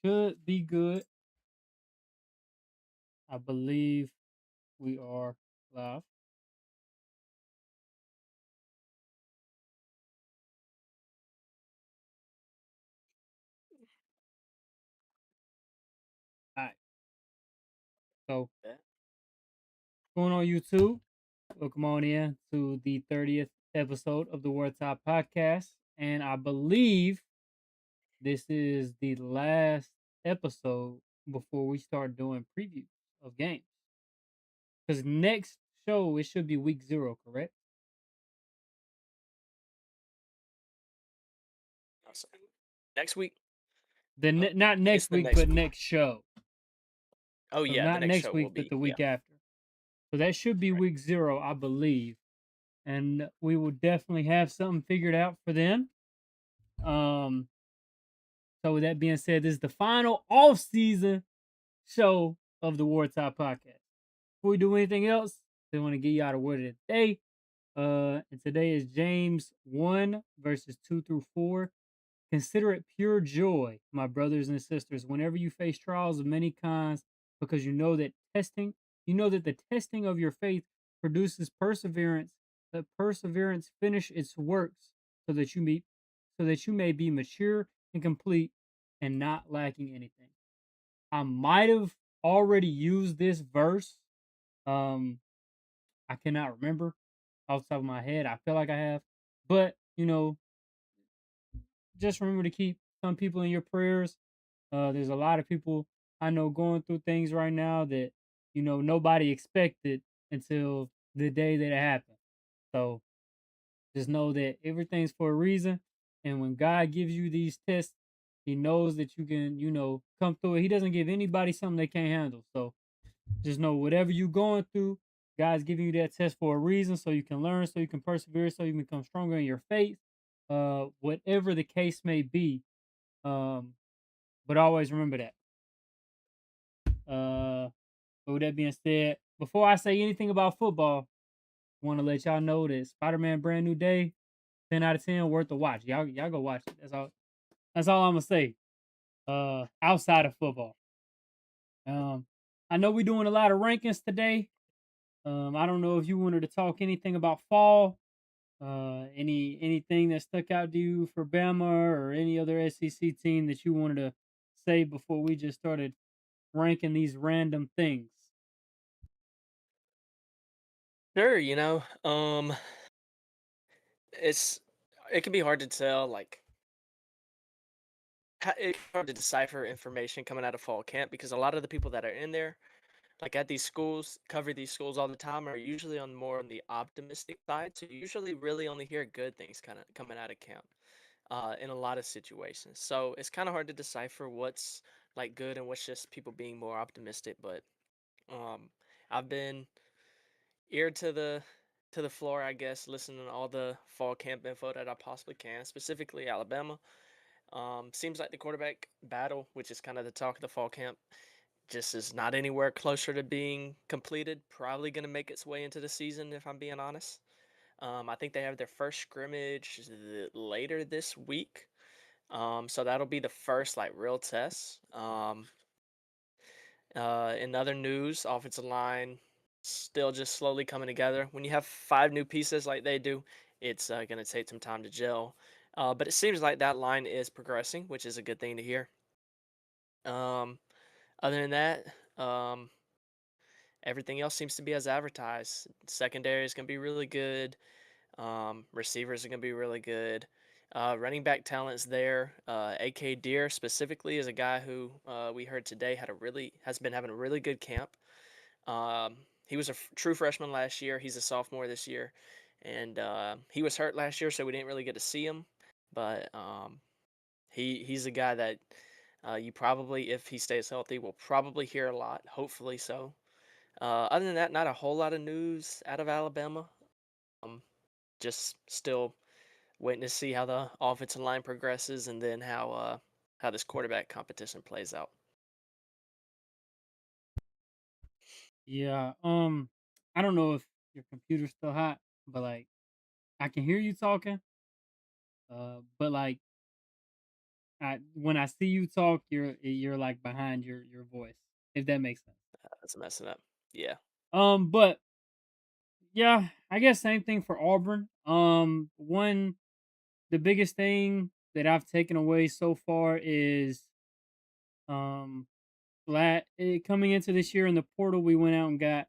Should be good. I believe we are live. All right. So, Yeah. going on YouTube, welcome on in to the 30th episode of the WarTide podcast. And I believe this is the last episode before we start doing previews of games. Because next show, it should be week 0, correct? Awesome. Next week. The not It's next the week, next but week. next show. Oh So yeah, the not next next show will week, but be the yeah. week after. So that should be Right. week 0, I believe. And we will definitely have something figured out for them. Um, so with that being said, this is the final off-season show of the Wartime Podcast. Before we do anything else, I want to get you out of word of the day. And today is James 1 verses 2 through 4. Consider it pure joy, my brothers and sisters, whenever you face trials of many kinds, because you know that the testing of your faith produces perseverance. Let perseverance finish its works, so that you may be mature and complete and not lacking anything. I might have already used this verse. Um, I cannot remember off the top of my head. I feel like I have, but just remember to keep some people in your prayers. There's a lot of people I know going through things right now that nobody expected until the day that it happened. So just know that everything's for a reason, and when God gives you these tests, He knows that you can, come through it. He doesn't give anybody something they can't handle. So just know whatever you're going through, God's giving you that test for a reason, so you can learn, so you can persevere, so you can become stronger in your faith. Whatever the case may be, um, but always remember that. Uh, but with that being said, before I say anything about football, I want to let y'all know that Spider-Man Brand New Day, 10 out of 10, worth a watch. Y'all go watch it. That's all I'm gonna say. Outside of football. Um, I know we're doing a lot of rankings today. I don't know if you wanted to talk anything about fall. Anything that stuck out to you for Bama or any other SEC team that you wanted to say before we just started ranking these random things? Sure, it's it can be hard to tell it's hard to decipher information coming out of fall camp because a lot of the people that are in there, like at these schools, cover these schools all the time, are usually on the optimistic side. So you usually really only hear good things kind of coming out of camp. In a lot of situations. So it's kind of hard to decipher what's like good and what's just people being more optimistic. But um, I've been ear to the floor, I guess, listening to all the fall camp info that I possibly can, specifically Alabama. Seems like the quarterback battle, which is kind of the talk of the fall camp, just is not anywhere closer to being completed. Probably going to make its way into the season, if I'm being honest. I think they have their first scrimmage later this week. So that'll be the first like real test. In other news, offensive line still just slowly coming together. When you have five new pieces like they do, it's going to take some time to gel. But it seems like that line is progressing, which is a good thing to hear. Um, Other than that, everything else seems to be as advertised. Secondary is going to be really good. Receivers are going to be really good. Running back talent's there. AK Deer specifically is a guy who we heard today has been having a really good camp. He was a true freshman last year. He's a sophomore this year, and he was hurt last year, so we didn't really get to see him. But he's a guy that you probably, if he stays healthy, will probably hear a lot. Hopefully so. Other than that, not a whole lot of news out of Alabama. Um, just still waiting to see how the offensive line progresses and then how this quarterback competition plays out. Yeah. I don't know if your computer's still hot, but like I can hear you talking. But like When I see you talk, you're like behind your voice, if that makes sense. That's messing up. Yeah. But yeah, I guess same thing for Auburn. One the biggest thing that I've taken away so far is um coming into this year in the portal, we went out and got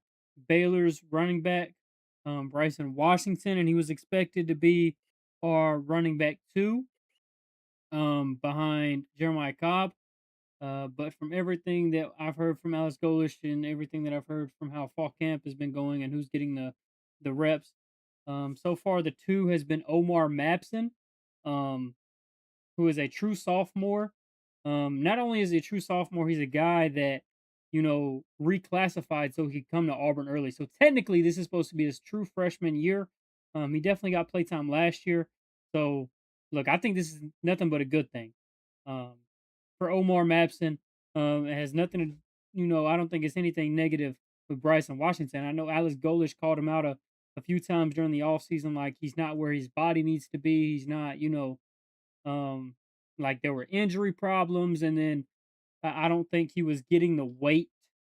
Baylor's running back, Bryson Washington, and he was expected to be our running back two, behind Jeremiah Cobb. But from everything that I've heard from Alice Golish and everything that I've heard from how fall camp has been going and who's getting the reps, so far the two has been Omar Mapson, um, who is a true sophomore. Not only is he a true sophomore, he's a guy that, reclassified so he could come to Auburn early. So technically, this is supposed to be his true freshman year. He definitely got playtime last year. So, look, I think this is nothing but a good thing. Um, for Omar Mapson, it has nothing to, I don't think it's anything negative with Bryson Washington. I know Alex Golish called him out a few times during the offseason, like he's not where his body needs to be. He's not, um, like there were injury problems, and then I don't think he was getting the weight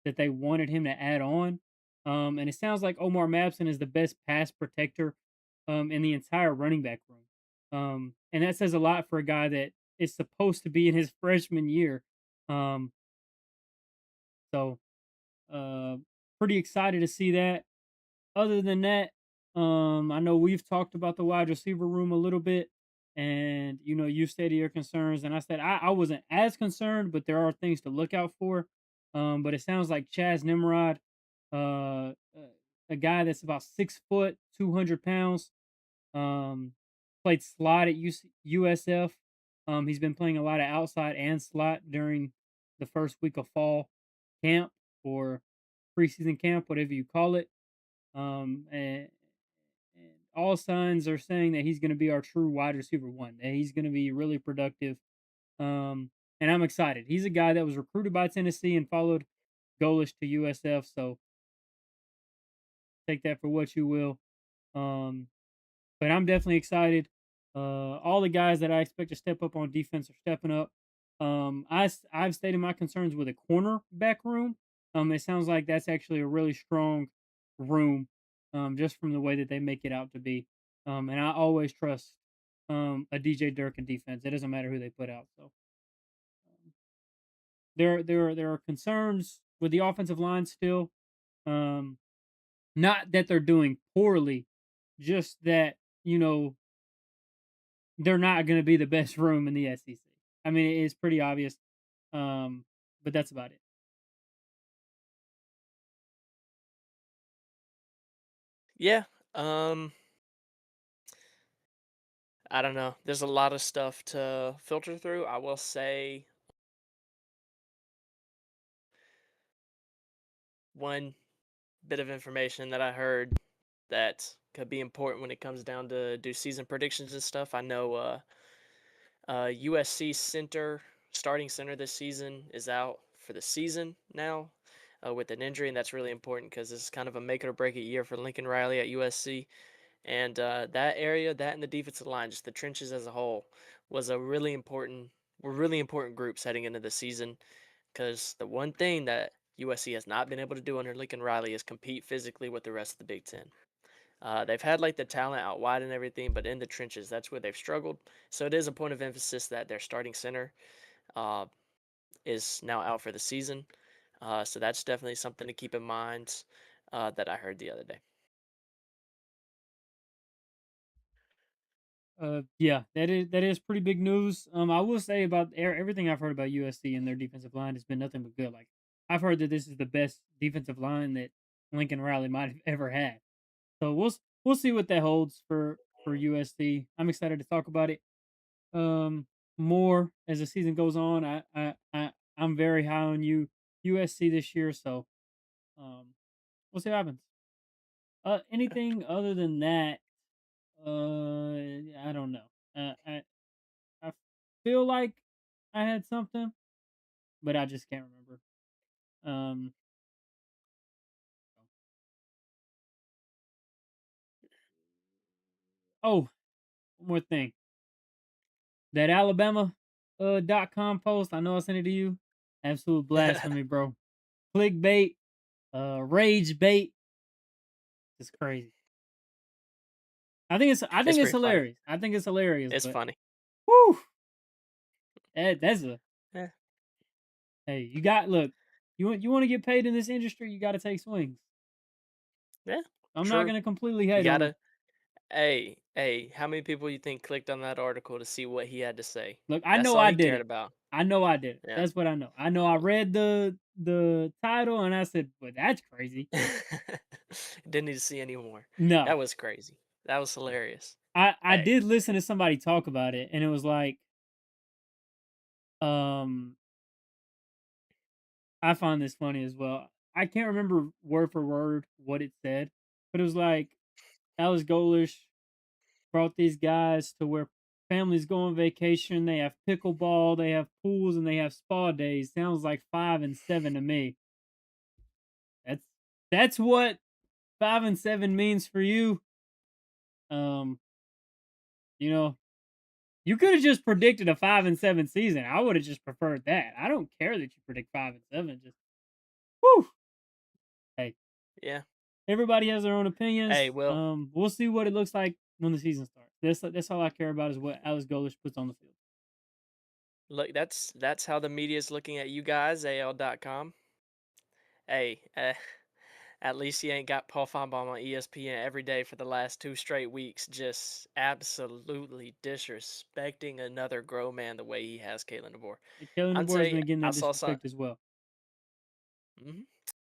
that they wanted him to add on. And it sounds like Omar Mapson is the best pass protector in the entire running back room. And that says a lot for a guy that is supposed to be in his freshman year. Um, so uh, pretty excited to see that. Other than that, I know we've talked about the wide receiver room a little bit, and you stated your concerns, and I said I wasn't as concerned, but there are things to look out for. But it sounds like Chaz Nimrod, uh, a guy that's about 6 foot, 200 pounds, um, played slot at USF. He's been playing a lot of outside and slot during the first week of fall camp or preseason camp, whatever you call it. And all signs are saying that he's going to be our true wide receiver one. That he's going to be really productive. Um, and I'm excited. He's a guy that was recruited by Tennessee and followed Golish to USF. So take that for what you will. Um, but I'm definitely excited. All the guys that I expect to step up on defense are stepping up. I've stated my concerns with a cornerback room. It sounds like that's actually a really strong room, just from the way that they make it out to be. And I always trust a DJ Durkin defense. It doesn't matter who they put out. So um, there are concerns with the offensive line still. Um, Not that they're doing poorly, just that they're not going to be the best room in the SEC. I mean, it is pretty obvious, um, but that's about it. Yeah. Um, I don't know. There's a lot of stuff to filter through. I will say one bit of information that I heard that could be important when it comes down to do season predictions and stuff. I know USC starting center this season is out for the season now with an injury, and that's really important because this is kind of a make it or break it year for Lincoln Riley at USC. And that area, that and the defensive line, just the trenches as a whole, was a really important, were really important groups heading into the season. Because the one thing that USC has not been able to do under Lincoln Riley is compete physically with the rest of the Big Ten. They've had like the talent out wide and everything, but in the trenches, that's where they've struggled. So it is a point of emphasis that their starting center uh, is now out for the season. So that's definitely something to keep in mind that I heard the other day. Yeah, that is pretty big news. I will say about everything I've heard about USC and their defensive line has been nothing but good. Like I've heard that this is the best defensive line that Lincoln Riley might have ever had. So we'll see what that holds for USC. I'm excited to talk about it more as the season goes on. I'm very high on USC this year, so um we'll see what happens. Anything other than that, I don't know. I feel like I had something, but I just can't remember. Um, oh, one more thing. That Alabama .com post. I know I sent it to you. Absolute blasphemy, bro. Clickbait, rage bait. It's crazy. I think It's it's pretty funny. hilarious. I think it's hilarious, It's but funny. whew, that's a Yeah. hey, you got look, you want to get paid in this industry, you got to take swings. Yeah. I'm not True. gonna completely You hate on it. gotta. Hey, how many people you think clicked on that article to see what he had to say? Look, I That's know all I he did cared it. about. I know I did it. Yeah. That's what I know. I know I read the title and I said, "Well, that's crazy." Didn't need to see any more. No, That was crazy. That was hilarious. I Hey. did listen to somebody talk about it, and it was like, um, I find this funny as well. I can't remember word for word what it said, but it was like Alice Golish brought these guys to where families go on vacation. They have pickleball, they have pools, and they have spa days. Sounds like 5 and 7 to me. That's that's what 5 and 7 means for you. Um, you know, you could have just predicted a 5 and 7 season. I would have just preferred that. I don't care that you predict 5 and 7. Just whew. Hey, Yeah. everybody has their own opinions. Hey, well, We'll see what it looks like when the season starts. That's all I care about is what Alex Golish puts on the field. look, that's how the media is looking at you guys, AL.com. Hey, at least he ain't got Paul Feinbaum on ESPN every day for the last 2 straight weeks, just absolutely disrespecting another grown man the way he has Kalen DeBoer. And Kalen I'd DeBoer has say been getting I that saw some. disrespect as well.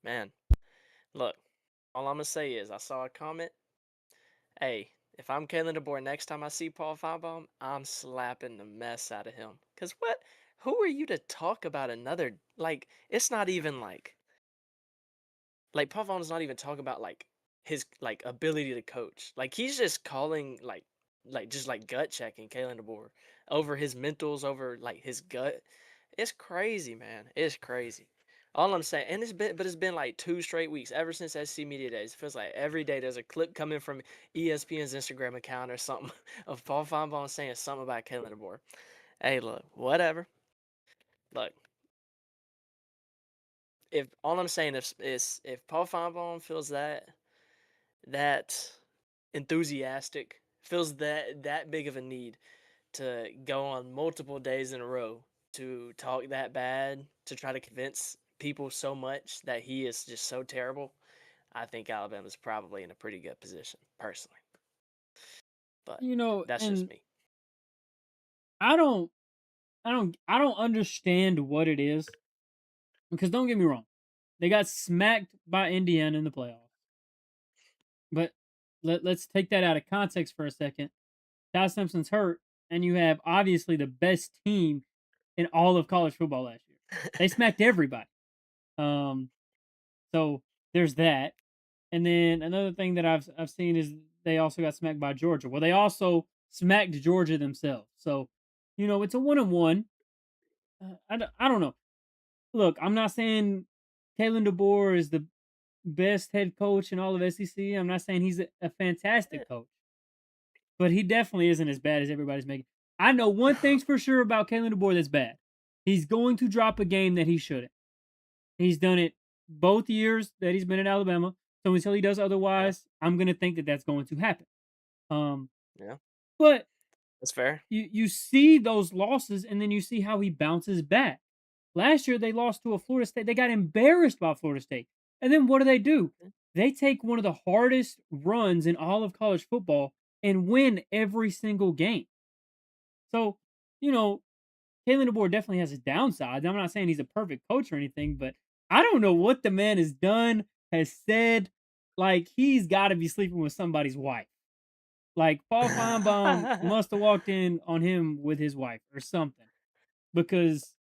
Man, look, all I'm gonna say is I saw a comment. Hey, if I'm Kalen DeBoer, next time I see Paul Feinbaum, I'm slapping the mess out of him. Cause what? Who are you to talk about another? Like, it's not even like Pavon's not even talking about like his like ability to coach. Like he's just calling like just like gut checking Kalen DeBoer over his mentals, over like his gut. It's crazy, man. It's crazy. All I'm saying, and it's been like 2 straight weeks ever since SC Media Days. It feels like every day there's a clip coming from ESPN's Instagram account or something of Paul Feinbaum saying something about Kalen DeBoer. Hey, look, whatever. Look, if all I'm saying is if Paul Feinbaum feels that enthusiastic, feels that big of a need to go on multiple days in a row to talk that bad to try to convince people so much that he is just so terrible, I think Alabama's probably in a pretty good position, personally. But that's just And me. I don't I don't understand what it is because don't get me wrong. They got smacked by Indiana in the playoffs. But let's take that out of context for a second. Kyle Simpson's hurt, and you have obviously the best team in all of college football last year. They smacked everybody. Um, so there's that. And then another thing that I've seen is they also got smacked by Georgia. Well, they also smacked Georgia themselves. So, it's a 1-1. I don't know. Look, I'm not saying Kalen DeBoer is the best head coach in all of SEC. I'm not saying he's a fantastic coach, but he definitely isn't as bad as everybody's making. I know one thing's for sure about Kalen DeBoer that's bad. He's going to drop a game that he shouldn't. He's done it both years that he's been at Alabama. So until he does Yeah, otherwise, I'm going to think that that's going to happen. Um, yeah, but that's fair. you see those losses, and then you see how he bounces back. Last year they lost to a Florida State. They got embarrassed by Florida State. And then what do? They take one of the hardest runs in all of college football and win every single game. So, you know, Kalen DeBoer definitely has his downsides. I'm not saying he's a perfect coach or anything, but I don't know what the man has done, has said. Like, he's got to be sleeping with somebody's wife. Like, Paul Feinbaum must have walked in on him with his wife or something because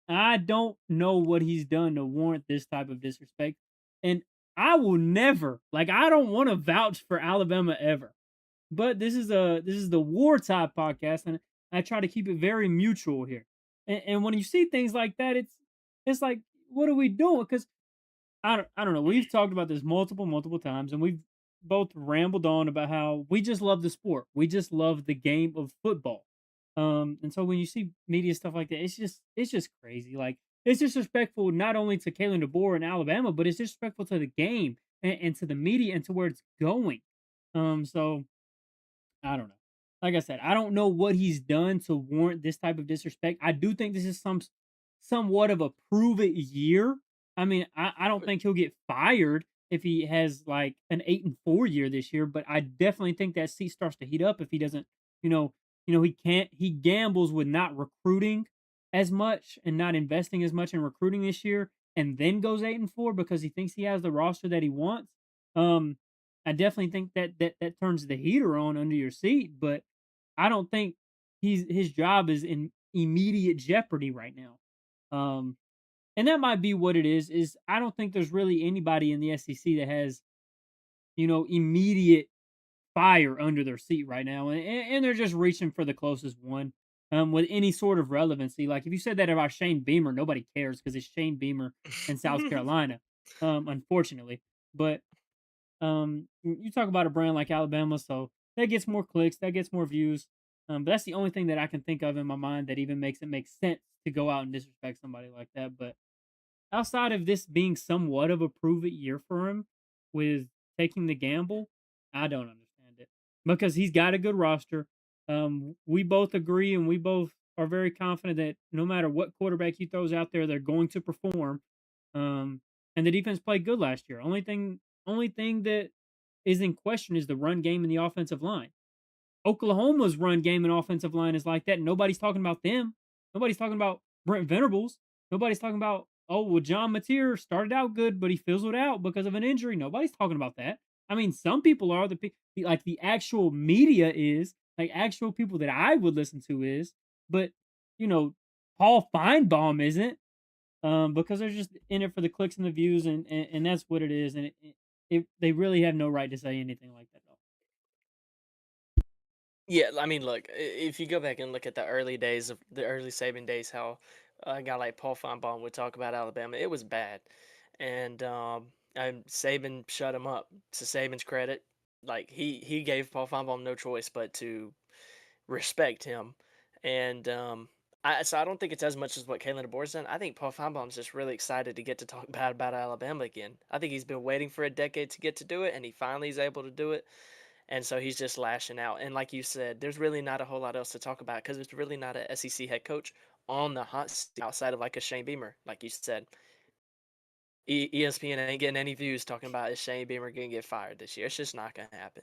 I don't know what he's done to warrant this type of disrespect. And I will never, like, I don't want to vouch for Alabama ever. But this is the WarTide podcast, and I try to keep it very mutual here. And when you see things like that, it's like, what are we doing? Because I don't know. We've talked about this multiple times, and we've both rambled on about how we just love the sport. We just love the game of football. And so when you see media stuff like that, it's just crazy. Like it's disrespectful not only to Kalen DeBoer in Alabama, but it's disrespectful to the game and to the media and to where it's going. So I don't know. Like I said, I don't know what he's done to warrant this type of disrespect. I do think this is somewhat of a prove it year. I mean, I don't think he'll get fired if he has like an 8-4 year this year, but I definitely think that seat starts to heat up if he doesn't, you know, he gambles with not recruiting as much and not investing as much in recruiting this year and then goes 8-4 because he thinks he has the roster that he wants. Um, I definitely think that turns the heater on under your seat, but I don't think his job is in immediate jeopardy right now. Um, and that might be what it is I don't think there's really anybody in the SEC that has, immediate fire under their seat right now, and they're just reaching for the closest one with any sort of relevancy. Like if you said that about Shane Beamer, nobody cares because it's Shane Beamer in South Carolina, unfortunately. But you talk about a brand like Alabama, so that gets more clicks, that gets more views. But that's the only thing that I can think of in my mind that even makes it make sense to go out and disrespect somebody like that. But outside of this being somewhat of a prove it year for him with taking the gamble, I don't understand it because he's got a good roster. We both agree and we both are very confident that no matter what quarterback he throws out there, they're going to perform. Um, and the defense played good last year. Only thing that is in question is the run game and the offensive line. Oklahoma's run game and offensive line is like that. Nobody's talking about them. Nobody's talking about Brent Venables. Nobody's talking about, oh, well, John Mateer started out good, but he fizzled out because of an injury. Nobody's talking about that. I mean, some people are like the actual media is like actual people that I would listen to is, but you know, Paul Feinbaum isn't because they're just in it for the clicks and the views, and that's what it is. And they really have no right to say anything like that, though. Yeah, I mean, look, if you go back and look at the early days of the early Saban days, how a guy like Paul Feinbaum would talk about Alabama, it was bad, and Saban shut him up. To Saban's credit, like he gave Paul Feinbaum no choice but to respect him, and so I don't think it's as much as what Kalen DeBoer's done. I think Paul Feinbaum's just really excited to get to talk bad about Alabama again. I think he's been waiting for a decade to get to do it, and he finally is able to do it. And so he's just lashing out. And like you said, there's really not a whole lot else to talk about because there's really not a SEC head coach on the hot seat outside of like a Shane Beamer. Like you said, ESPN ain't getting any views talking about is Shane Beamer going to get fired this year. It's just not going to happen.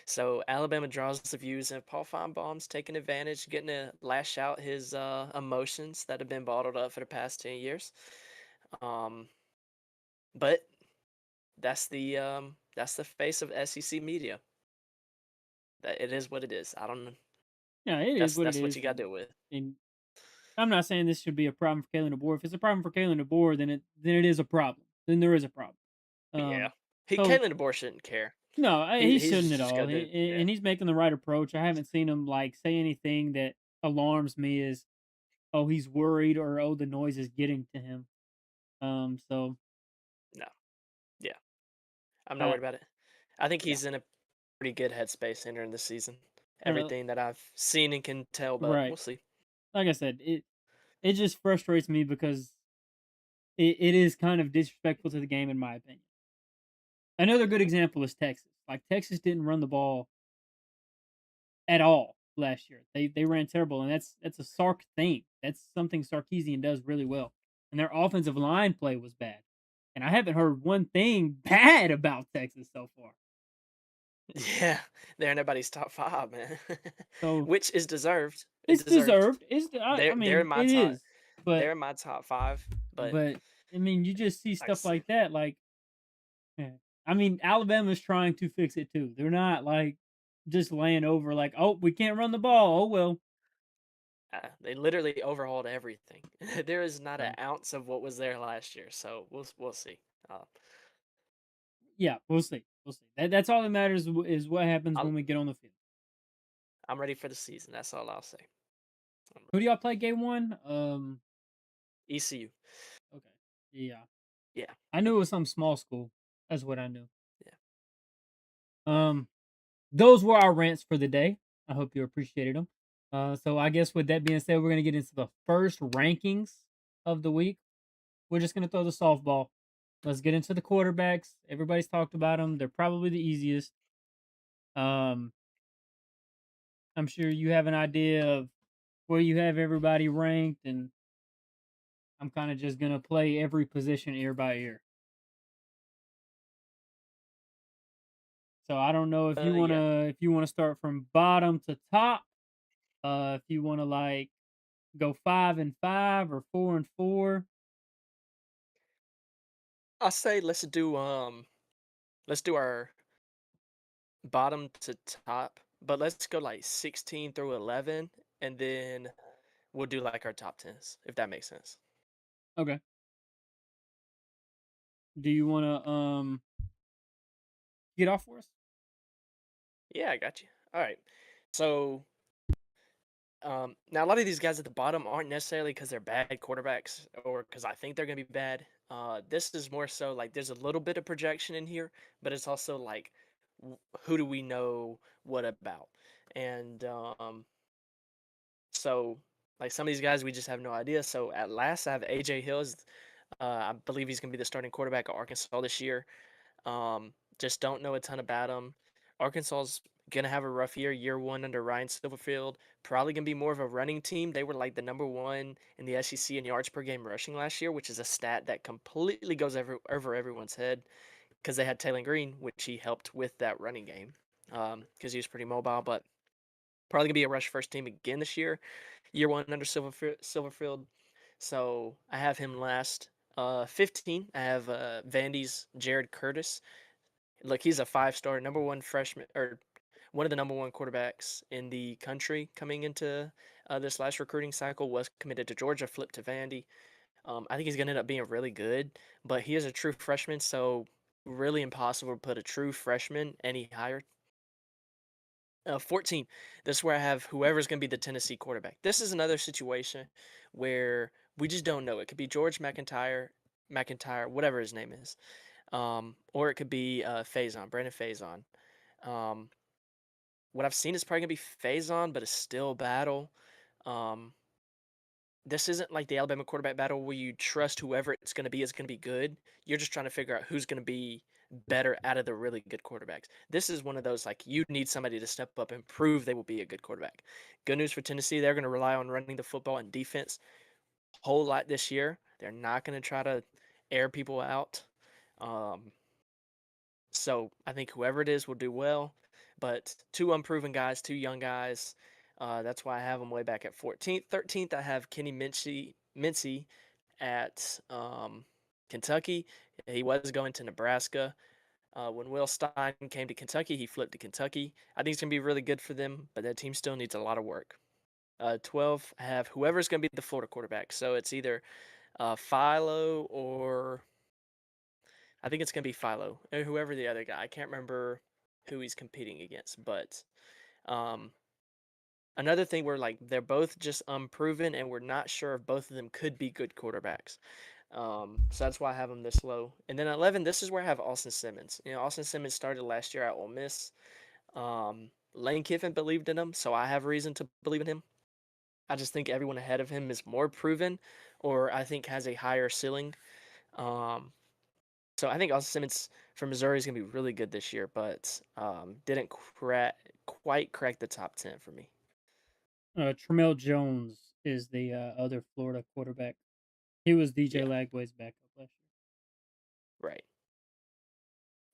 So Alabama draws the views, and Paul Feinbaum's taking advantage, getting to lash out his emotions that have been bottled up for the past 10 years. Um, but that's the face of SEC media. That it is what it is. I don't. Yeah, it is what it That's what is, you got to deal with. and I'm not saying this should be a problem for Kalen DeBoer. If it's a problem for Kalen DeBoer, then it is a problem. Then there is a problem. Yeah. Um, He so Kalen DeBoer shouldn't care. no, he He's shouldn't at just all, got to yeah. and he's making the right approach. I haven't seen him like say anything that alarms me as oh he's worried or oh the noise is getting to him. So No. Yeah. I'm not uh, worried about it. I think yeah, he's in a pretty good headspace entering the season. uh, Everything that I've seen and can tell, but right. we'll see. Like I said, it just frustrates me because it is kind of disrespectful to the game in my opinion. Another good Mhm. example is Texas. Like Texas didn't run the ball at all last year. They ran terrible, and that's a Sark thing. That's something Sarkeesian does really well. And their offensive line play was bad. And I haven't heard one thing bad about Texas so far. Yeah, they're in everybody's top 5, man. So Which is deserved. it's Deserved. deserved. I They're mean in my it top is, but they're in my top 5, but but I mean you just see like I stuff said, like that. Like yeah. I mean Alabama's trying to fix it too. They're not like just laying over like oh we can't run the ball. Oh well. they literally overhauled everything. There is not an So ounce of what was there last year, so we'll see. Uh, yeah, we'll see. We'll see. That's all that matters is what happens I'll, when we get on the field. I'm ready for the season. That's all I'll say. I'm Who do ready. y'all play game one? ECU. Okay. Yeah. Yeah, I knew it was some small school. That's what I knew. yeah. Um, those were our rants for the day. I hope you appreciated them. So I guess with that being said, we're gonna get into the first rankings of the week. We're just gonna throw the softball. Let's get into the quarterbacks. Everybody's talked about them. They're probably the easiest. Um, I'm sure you have an idea of where you have everybody ranked, and I'm kind of just gonna play every position ear by ear. So I don't know Yeah. if you wanna start from bottom to top. If you wanna like go 5 and 5 or 4 and 4. I'll say let's do our bottom to top, but let's go like 16 through 11 and then we'll do like our top 10s if that makes sense. Okay. Do you wanna get off for us? Yeah, I got you. All right. So, now a lot of these guys at the bottom aren't necessarily because they're bad quarterbacks or because I think they're gonna be bad. This is more so like there's a little bit of projection in here, but it's also like who do we know what about? And so like some of these guys we just have no idea. So at last I have AJ Hills. I believe he's gonna be the starting quarterback at Arkansas this year. Just don't know a ton about him. Arkansas's gonna have a rough year, year one under Ryan Silverfield. Probably gonna be more of a running team. They were like the number one in the SEC in yards per game rushing last year, which is a stat that completely goes over everyone's head because they had Taylor Green, which he helped with that running game because he was pretty mobile. But probably gonna be a rush first team again this year one under Silverfield. So I have him last. 15. I have Vandy's Jared Curtis. Look, he's a five-star, number one freshman, or one of the number one quarterbacks in the country coming into this last recruiting cycle. Was committed to Georgia, flipped to Vandy. I think he's going to end up being really good, but he is a true freshman, so really impossible to put a true freshman any higher. 14. This is where I have whoever's going to be the Tennessee quarterback. This is another situation where we just don't know. It could be George McIntyre, whatever his name is, or it could be Faison, Brandon Faison. Um, what I've seen is probably gonna be Faison, but it's still a battle. Um, this isn't like the Alabama quarterback battle where you trust whoever it's gonna be is gonna be good. You're just trying to figure out who's gonna be better out of the really good quarterbacks. This is one of those like you need somebody to step up and prove they will be a good quarterback. Good news for Tennessee, they're gonna rely on running the football and defense a whole lot this year. They're not gonna try to air people out. Um, So I think whoever it is will do well. But two unproven guys, two young guys. That's why I have them way back at 14th. 13th, I have Kenny Mincy at Kentucky. He was going to Nebraska. When Will Stein came to Kentucky, he flipped to Kentucky. I think it's going to be really good for them, but that team still needs a lot of work. 12, I have whoever's going to be the Florida quarterback. So it's either Philo or I think it's gonna be Philo or whoever the other guy. I can't remember who he's competing against, but um, another thing where like they're both just unproven, and we're not sure if both of them could be good quarterbacks. So that's why I have them this low. And then at 11, this is where I have Austin Simmons. You know, Austin Simmons started last year at Ole Miss. Lane Kiffin believed in him, so I have reason to believe in him. I just think everyone ahead of him is more proven, or I think has a higher ceiling. Um, So I think Austin Simmons from Missouri is gonna be really good this year, but didn't quite crack the top 10 for me. Tremel Jones is the other Florida quarterback. He was DJ Yeah, Lagway's backup last right.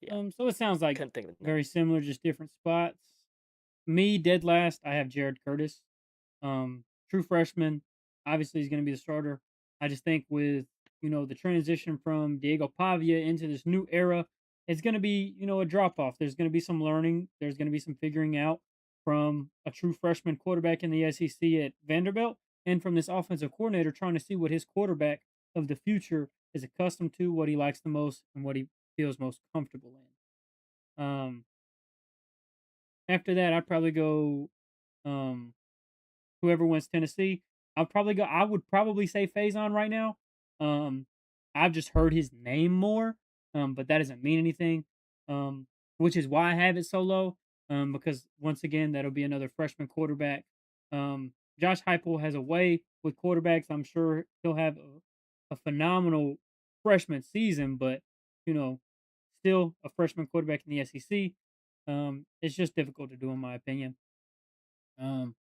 Yeah, year. So it sounds like couldn't think of his name. very similar, just different spots. Me, dead last, I have Jared Curtis. True freshman. Obviously, he's going to be the starter. I just think with the transition from Diego Pavia into this new era, it's going to be a drop off. There's going to be some learning. There's going to be some figuring out from a true freshman quarterback in the SEC at Vanderbilt, and from this offensive coordinator trying to see what his quarterback of the future is accustomed to, what he likes the most, and what he feels most comfortable in. After that, I'd probably go. Um, Whoever wins Tennessee, I would probably say Faison right now. Um, I've just heard his name more, but that doesn't mean anything. Um, which is why I have it so low. Because once again, that'll be another freshman quarterback. Josh Heupel has a way with quarterbacks. I'm sure he'll have a phenomenal freshman season, but you know, still a freshman quarterback in the SEC. It's just difficult to do, in my opinion. Um,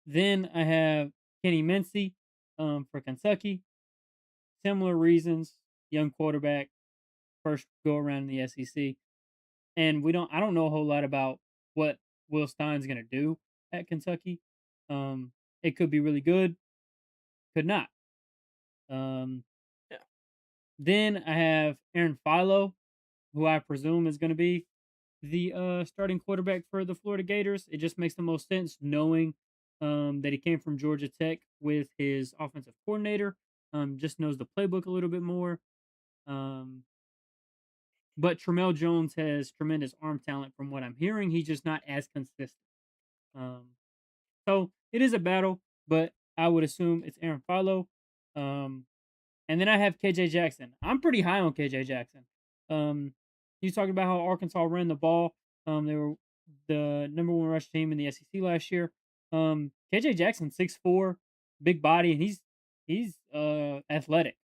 then I have Kenny Mincy for Kentucky. Similar reasons, young quarterback, first go around in the SEC. And I don't know a whole lot about what Will Stein's going to do at Kentucky. It could be really good, could not. Um, Yeah. then I have Aaron Philo, who I presume is going to be the starting quarterback for the Florida Gators. It just makes the most sense knowing that he came from Georgia Tech with his offensive coordinator. Just knows the playbook a little bit more. Um, but Tremel Jones has tremendous arm talent from what I'm hearing. He's just not as consistent. Um, so it is a battle, but I would assume it's Aaron Philo. Um, And then I have KJ Jackson. I'm pretty high on KJ Jackson. Um, he's talking about how Arkansas ran the ball. They were the number one rush team in the SEC last year. KJ Jackson, 6'4", big body, and he's athletic.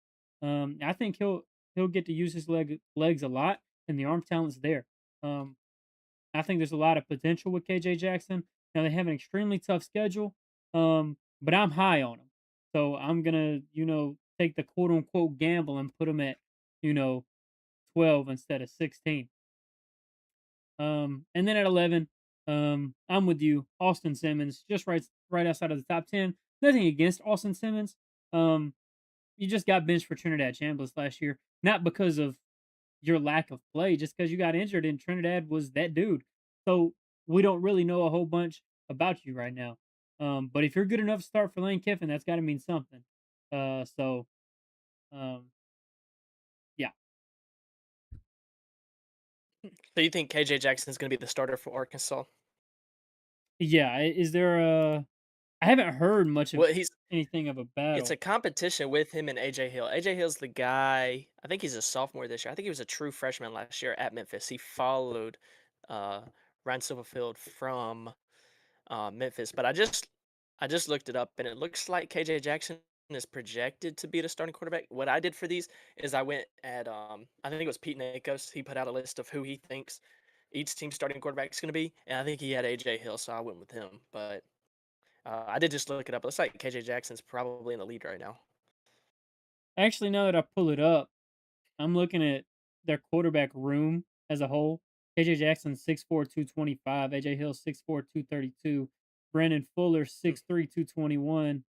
I think he'll get to use his legs a lot, and the arm talent's there. Um, I think there's a lot of potential with KJ Jackson. Now they have an extremely tough schedule, but I'm high on him. So I'm gonna, take the quote unquote gamble and put him at, you know, 12 instead of 16. And then at 11, I'm with you, Austin Simmons, just right outside of the top 10. Nothing against Austin Simmons. Um, you just got benched for Trinidad Chambliss last year, not because of your lack of play, just because you got injured and Trinidad was that dude. So we don't really know a whole bunch about you right now. But if you're good enough to start for Lane Kiffin, that's got to mean something. So um, yeah, So you think KJ Jackson is going to be the starter for Arkansas? yeah. Is there a? I haven't heard much of Well, anything of a it's a battle. competition with him and AJ Hill. AJ Hill's the guy. I think he's a sophomore this year. I think he was a true freshman last year at Memphis. He followed uh, Ryan Silverfield from Memphis. But I just looked it up, and it looks like KJ Jackson is projected to be the starting quarterback. What I did for these is I went at I think it was Pete Nakos. He put out a list of who he thinks each team's starting quarterback is going to be, and I think he had AJ Hill, so I went with him. But I did just look it up. It looks like KJ Jackson's probably in the lead right now. Actually, now that I pull it up, I'm looking at their quarterback room as a whole. KJ Jackson 6'4", 225. AJ Hill 6'4", 232. Brandon Fuller Hmm. 6'3", 221.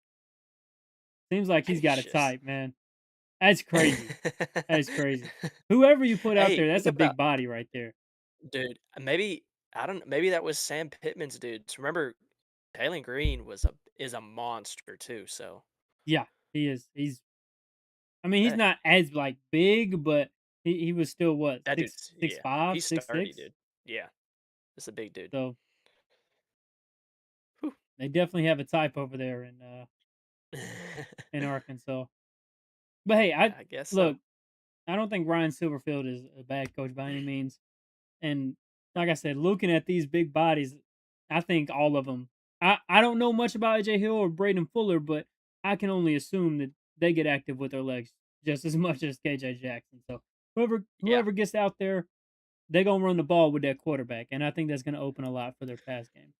Seems like he's got a Gracious. type, man. That's crazy. That is crazy. Whoever you put out Hey, there, that's think a about big body right there. dude. Maybe I don't. Maybe that was Sam Pittman's dude. So remember, Taylor Green is a monster too. So Yeah, he is. I mean, he's that not as like big, but he was still what, that six dude's six yeah. five, He's six sturdy, six. dude. Yeah, that's a big dude. So Whew. they definitely have a type over there in Arkansas. But hey, I I guess so. look. I don't think Ryan Silverfield is a bad coach by any means. And like I said, looking at these big bodies, I think all of them. I don't know much about AJ Hill or Braden Fuller, but I can only assume that they get active with their legs just as much as KJ Jackson. So Yeah, whoever gets out there, they're gonna run the ball with that quarterback, and I think that's gonna open a lot for their pass game.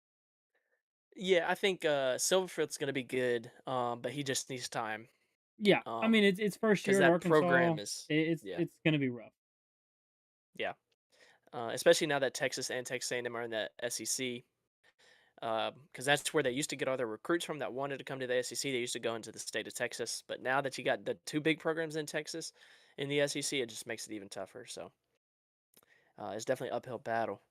yeah. I think Silverfield's gonna be good, but he just needs time. Yeah, I mean it's first Because year at that Arkansas. program is yeah, It's gonna be rough. yeah. Especially now that Texas and Texas A&M are in the SEC. Because that's where they used to get all their recruits from that wanted to come to the SEC. They used to go into the state of Texas, but now that you got the two big programs in Texas in the SEC, it just makes it even tougher. So it's definitely uphill battle.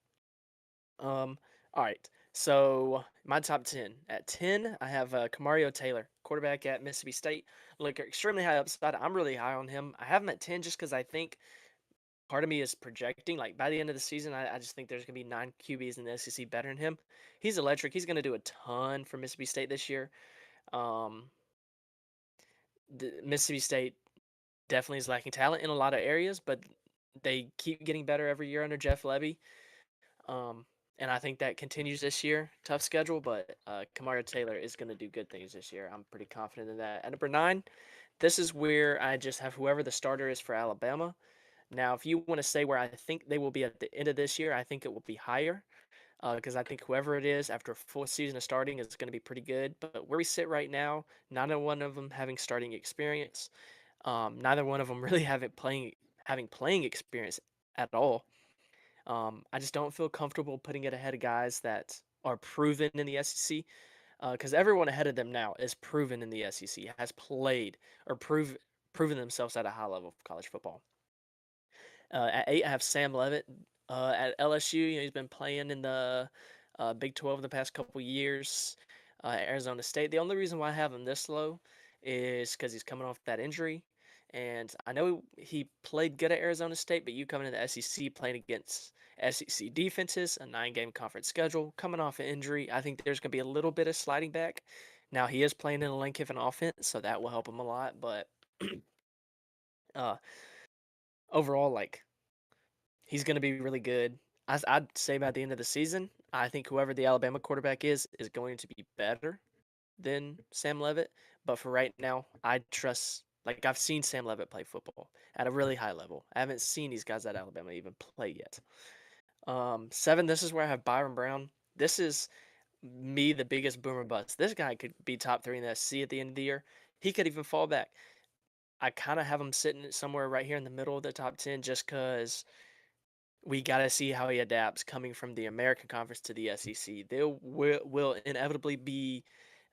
All right. So my top 10. At 10, I have Kamario Taylor, quarterback at Mississippi State. Look, extremely high upside. I'm really high on him. I have him at 10 just because I think part of me is projecting, like by the end of the season, I just think there's going to be 9 QBs in the SEC better than him. He's electric. He's going to do a ton for Mississippi State this year. Um, Mississippi State definitely is lacking talent in a lot of areas, but they keep getting better every year under Jeff Levy. Um, and I think that continues this year. Tough schedule, but Kamara Taylor is going to do good things this year. I'm pretty confident in that. At number 9, this is where I just have whoever the starter is for Alabama. Now, if you want to say where I think they will be at the end of this year, I think it will be higher because I think whoever it is after a full season of starting is going to be pretty good. But where we sit right now, neither one of them having starting experience, neither one of them really having playing experience at all. I just don't feel comfortable putting it ahead of guys that are proven in the SEC because everyone ahead of them now is proven in the SEC, has played or proven themselves at a high level of college football. At 8, I have Sam Levitt at LSU. He's been playing in the Big 12 the past couple years. At Arizona State. The only reason why I have him this low is because he's coming off that injury. And I know he played good at Arizona State, but you coming into the SEC playing against SEC defenses, a 9-game conference schedule, coming off an injury, I think there's going to be a little bit of sliding back. Now, he is playing in a Lane Kiffin offense, so that will help him a lot. But uh, overall, like, he's going to be really good. I'd say by the end of the season, I think whoever the Alabama quarterback is going to be better than Sam Levitt. But for right now, I trust. Like I've seen Sam Levitt play football at a really high level. I haven't seen these guys at Alabama even play yet. 7. This is where I have Byron Brown. This is me, the biggest boomer bust. This guy could be top 3 in the SC at the end of the year. He could even fall back. I kind of have him sitting somewhere right here in the middle of the top 10 just because we got to see how he adapts coming from the American Conference to the SEC. There will inevitably be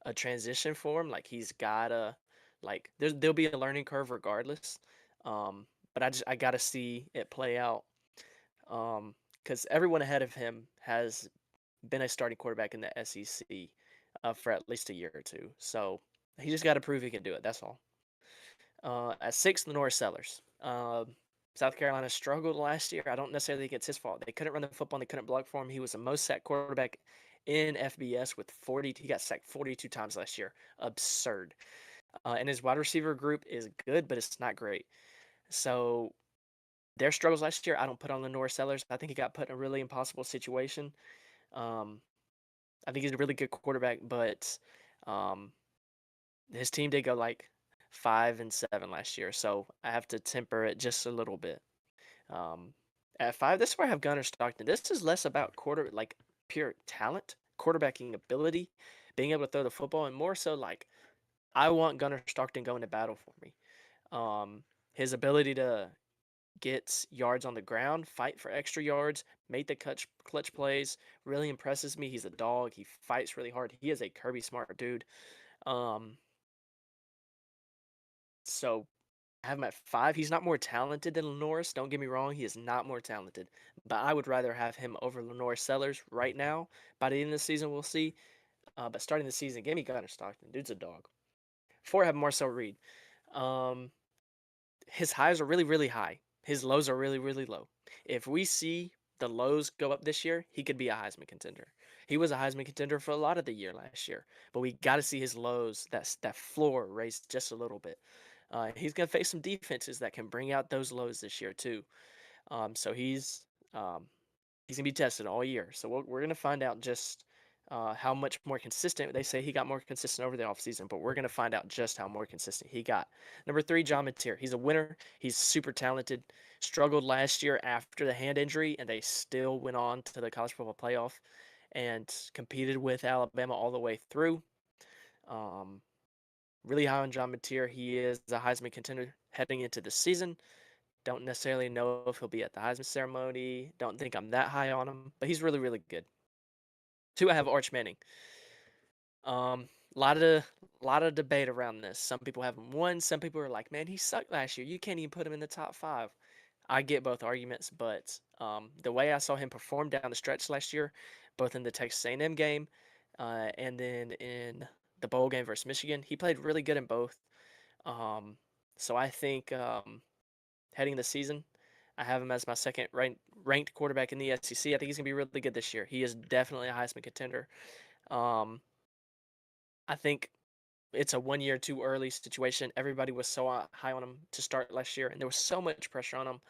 a transition for him. Like he's gotta, like there'll be a learning curve regardless. But I gotta see it play out. Because everyone ahead of him has been a starting quarterback in the SEC for at least a year or two. So he just got to prove he can do it. That's all. At 6, Lenore Sellers. South Carolina struggled last year. I don't necessarily think it's his fault. They couldn't run the football and they couldn't block for him. He was the most sacked quarterback in FBS with 40. He got sacked 42 times last year. Absurd. And his wide receiver group is good, but it's not great. So their struggles last year, I don't put on Lenore Sellers. I think he got put in a really impossible situation. Um, I think he's a really good quarterback, but um, his team did go like 5-7 last year, so I have to temper it just a little bit. Um, at 5, this is where I have Gunnar Stockton. This is less about like pure talent, quarterbacking ability, being able to throw the football, and more so like I want Gunnar Stockton going to battle for me. His ability to get yards on the ground, fight for extra yards, make the clutch plays really impresses me. He's a dog. He fights really hard. He is a Kirby Smart dude. Um, so I have him at 5. He's not more talented than Lenoris. Don't get me wrong. He is not more talented. But I would rather have him over Lenore Sellers right now. By the end of the season, we'll see. But starting the season, give me Gunnar Stockton. Dude's a dog. 4, I have Marcel Reed. Um, his highs are really, really high. His lows are really, really low. If we see the lows go up this year, he could be a Heisman contender. He was a Heisman contender for a lot of the year last year, but we got to see his lows, that floor raised just a little bit. He's gonna face some defenses that can bring out those lows this year too. So um, he's gonna be tested all year. So we're gonna find out just how much more consistent. They say he got more consistent over the offseason, but we're gonna find out just how more consistent he got. Number 3, John Mateer. He's a winner. He's super talented. Struggled last year after the hand injury, and they still went on to the college football playoff and competed with Alabama all the way through. Um, really high on John Mateer. He is a Heisman contender heading into the season. Don't necessarily know if he'll be at the Heisman ceremony. Don't think I'm that high on him, but he's really, really good. 2, I have Arch Manning. Um, lot of debate around this. Some people have him 1. Some people are like, man, he sucked last year. You can't even put him in the top 5. I get both arguments, but the way I saw him perform down the stretch last year, both in the Texas A&M game and then in the bowl game versus Michigan, he played really good in both. Um, so I think heading the season, I have him as my second ranked quarterback in the SEC. I think he's gonna be really good this year. He is definitely a Heisman contender. Um, I think it's a 1 year too early situation. Everybody was so high on him to start last year, and there was so much pressure on him,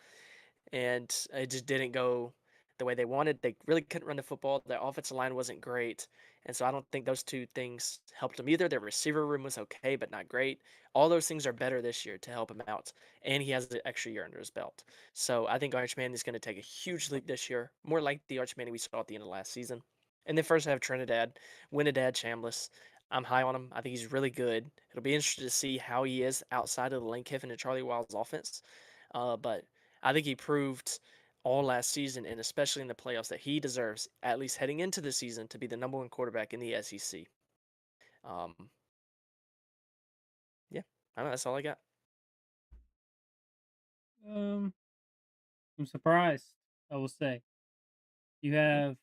and it just didn't go the way they wanted. They really couldn't run the football. Their offensive line wasn't great. And so I don't think those two things helped him either. Their receiver room was okay, but not great. All those things are better this year to help him out. And he has the extra year under his belt. So I think Arch Manning is going to take a huge leap this year, more like the Arch Manning we saw at the end of last season. And then first I have Trinidad, Winidad Chambliss. I'm high on him. I think he's really good. It'll be interesting to see how he is outside of the Lane Kiffin and Charlie Wild's offense. But I think he proved all last season, and especially in the playoffs, that he deserves, at least heading into the season, to be the number one quarterback in the SEC. Um, yeah, I know that's all I got. Um, I'm surprised. I will say you Yeah, have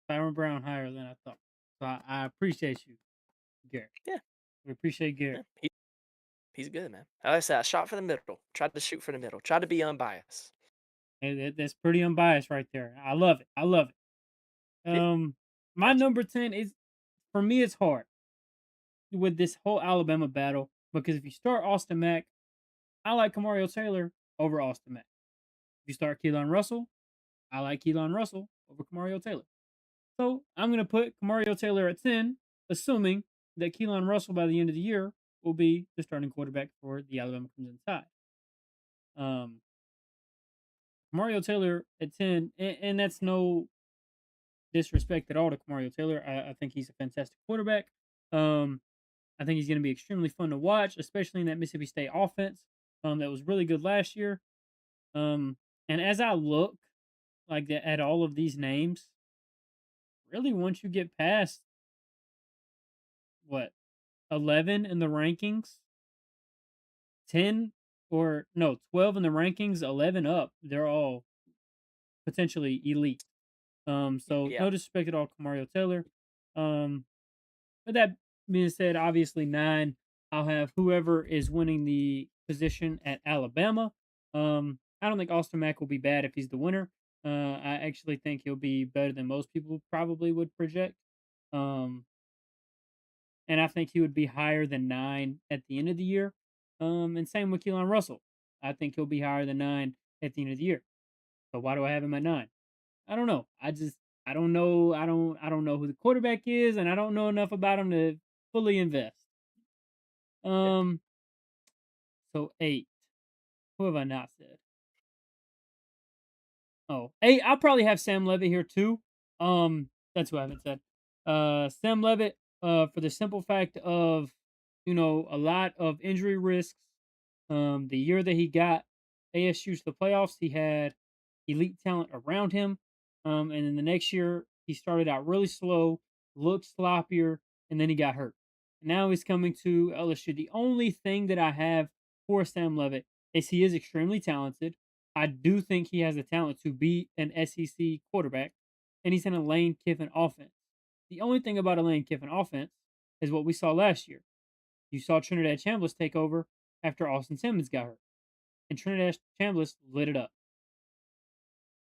Byron Brown higher than I thought. So I appreciate you, Garrett. yeah, We appreciate yeah. Garrett. He's good, man. Like I said, I shot for the middle. Tried to shoot for the middle. Tried to be unbiased. That's pretty unbiased right there. I love it. I love it. Yeah, My gotcha. number 10 is, for me, it's hard with this whole Alabama battle because if you start Austin Mack, I like Kamario Taylor over Austin Mack. If you start Keelan Russell, I like Keelan Russell over Kamario Taylor. So I'm going to put Kamario Taylor at 10, assuming that Keelan Russell by the end of the year will be the starting quarterback for the Alabama Crimson Tide. Um, Mario Taylor at 10, and that's no disrespect at all to Mario Taylor. I think he's a fantastic quarterback. Um, I think he's going to be extremely fun to watch, especially in that Mississippi State offense that was really good last year. And as I look at all of these names, really once you get past what 11 in the rankings, 10 or no 12 in the rankings, 11 up, they're all potentially elite. So Yeah, no disrespect at all to Mario Taylor. Um, but that being said, obviously 9, I'll have whoever is winning the position at Alabama. I don't think Austin Mack will be bad if he's the winner. I actually think he'll be better than most people probably would project. Um, and I think he would be higher than 9 at the end of the year. And same with Keelan Russell. I think he'll be higher than 9 at the end of the year. So why do I have him at 9? I don't know. I don't know. I don't know who the quarterback is, and I don't know enough about him to fully invest. yeah. Um, so 8. Who have I not said? Oh, 8. I'll probably have Sam Levitt here too. That's who I haven't said. Sam Levitt, for the simple fact of, a lot of injury risks. The year that he got ASU to the playoffs, he had elite talent around him. And then the next year, he started out really slow, looked sloppier, and then he got hurt. Now he's coming to LSU. The only thing that I have for Sam Levitt is he is extremely talented. I do think he has the talent to be an SEC quarterback, and he's in a Lane Kiffin offense. The only thing about a Lane Kiffin offense is what we saw last year. You saw Trinidad Chambliss take over after Austin Simmons got hurt, and Trinidad Chambliss lit it up.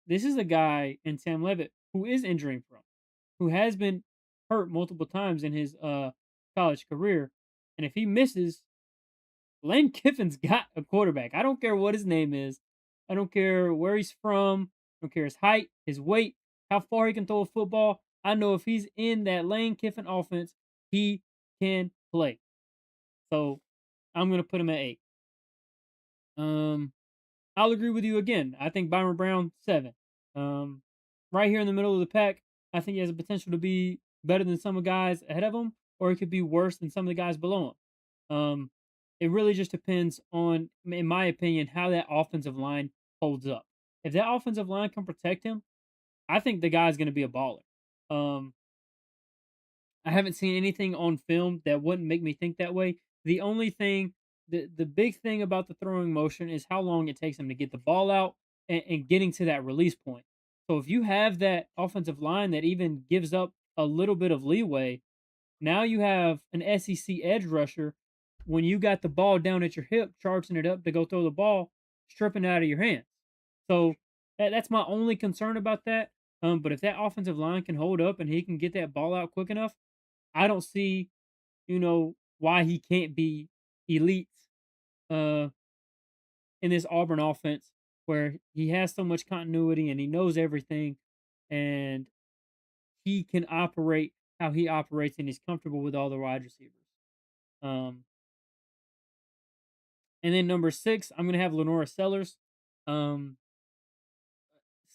This is a guy in Sam Levitt who is injuring prone, who has been hurt multiple times in his college career, and if he misses, Lane Kiffin's got a quarterback. I don't care what his name is. I don't care where he's from. I don't care his height, his weight, how far he can throw a football. I know if he's in that Lane Kiffin offense, he can play. So I'm gonna put him at 8. Um, I'll agree with you again. I think Byron Brown 7. Um, right here in the middle of the pack, I think he has the potential to be better than some of the guys ahead of him, or it could be worse than some of the guys below him. It really just depends on, in my opinion, how that offensive line holds up. If that offensive line can protect him, I think the guy's going to be a baller. Um, I haven't seen anything on film that wouldn't make me think that way. The only thing, the big thing about the throwing motion is how long it takes him to get the ball out and getting to that release point. So if you have that offensive line that even gives up a little bit of leeway, now you have an SEC edge rusher when you got the ball down at your hip, charging it up to go throw the ball, stripping it out of your hands. So that's my only concern about that. But if that offensive line can hold up and he can get that ball out quick enough, I don't see, why he can't be elite uh, in this Auburn offense. where he has so much continuity and he knows everything, and he can operate how he operates and he's comfortable with all the wide receivers. Um, and then number 6, I'm gonna have Lenora Sellers. Um,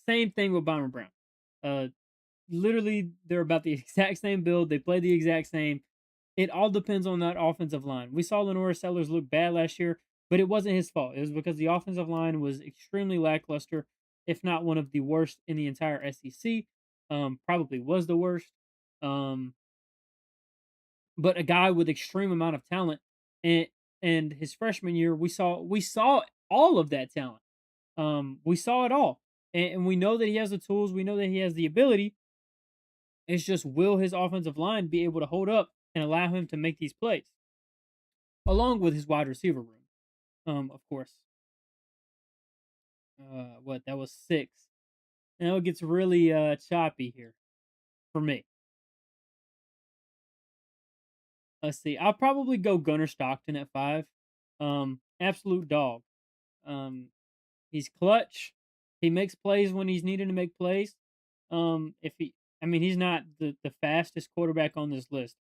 Same thing with Bomber Brown. Uh, Literally, they're about the exact same build. They play the exact same. It all depends on that offensive line. We saw Lenora Sellers look bad last year, but it wasn't his fault. It was because the offensive line was extremely lackluster, if not one of the worst in the entire SEC. Probably was the worst. Um, but a guy with extreme amount of talent, and his freshman year, we saw all of that talent. We saw it all, and we know that he has the tools. We know that he has the ability. It's just, will his offensive line be able to hold up and allow him to make these plays, along with his wide receiver room? Of course. What that was 6. Now it gets really choppy here for me. Let's see. I'll probably go Gunnar Stockton at 5. Absolute dog. Um, he's clutch. He makes plays when he's needed to make plays. If he, I mean, he's not the fastest quarterback on this list.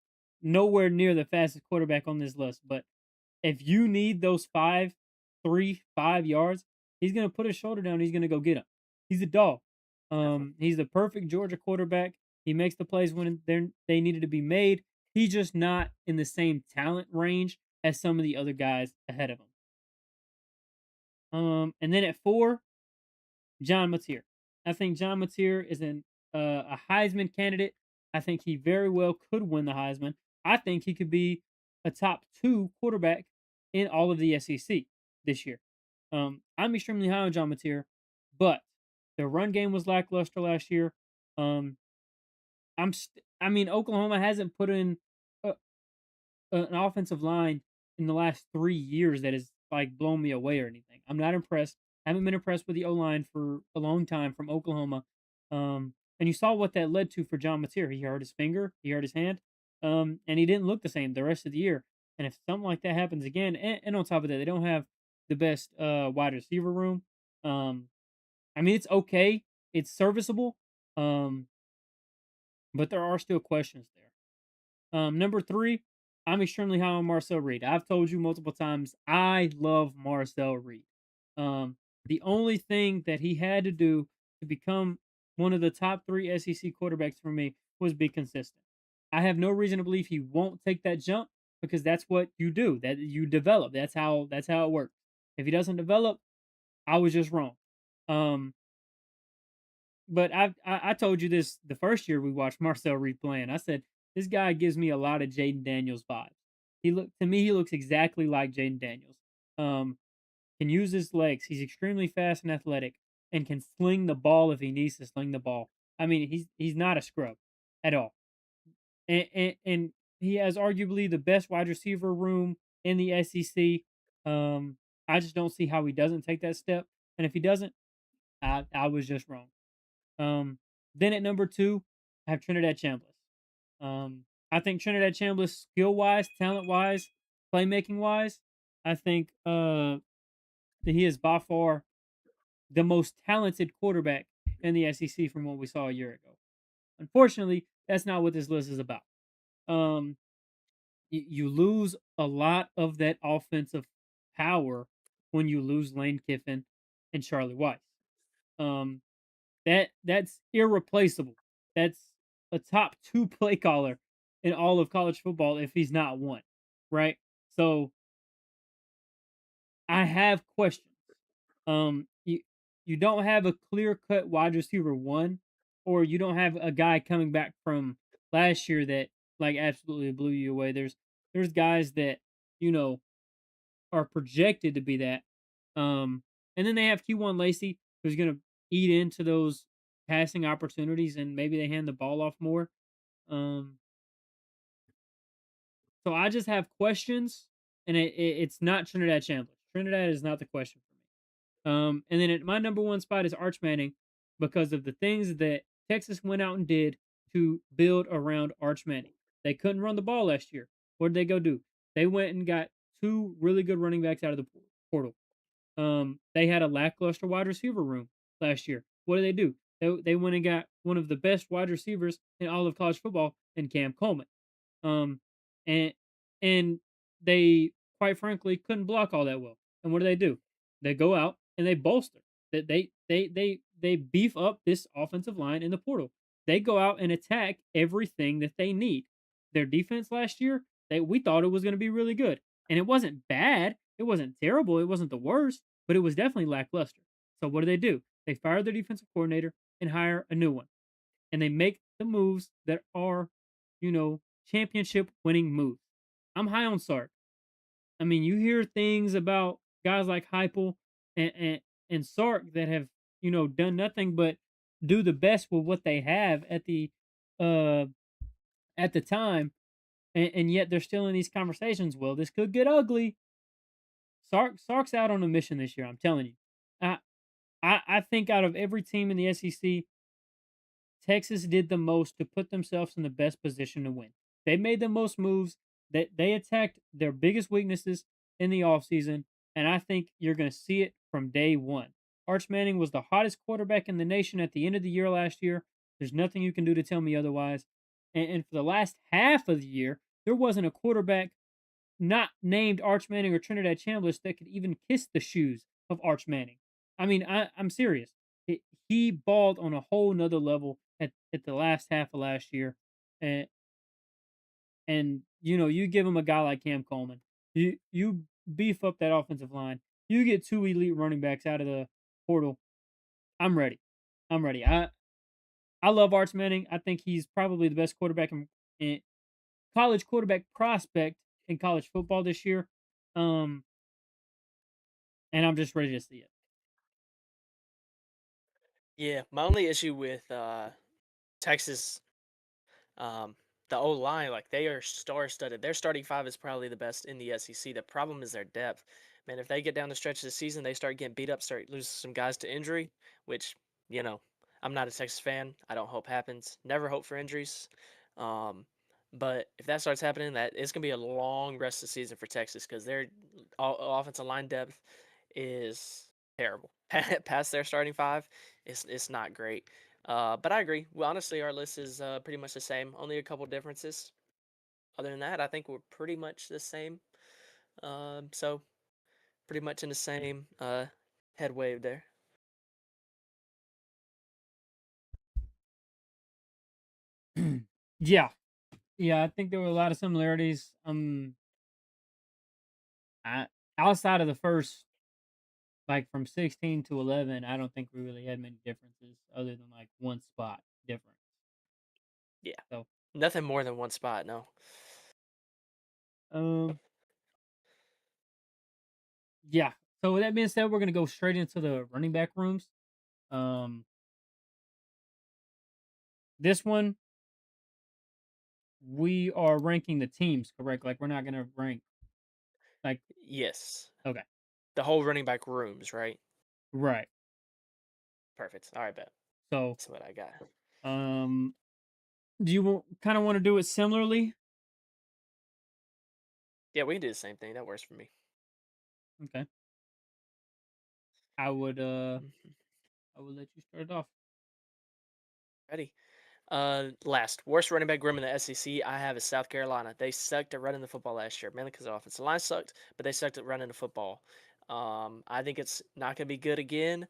Nowhere near the fastest quarterback on this list. But if you need those 5 yards, he's gonna put his shoulder down. He's gonna go get him. He's a dog. Definitely. He's the perfect Georgia quarterback. He makes the plays when they needed to be made. He's just not in the same talent range as some of the other guys ahead of him. And then at 4, John Mateer. I think John Mateer is a Heisman candidate. I think he very well could win the Heisman. I think he could be a top 2 quarterback in all of the SEC this year. I'm extremely high on John Mateer, but the run game was lackluster last year. Um, I mean, Oklahoma hasn't put in a, an offensive line in the last 3 years that has like blown me away or anything. I'm not impressed. I haven't been impressed with the O line for a long time from Oklahoma. And you saw what that led to for John Mateer. He hurt his finger, he hurt his hand, and he didn't look the same the rest of the year. And if something like that happens again, and on top of that, they don't have the best wide receiver room. Um, I mean, it's okay, it's serviceable, um, but there are still questions there. Number 3, I'm extremely high on Marcel Reed. I've told you multiple times, I love Marcel Reed. Um, the only thing that he had to do to become one of the top 3 SEC quarterbacks for me was be consistent. I have no reason to believe he won't take that jump, because that's what you do. That you develop. That's how it works. If he doesn't develop, I was just wrong. Um, but I told you this the first year we watched Marcel Reed playing. I said, this guy gives me a lot of Jaden Daniels vibes. He looks exactly like Jaden Daniels. Um, can use his legs. He's extremely fast and athletic, and can sling the ball if he needs to sling the ball. I mean, he's not a scrub at all. And he has arguably the best wide receiver room in the SEC. I just don't see how he doesn't take that step. And if he doesn't, I was just wrong. Um, then at number 2, I have Trinidad Chambliss. I think Trinidad Chambliss, skill wise, talent wise, playmaking wise, I think that he is by far the most talented quarterback in the SEC from what we saw a year ago. Unfortunately, that's not what this list is about. Um, you lose a lot of that offensive power when you lose Lane Kiffin and Charlie Weiss. Um, that's irreplaceable. That's a top 2 play caller in all of college football if he's not one, right? So I have questions. You don't have a clear cut wide receiver 1, or you don't have a guy coming back from last year that like absolutely blew you away. There's guys that, you know, are projected to be that. Um, and then they have Q1 Lacey, who's going to eat into those passing opportunities, and maybe they hand the ball off more. Um, so I just have questions, and it's not Trinidad Chambliss. Trinidad is not the question for me. And then at my number 1 spot is Arch Manning, because of the things that Texas went out and did to build around Arch Manning. They couldn't run the ball last year. What did they go do? They went and got 2 really good running backs out of the portal. They had a lackluster wide receiver room last year. What did they do? They went and got one of the best wide receivers in all of college football in Cam Coleman. Um, and and they quite frankly couldn't block all that well. And what do? They go out and they bolster. That they beef up this offensive line in the portal. They go out and attack everything that they need. Their defense last year, we thought it was going to be really good, and it wasn't bad. It wasn't terrible. It wasn't the worst, but it was definitely lackluster. So what do? They fire their defensive coordinator and hire a new one, and they make the moves that are, championship winning moves. I'm high on Sark. I mean, you hear things about guys like Heupel and Sark that have, done nothing but do the best with what they have uh at the time, and yet they're still in these conversations. Well, this could get ugly. Sark's out on a mission this year. I'm telling you. I I think out of every team in the SEC, Texas did the most to put themselves in the best position to win. They made the most moves. That they attacked their biggest weaknesses in the offseason, and I think you're going to see it from day one. Arch Manning was the hottest quarterback in the nation at the end of the year last year. There's nothing you can do to tell me otherwise. And for the last half of the year, there wasn't a quarterback not named Arch Manning or Trinidad Chambliss that could even kiss the shoes of Arch Manning. I mean, I'm serious. He balled on a whole nother level at the last half of last year. And you give him a guy like Cam Coleman. You beef up that offensive line. You get two elite running backs out of the portal. I'm ready. I'm ready. I love Arch Manning. I think he's probably the best quarterback in college quarterback prospect in college football this year. Um, and I'm just ready to see it. Yeah, my only issue with Texas, um, the O line, like they are star studded. Their starting five is probably the best in the SEC. The problem is their depth. Man, if they get down the stretch of the season, they start getting beat up, start losing some guys to injury, which, you know, I'm not a Texas fan. I don't hope happens. Never hope for injuries. Um, but if that starts happening, that it's gonna be a long rest of the season for Texas because their offensive line depth is terrible. Past their starting five, it's not great. But I agree. Well, honestly, our list is pretty much the same. Only a couple differences. Other than that, I think we're pretty much the same. So pretty much in the same head wave there. Yeah, yeah. I think there were a lot of similarities. I, outside of the first, like from 16 to 11, I don't think we really had many differences other than like one spot difference. Yeah, So, nothing more than one spot. No. um, yeah. So with that being said, we're gonna go straight into the running back rooms. Um, this one we are ranking the teams, correct? Like we're not gonna rank like Yes. okay, The whole running back rooms, right? right. Perfect. All right, bet. So, That's what I got. um, do you kind of want to do it similarly? Yeah, we can do the same thing. That works for me. Okay, I would Mhm. I would let you start it off. Ready? Last worst running back room in the SEC I have is South Carolina. They sucked at running the football last year, mainly because the offensive line sucked, but they sucked at running the football. I think it's not going to be good again.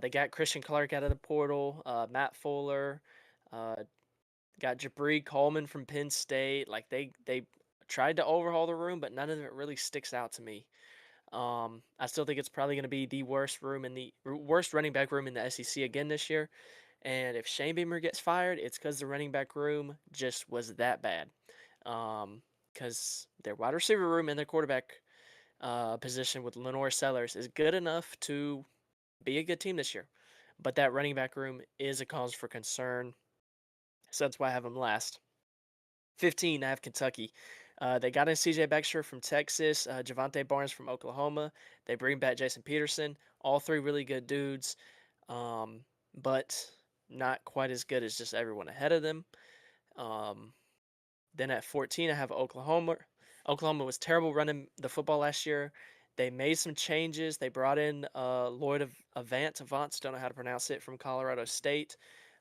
They got Christian Clark out of the portal, Matt Fuller, uh, got Jabri Coleman from Penn State. Like they tried to overhaul the room, but none of it really sticks out to me. I still think it's probably going to be the worst room in the worst running back room in the SEC again this year. And if Shane Beamer gets fired, it's because the running back room just was that bad. Because their wide receiver room and their quarterback position with Lenore Sellers is good enough to be a good team this year. But that running back room is a cause for concern. So that's why I have them last. 15, I have Kentucky. They got in CJ Baxter from Texas, Javante Barnes from Oklahoma. They bring back Jason Peterson. All three really good dudes, but not quite as good as just everyone ahead of them. Um, then at 14, I have Oklahoma. Oklahoma was terrible running the football last year. They made some changes. They brought in Lloyd of Avance, don't know how to pronounce it, from Colorado State.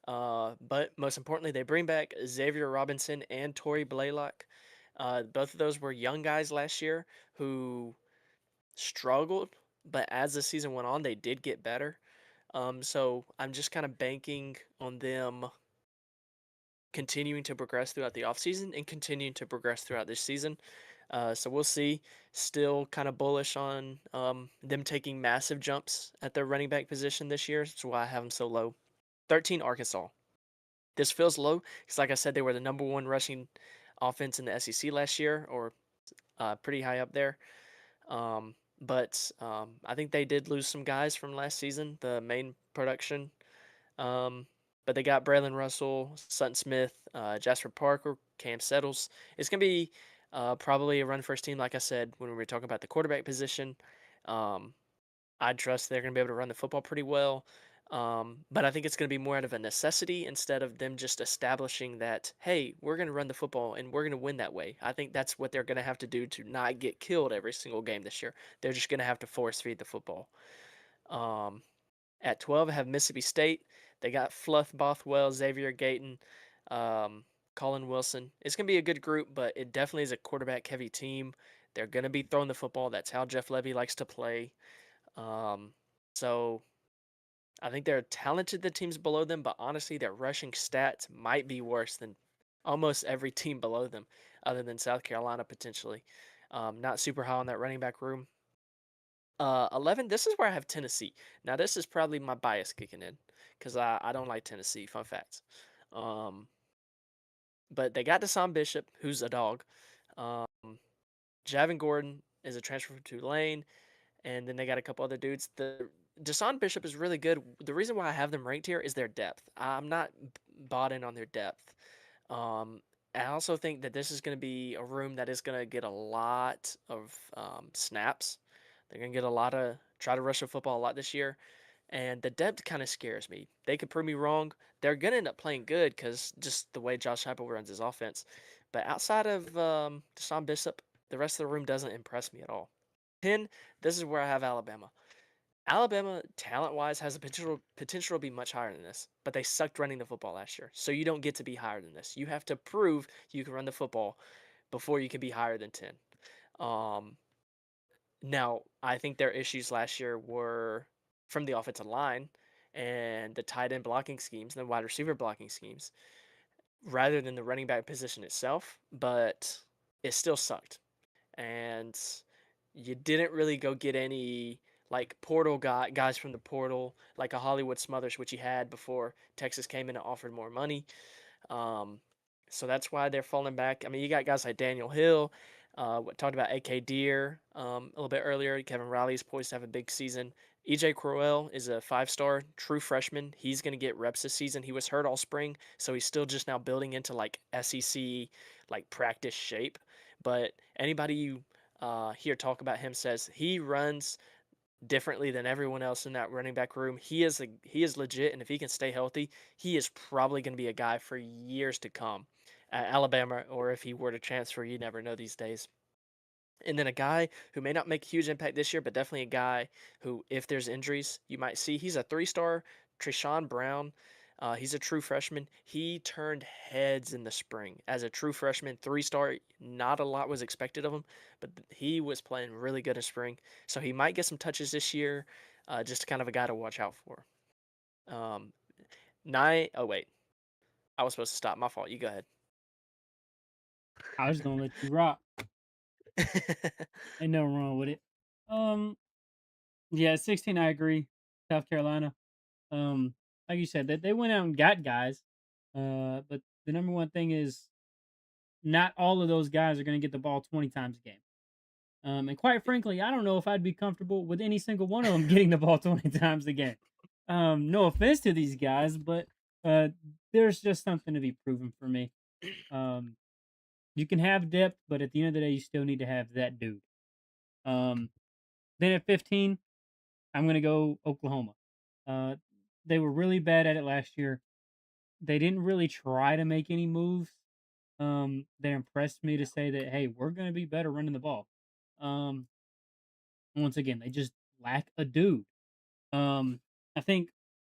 But most importantly, they bring back Xavier Robinson and Torrey Blaylock. Both of those were young guys last year who struggled, but as the season went on, they did get better. So I'm just kind of banking on them continuing to progress throughout the offseason and continuing to progress throughout this season. So we'll see. Still kind of bullish on them taking massive jumps at their running back position this year. That's why I have them so low. 13, Arkansas. This feels low because, like I said, they were the number one rushing offense in the SEC last year, or pretty high up there. But I think they did lose some guys from last season, the main production. Um, but they got Braylon Russell, Sutton Smith, Jasper Parker, Cam Settles. It's going to be probably a run first team, like I said, when we were talking about the quarterback position. Um, I trust they're going to be able to run the football pretty well. But I think it's going to be more out of a necessity instead of them just establishing that, hey, we're going to run the football and we're going to win that way. I think that's what they're going to have to do to not get killed every single game this year. They're just going to have to force feed the football. Um, at 12, I have Mississippi State. They got Fluff Bothwell, Xavier Gayton, Colin Wilson. It's going to be a good group, but it definitely is a quarterback heavy team. They're going to be throwing the football. That's how Jeff Levy likes to play. Um, so I think they're talented, the teams below them, but honestly, their rushing stats might be worse than almost every team below them, other than South Carolina potentially. Not super high on that running back room. 11, this is where I have Tennessee. Now, this is probably my bias kicking in because I don't like Tennessee. Fun facts. Um, but they got Deshaun Bishop, who's a dog. Um, Javin Gordon is a transfer from Tulane. And then they got a couple other dudes. The Deshaun Bishop is really good. The reason why I have them ranked here is their depth. I'm not bought in on their depth. Um, I also think that this is going to be a room that is going to get a lot of snaps. They're going to get a lot of try to rush the football a lot this year, and the depth kind of scares me. They could prove me wrong. They're going to end up playing good because just the way Josh Heupel runs his offense. But outside of Deshaun Bishop, the rest of the room doesn't impress me at all. 10, this is where I have Alabama. Alabama, talent-wise, has the potential to be much higher than this, but they sucked running the football last year. So you don't get to be higher than this. You have to prove you can run the football before you can be higher than 10. Um, Now, I think their issues last year were from the offensive line and the tight end blocking schemes and the wide receiver blocking schemes rather than the running back position itself, but it still sucked. And you didn't really go get any like guys from the portal, like a Hollywood Smothers, which he had before Texas came in and offered more money. Um, so that's why they're falling back. I mean, you got guys like Daniel Hill. We talked about A.K. Deer a little bit earlier. Kevin Riley is poised to have a big season. E.J. Crowell is a five-star true freshman. He's going to get reps this season. He was hurt all spring, so he's still just now building into like SEC like practice shape. But anybody you hear talk about him says he runs differently than everyone else in that running back room. He is legit, and if he can stay healthy, he is probably going to be a guy for years to come at Alabama, or if he were to transfer, you never know these days. And then a guy who may not make a huge impact this year, but definitely a guy who, if there's injuries, you might see. He's a three-star, Treshawn Brown. He's a true freshman. He turned heads in the spring as a true freshman, three-star. Not a lot was expected of him, but he was playing really good in spring. So he might get some touches this year. Just kind of a guy to watch out for. Um, nine. Oh wait, I was supposed to stop. My fault. You go I was gonna let you rock. ahead. Ain't nothing wrong with it. Um, yeah, 16. I agree. South Carolina. Um, like you said, that they went out and got guys. But the number one thing is not all of those guys are going to get the ball 20 times a game. And quite frankly, I don't know if I'd be comfortable with any single one of them getting the ball 20 times a game. No offense to these guys, but uh, there's just something to be proven for me. Um, you can have depth, but at the end of the day, you still need to have that dude. Um, then at 15, I'm going to go Oklahoma. Uh, they were really bad at it last year. They didn't really try to make any moves. They impressed me to say that, hey, we're going to be better running the ball. Um, Once again, they just lack a dude. Um, I think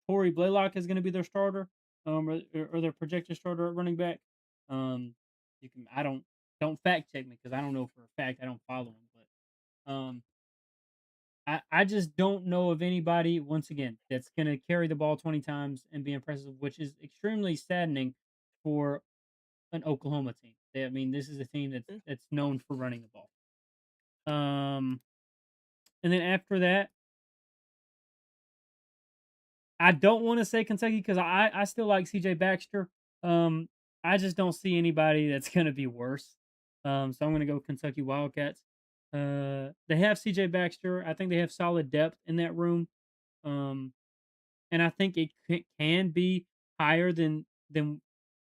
Corey Blaylock is going to be their starter, or their projected starter at running back. Um, you can I don't fact check me because I don't know for a fact. I don't follow him, but I just don't know of anybody once again that's going to carry the ball 20 times and be impressive, which is extremely saddening for an Oklahoma team. I mean, this is a team Mm, that's known for running the ball. Um, and then after that, I don't want to say Kentucky because I still like CJ Baxter. Um, I just don't see anybody that's going to be worse. So I'm going to go Kentucky Wildcats. They have CJ Baxter. I think they have solid depth in that room. Um, and I think it can be higher than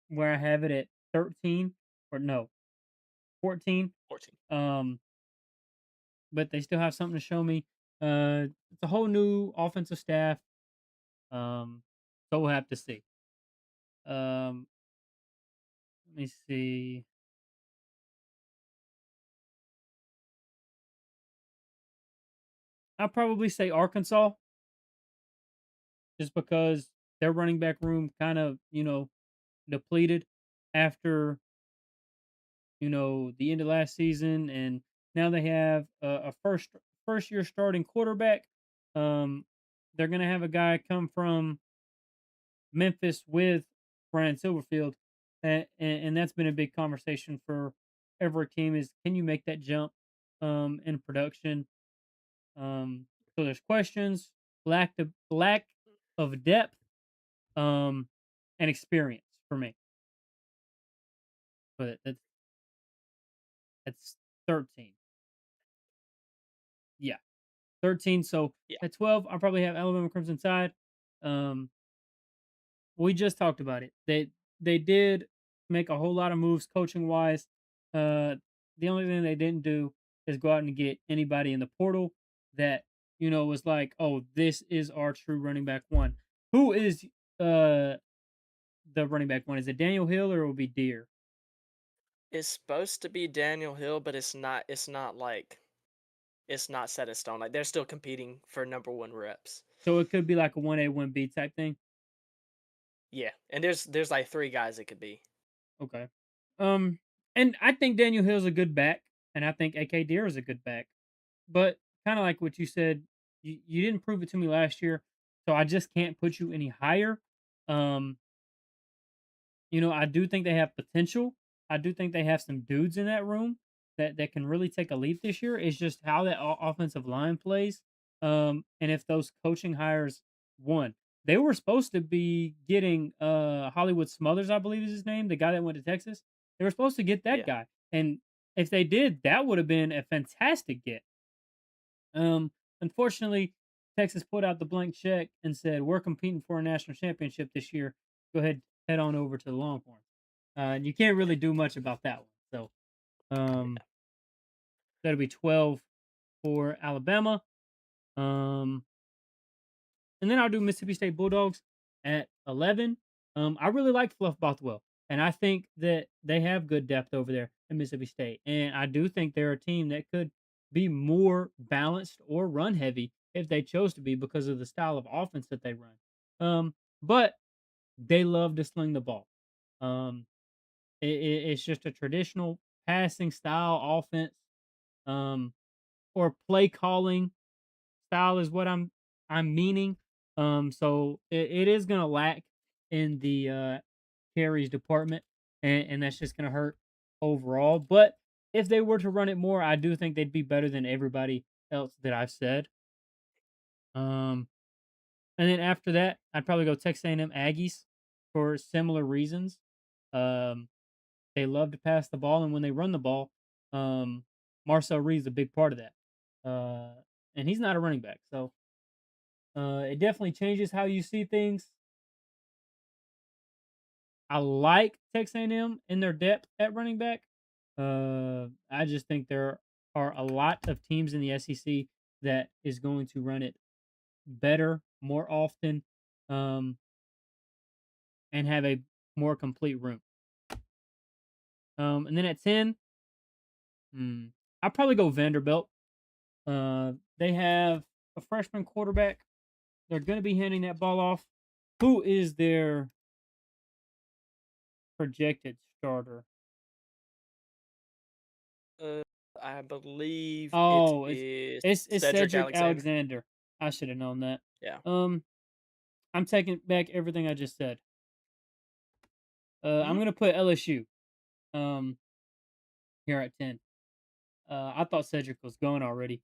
where I have it at 13 or no 14. 14. Um, but they still have something to show me. It's a whole new offensive staff. Um, so we'll have to see. Um, Let me see. I'll probably say Arkansas just because their running back room kind of, depleted after, the end of last season, and now they have a first year starting quarterback. They're going to have a guy come from Memphis with Brian Silverfield, and that's been a big conversation for every team is can you make that jump in production. So there's questions, lack of depth, um, and experience for me. But that's 13. Yeah, 13. So Yeah. at 12, I'll probably have Alabama Crimson Tide. Um, we just talked about it. They did make a whole lot of moves coaching wise. The only thing they didn't do is go out and get anybody in the portal that was like, oh, this is our true running back one. Who is uh the running back one? Is it Daniel Hill or it will be Deer? It's supposed to be Daniel Hill, but it's not set in stone. Like they're still competing for number one reps. So it could be like a 1A, 1B type thing. Yeah, and there's like three guys it could be. Okay. Um, and I think Daniel Hill's a good back, and I think AK Deer is a good back. But kind of like what you said, you didn't prove it to me last year, so I just can't put you any higher. Um, I do think they have potential. I do think they have some dudes in that room that can really take a leap this year. It's just how that offensive line plays. And if those coaching hires one, they were supposed to be getting Hollywood Smothers, I believe is his name, the guy that went to Texas. They were supposed to get that Yeah. guy, and if they did, that would have been a fantastic get. Um, Unfortunately, Texas put out the blank check and said, "We're competing for a national championship this year. Go ahead, head on over to the Longhorns." And you can't really do much about that one. So um, that'll be 12 for Alabama. Um, and then I'll do Mississippi State Bulldogs at 11. I really like Fluff Bothwell, and I think that they have good depth over there in Mississippi State. And I do think they're a team that could be more balanced or run heavy if they chose to be because of the style of offense that they run. But they love to sling the ball. Um, it's just a traditional passing style offense, um, or play calling style is what I'm meaning. So it is gonna lack in the carries department, and that's just gonna hurt overall. But if they were to run it more, I do think they'd be better than everybody else that I've said. Um, and then after that, I'd probably go Texas A&M Aggies for similar reasons. Um, they love to pass the ball, and when they run the ball, Marcel Reed's a big part of that. And he's not a running back, so it definitely changes how you see things. I like Texas A&M in their depth at running back. I just think there are a lot of teams in the SEC that is going to run it better, more often, um, and have a more complete room. And then at 10, I'll probably go Vanderbilt. They have a freshman quarterback. They're going to be handing that ball off. Who is their projected starter? Uh, I believe it Oh, is it's Cedric Cedric Alexander. Alexander. I should have known that. Yeah. Um, I'm taking back everything I just said. I'm Mhm. gonna put LSU. Um, here at 10. I thought Cedric was going already.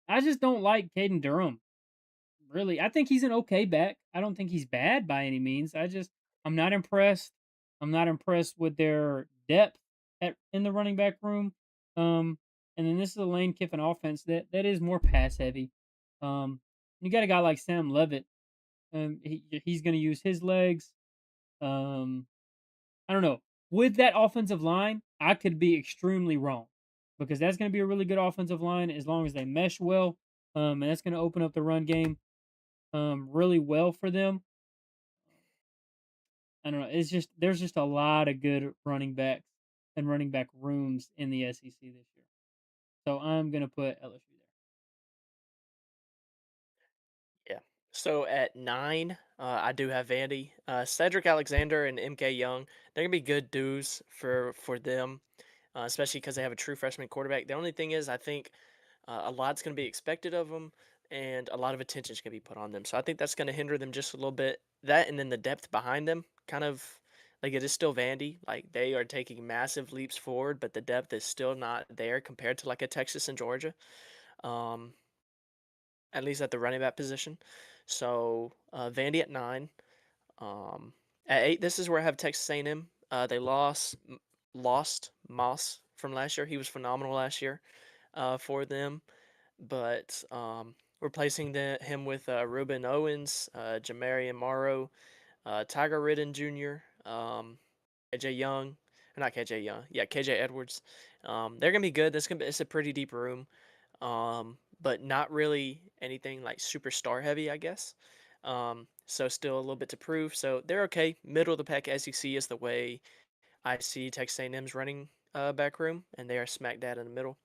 I just don't like Caden Durham. Really, I think he's an okay back. I don't think he's bad by any means. I'm not impressed. I'm not impressed with their depth in the running back room. Um, and then this is a Lane Kiffin offense that is more pass heavy. You got a guy like Sam Levitt. He's going to use his legs. Um, I don't know. With that offensive line, I could be extremely wrong because that's going to be a really good offensive line as long as they mesh well. And that's going to open up the run game really well for them. I don't know. It's just there's just a lot of good running backs and running back rooms in the SEC this year. So I'm gonna put LSU Yeah. So at 9, I do have Vandy. Cedric Alexander and MK Young, they're gonna be good dues for them, especially because they have a true freshman quarterback. The only thing is, I think a lot's going to be expected of them, and a lot of attention is going to be put on them. So I think that's going to hinder them just a little bit. That and then the depth behind them, kind of like it is still Vandy. Like they are taking massive leaps forward, but the depth is still not there compared to like a Texas and Georgia. Um, at least at the running back position. So Vandy at 9. Um, at 8, this is where I have Texas A&M. They lost Moss from last year. He was phenomenal last year for them, but replacing him with Ruben Owens, Jamarian Morrow, Tiger Ridden Jr., KJ Young, or not KJ Young, yeah, KJ Edwards. They're gonna be good. It's a pretty deep room, but not really anything like superstar heavy, I guess. So still a little bit to prove. So they're okay. Middle of the pack SEC is the way I see Texas A&M's running back room, and they are smack dab in the middle.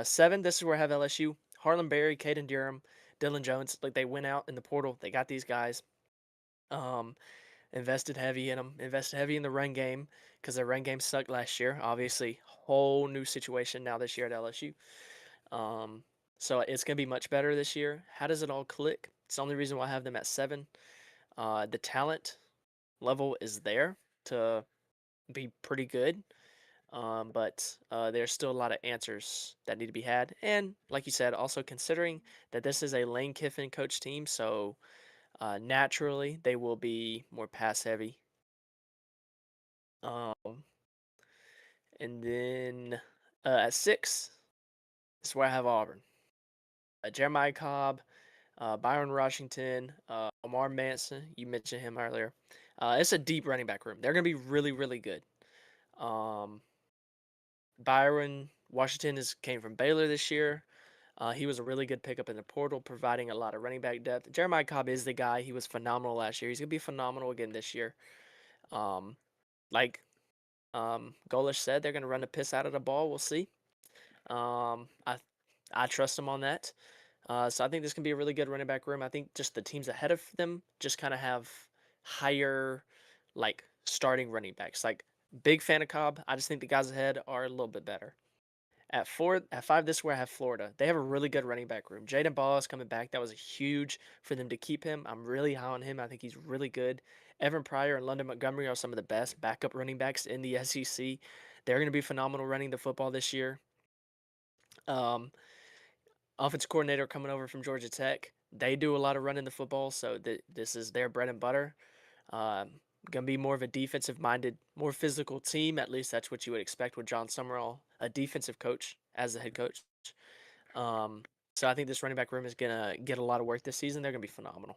7, this is where I have LSU. Harlan Berry, Caden Durham, Dylan Jones. Like they went out in the portal. They got these guys. Um, invested heavy in them. Invested heavy in the run game because their run game sucked last year. Obviously, whole new situation now this year at LSU. Um, so it's gonna be much better this year. How does it all click? It's the only reason why I have them at 7. The talent level is there to be pretty good. But there's still a lot of answers that need to be had. And like you said, also considering that this is a Lane Kiffin coach team, so naturally they will be more pass heavy. Um, and then at 6 is where I have Auburn. Jeremiah Cobb, Byron Washington, Omar Manson. You mentioned him earlier. It's a deep running back room. They're going to be really, really good. Um, Byron Washington came from Baylor this year. He was a really good pickup in the portal, providing a lot of running back depth. Jeremiah Cobb is the guy. He was phenomenal last year. He's gonna be phenomenal again this year. Um, like Golish said, they're gonna run the piss out of the ball. We'll see. I trust them on that. So I think this can be a really good running back room. I think just the teams ahead of them just kind of have higher, like starting running backs. Like big fan of Cobb. I just think the guys ahead are a little bit better. At 5, this is where I have Florida. They have a really good running back room. Jaden Ball is coming back. That was huge for them to keep him. I'm really high on him. I think he's really good. Evan Pryor and London Montgomery are some of the best backup running backs in the SEC. They're going to be phenomenal running the football this year. Um, Offensive coordinator coming over from Georgia Tech. They do a lot of running the football, so this is their bread and butter. Um, Gonna be more of a defensive minded, more physical team. At least that's what you would expect with John Summerall, a defensive coach as the head coach. Um, so I think this running back room is gonna get a lot of work this season. They're gonna be phenomenal.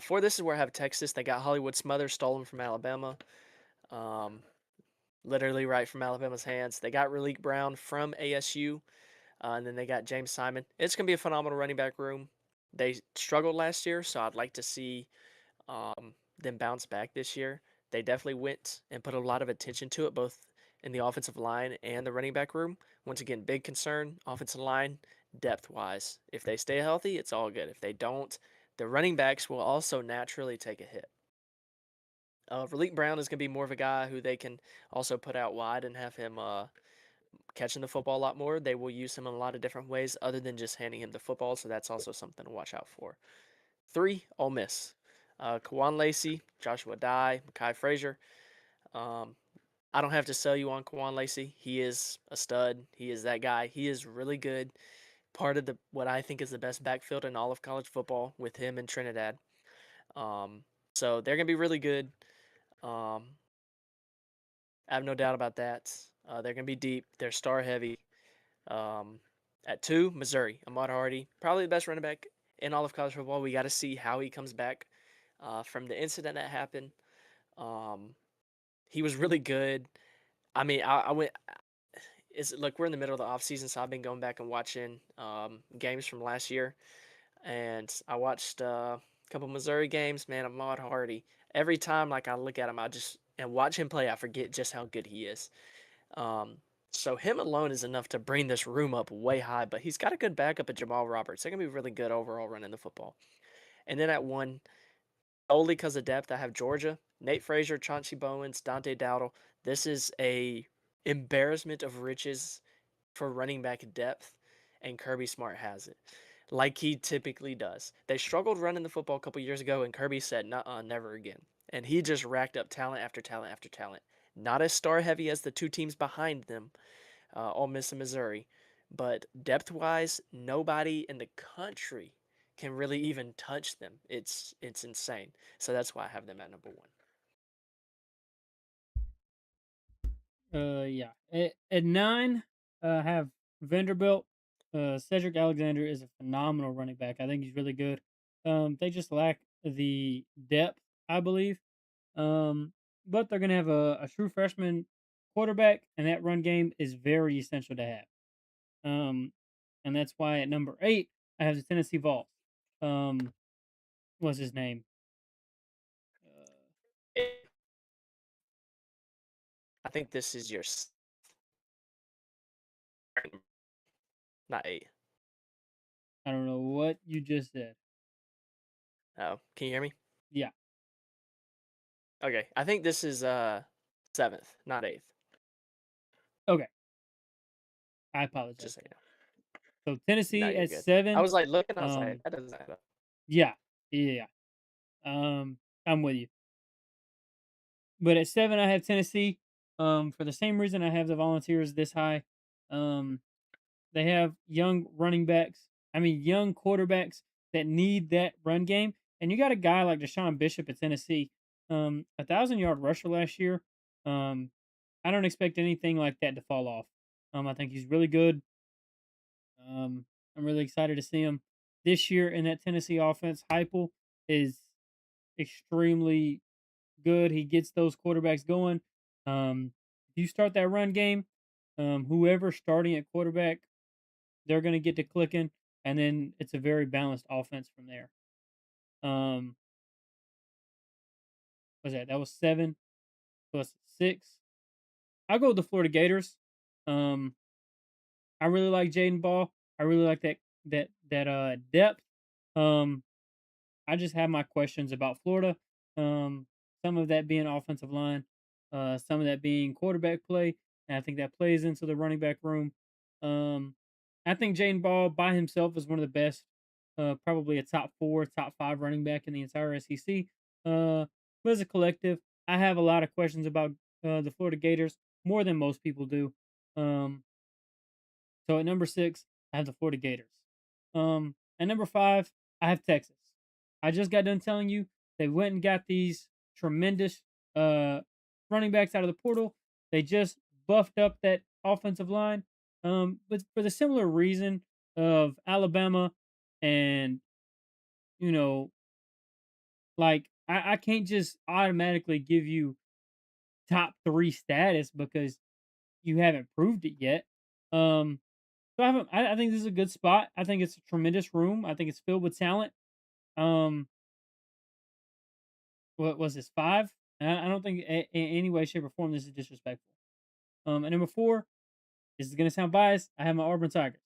For this is where I have Texas. They got Hollywood Smothers stolen from Alabama. Um, Literally right from Alabama's hands. They got Raleek Brown from ASU, and then they got James Simon. It's gonna be a phenomenal running back room. They struggled last year, so I'd like to see them bounce back this year. They definitely went and put a lot of attention to it, both in the offensive line and the running back room. Once again, big concern. Offensive line depth wise. If they stay healthy, it's all good. If they don't, the running backs will also naturally take a hit. Raleek Brown is going to be more of a guy who they can also put out wide and have him catching the football a lot more. They will use him in a lot of different ways other than just handing him the football, so that's also something to watch out for. Three, Ole Miss. Kawan Lacey, Joshua Dye, Makai Frazier. Um, I don't have to sell you on Kawan Lacey. He is a stud. He is that guy. He is really good. Part of the what I think is the best backfield in all of college football with him and Trinidad. Um, so they're gonna be really good. Um, I have no doubt about that. They're gonna be deep. They're star heavy. Um, at two, Missouri, Ahmad Hardy, probably the best running back in all of college football. We got to see how he comes back from the incident that happened. Um, he was really good. I mean, I went. Is look, we're in the middle of the off season, so I've been going back and watching games from last year, and I watched a couple Missouri games. Man, Ahmad Hardy. Every time, like I look at him, I just and watch him play, I forget just how good he is. Um, so him alone is enough to bring this room up way high, but he's got a good backup at Jamal Roberts. They're gonna be really good overall running the football. And then at one, only because of depth, I have Georgia, Nate Frazier, Chauncey Bowens, Dante Dowdle. This is a embarrassment of riches for running back depth, and Kirby Smart has it, like he typically does. They struggled running the football a couple years ago, and Kirby said, "Nuh-uh, never again." And he just racked up talent after talent after talent. Not as star heavy as the two teams behind them, Ole Miss and Missouri. But depth wise, nobody in the country can really even touch them. It's insane. So that's why I have them at number one. Yeah. At nine, I have Vanderbilt. Cedric Alexander is a phenomenal running back. I think he's really good. They just lack the depth, I believe. But they're gonna have a true freshman quarterback, and that run game is very essential to have. Um, and that's why at number eight, I have the Tennessee Vols. Um, what's his name? I think this is your not eight. I don't know what you just said. Oh, can you hear me? Yeah. Okay, I think this is seventh, not eighth. Okay. I apologize Just so then. you So know. No, Tennessee you're at good. I seven. was like looking, I was like, Um, that doesn't add up. yeah, yeah. I'm with you. But at seven, I have Tennessee. For the same reason I have the Volunteers this high. Um, they have young running backs. I mean, young quarterbacks that need that run game. And you got a guy like Deshaun Bishop at Tennessee, 1,000-yard rusher last year. Um, I don't expect anything like that to fall off. I think he's really good. I'm really excited to see him this year in that Tennessee offense. Heupel is extremely good. He gets those quarterbacks going. If you start that run game, whoever's starting at quarterback, they're going to get to clicking, and then it's a very balanced offense from there. Um, was that? That was seven plus six. I'll go with the Florida Gators. Um, I really like Jaden Ball. I really like that depth. Um, I just have my questions about Florida. Some of that being offensive line, some of that being quarterback play, and I think that plays into the running back room. Um, I think Jaden Ball by himself is one of the best, probably a top four, top five running back in the entire SEC. But as a collective, I have a lot of questions about the Florida Gators more than most people do. Um, so at number six, I have the Florida Gators. At number five, I have Texas. I just got done telling you they went and got these tremendous uh, running backs out of the portal. They just buffed up that offensive line. But for the similar reason of Alabama and, you know, like I can't just automatically give you top three status because you haven't proved it yet. Um, So I think this is a good spot. I think it's a tremendous room. I think it's filled with talent. Um, what was this 5? I don't think in any way, shape, or form this is disrespectful. And number 4, this is gonna sound biased. I have my Auburn Tigers.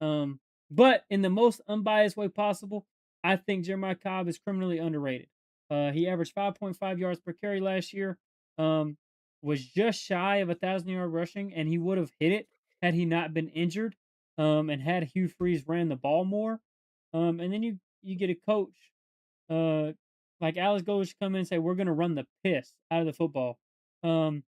Um, But in the most unbiased way possible, I think Jeremiah Cobb is criminally underrated. He averaged 5.5 yards per carry last year, um, was just shy of 1,000 yard rushing, and he would have hit it had he not been injured, and had Hugh Freeze ran the ball more. And then you get a coach like Alex Goes come in and say, "We're going to run the piss out of the football." Um,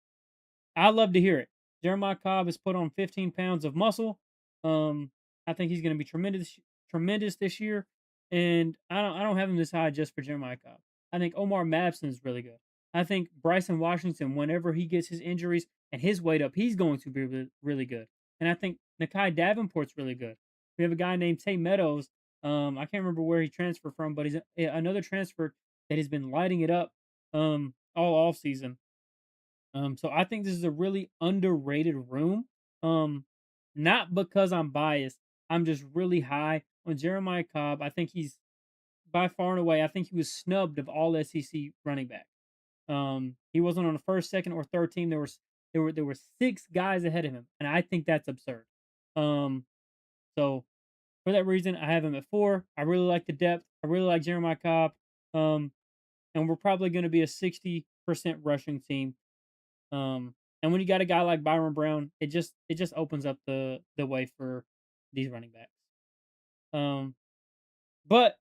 I love to hear it. Jeremiah Cobb has put on 15 pounds of muscle. Um, I think he's going to be tremendous this year. And I don't have him this high just for Jeremiah Cobb. I think Omar Mabson is really good. I think Bryson Washington, whenever he gets his injuries and his weight up, he's going to be really, really good. And I think Nakai Davenport's really good. We have a guy named Tate Meadows. I can't remember where he transferred from, but he's another transfer that has been lighting it up all off season. So I think this is a really underrated room. Um, Not because I'm biased. I'm just really high on Jeremiah Cobb. I think he's by far and away. I think he was snubbed of all SEC running back. He wasn't on the first, second, or third team. There were six guys ahead of him, and I think that's absurd. Um, so for that reason, I have him at 4. I really like the depth. I really like Jeremiah Cobb. Um, and we're probably going to be a 60% rushing team. And when you got a guy like Byron Brown, it just opens up the way for these running backs. Um, but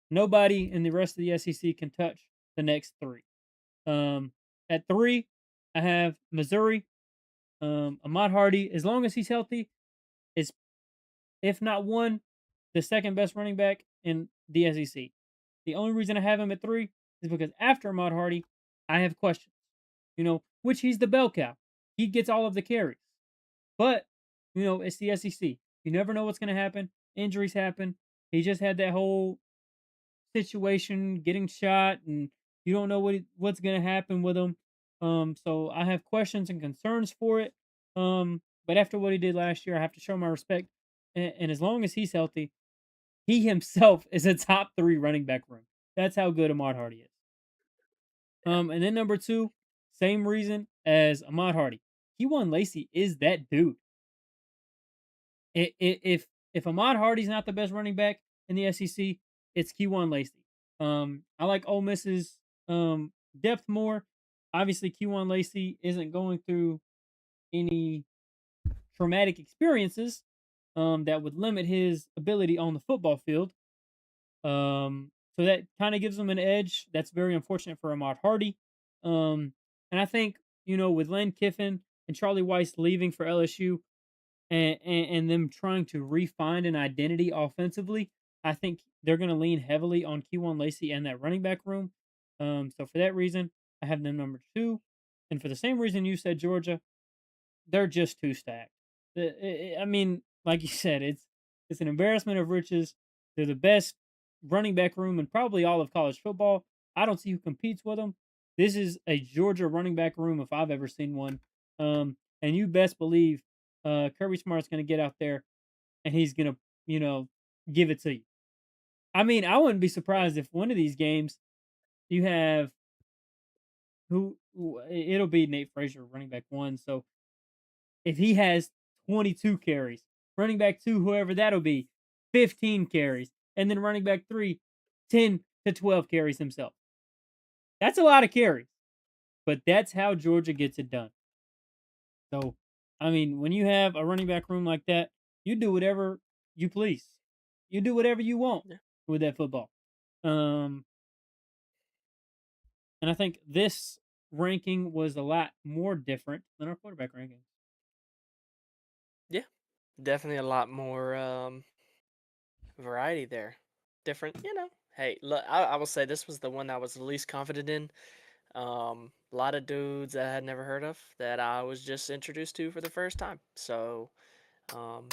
nobody in the rest of the SEC can touch the next 3. Um, at 3, I have Missouri. Ahmad Hardy, as long as he's healthy, is if not one, the second best running back in the SEC. The only reason I have him at 3 is because after Ahmad Hardy, I have questions. Which he's the bell cow. He gets all of the carries. But, it's the SEC. You never know what's going to happen. Injuries happen. He just had that whole situation getting shot, and you don't know what's going to happen with him. So I have questions and concerns for it. But after what he did last year, I have to show my respect. And as long as he's healthy, he himself is a top 3 running back room. That's how good Ahmad Hardy is. Yeah. And then number 2, same reason as Ahmad Hardy. Keywan Lacey is that dude. If Ahmad Hardy's not the best running back in the SEC, it's Keywan Lacey. I like Ole Miss's depth more. Obviously, Keywan Lacey isn't going through any traumatic experiences that would limit his ability on the football field. So that kind of gives him an edge. That's very unfortunate for Ahmad Hardy. And I think, with Len Kiffin and Charlie Weiss leaving for LSU, and them trying to refine an identity offensively, I think they're going to lean heavily on Keywan Lacey and that running back room. So for that reason, I have them number 2. And for the same reason you said Georgia, they're just too stacked. I mean, like you said, it's an embarrassment of riches. They're the best running back room in probably all of college football. I don't see who competes with them. This is a Georgia running back room if I've ever seen one. And you best believe Kirby Smart's going to get out there and he's going to, give it to you. I mean, I wouldn't be surprised if one of these games you have it'll be Nate Frazier, running back 1. So if he has 22 carries, running back 2, whoever that'll be, 15 carries, and then running back 3, 10 to 12 carries himself. That's a lot of carries, but that's how Georgia gets it done. So, I mean, when you have a running back room like that, you do whatever you please. You do whatever you want Yeah. with that football. Um, and I think this ranking was a lot more different than our quarterback rankings. Yeah. Definitely a lot more variety there. Different, Hey, look, I will say this was the one I was the least confident in. A lot of dudes that I had never heard of that I was just introduced to for the first time. So, um,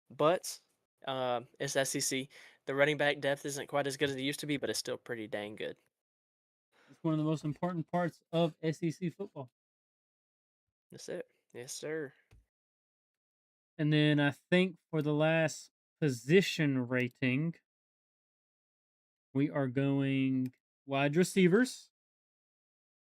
but it's SEC. The running back depth isn't quite as good as it used to be, but it's still pretty dang good. It's one of the most important parts of SEC football. That's it. Yes, sir. And then I think for the last position rating, we are going wide receivers.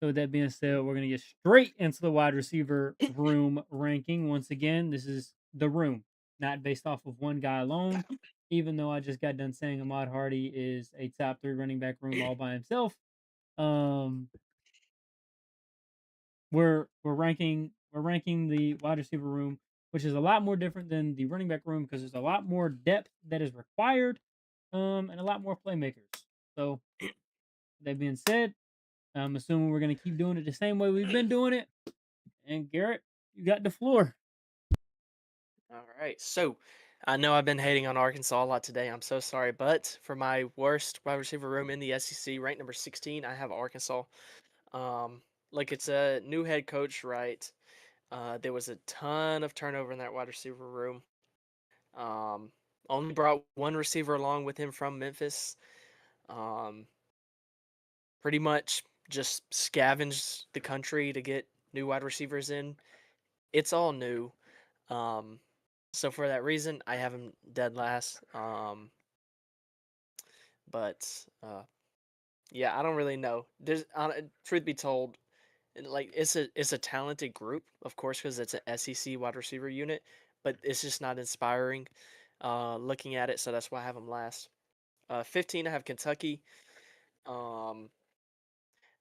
So with that being said, we're going to get straight into the wide receiver room ranking. Once again, this is the room. not based off of one guy alone. Even though I just got done saying Ahmad Hardy is a top three running back room all by himself, um, we're ranking the wide receiver room, which is a lot more different than the running back room because there's a lot more depth that is required, and a lot more playmakers. So that being said, I'm assuming we're gonna keep doing it the same way we've been doing it. And Garrett, you got the floor. All right. So I know I've been hating on Arkansas a lot today. I'm so sorry. But for my worst wide receiver room in the SEC, ranked number 16, I have Arkansas. Um, like it's a new head coach, right? There was a ton of turnover in that wide receiver room. Um, only brought one receiver along with him from Memphis. Um, pretty much just scavenged the country to get new wide receivers in. It's all new. Um, so for that reason, I have him dead last. But yeah, I don't really know. Truth be told, like it's a talented group, of course, because it's an SEC wide receiver unit, but it's just not inspiring. Looking at it, so that's why I have them last. 15, I have Kentucky. Um,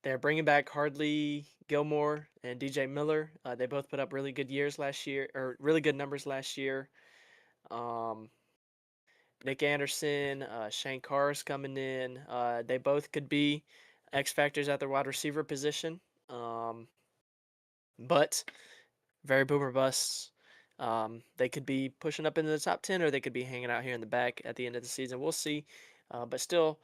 they're bringing back Hardly Gilmore and DJ Miller. They both put up really good years last year, or really good numbers last year. Um, Nick Anderson, Shane Carr's coming in. They both could be X factors at their wide receiver position, but very boomer busts. They could be pushing up into the top 10, or they could be hanging out here in the back at the end of the season. We'll see. But still,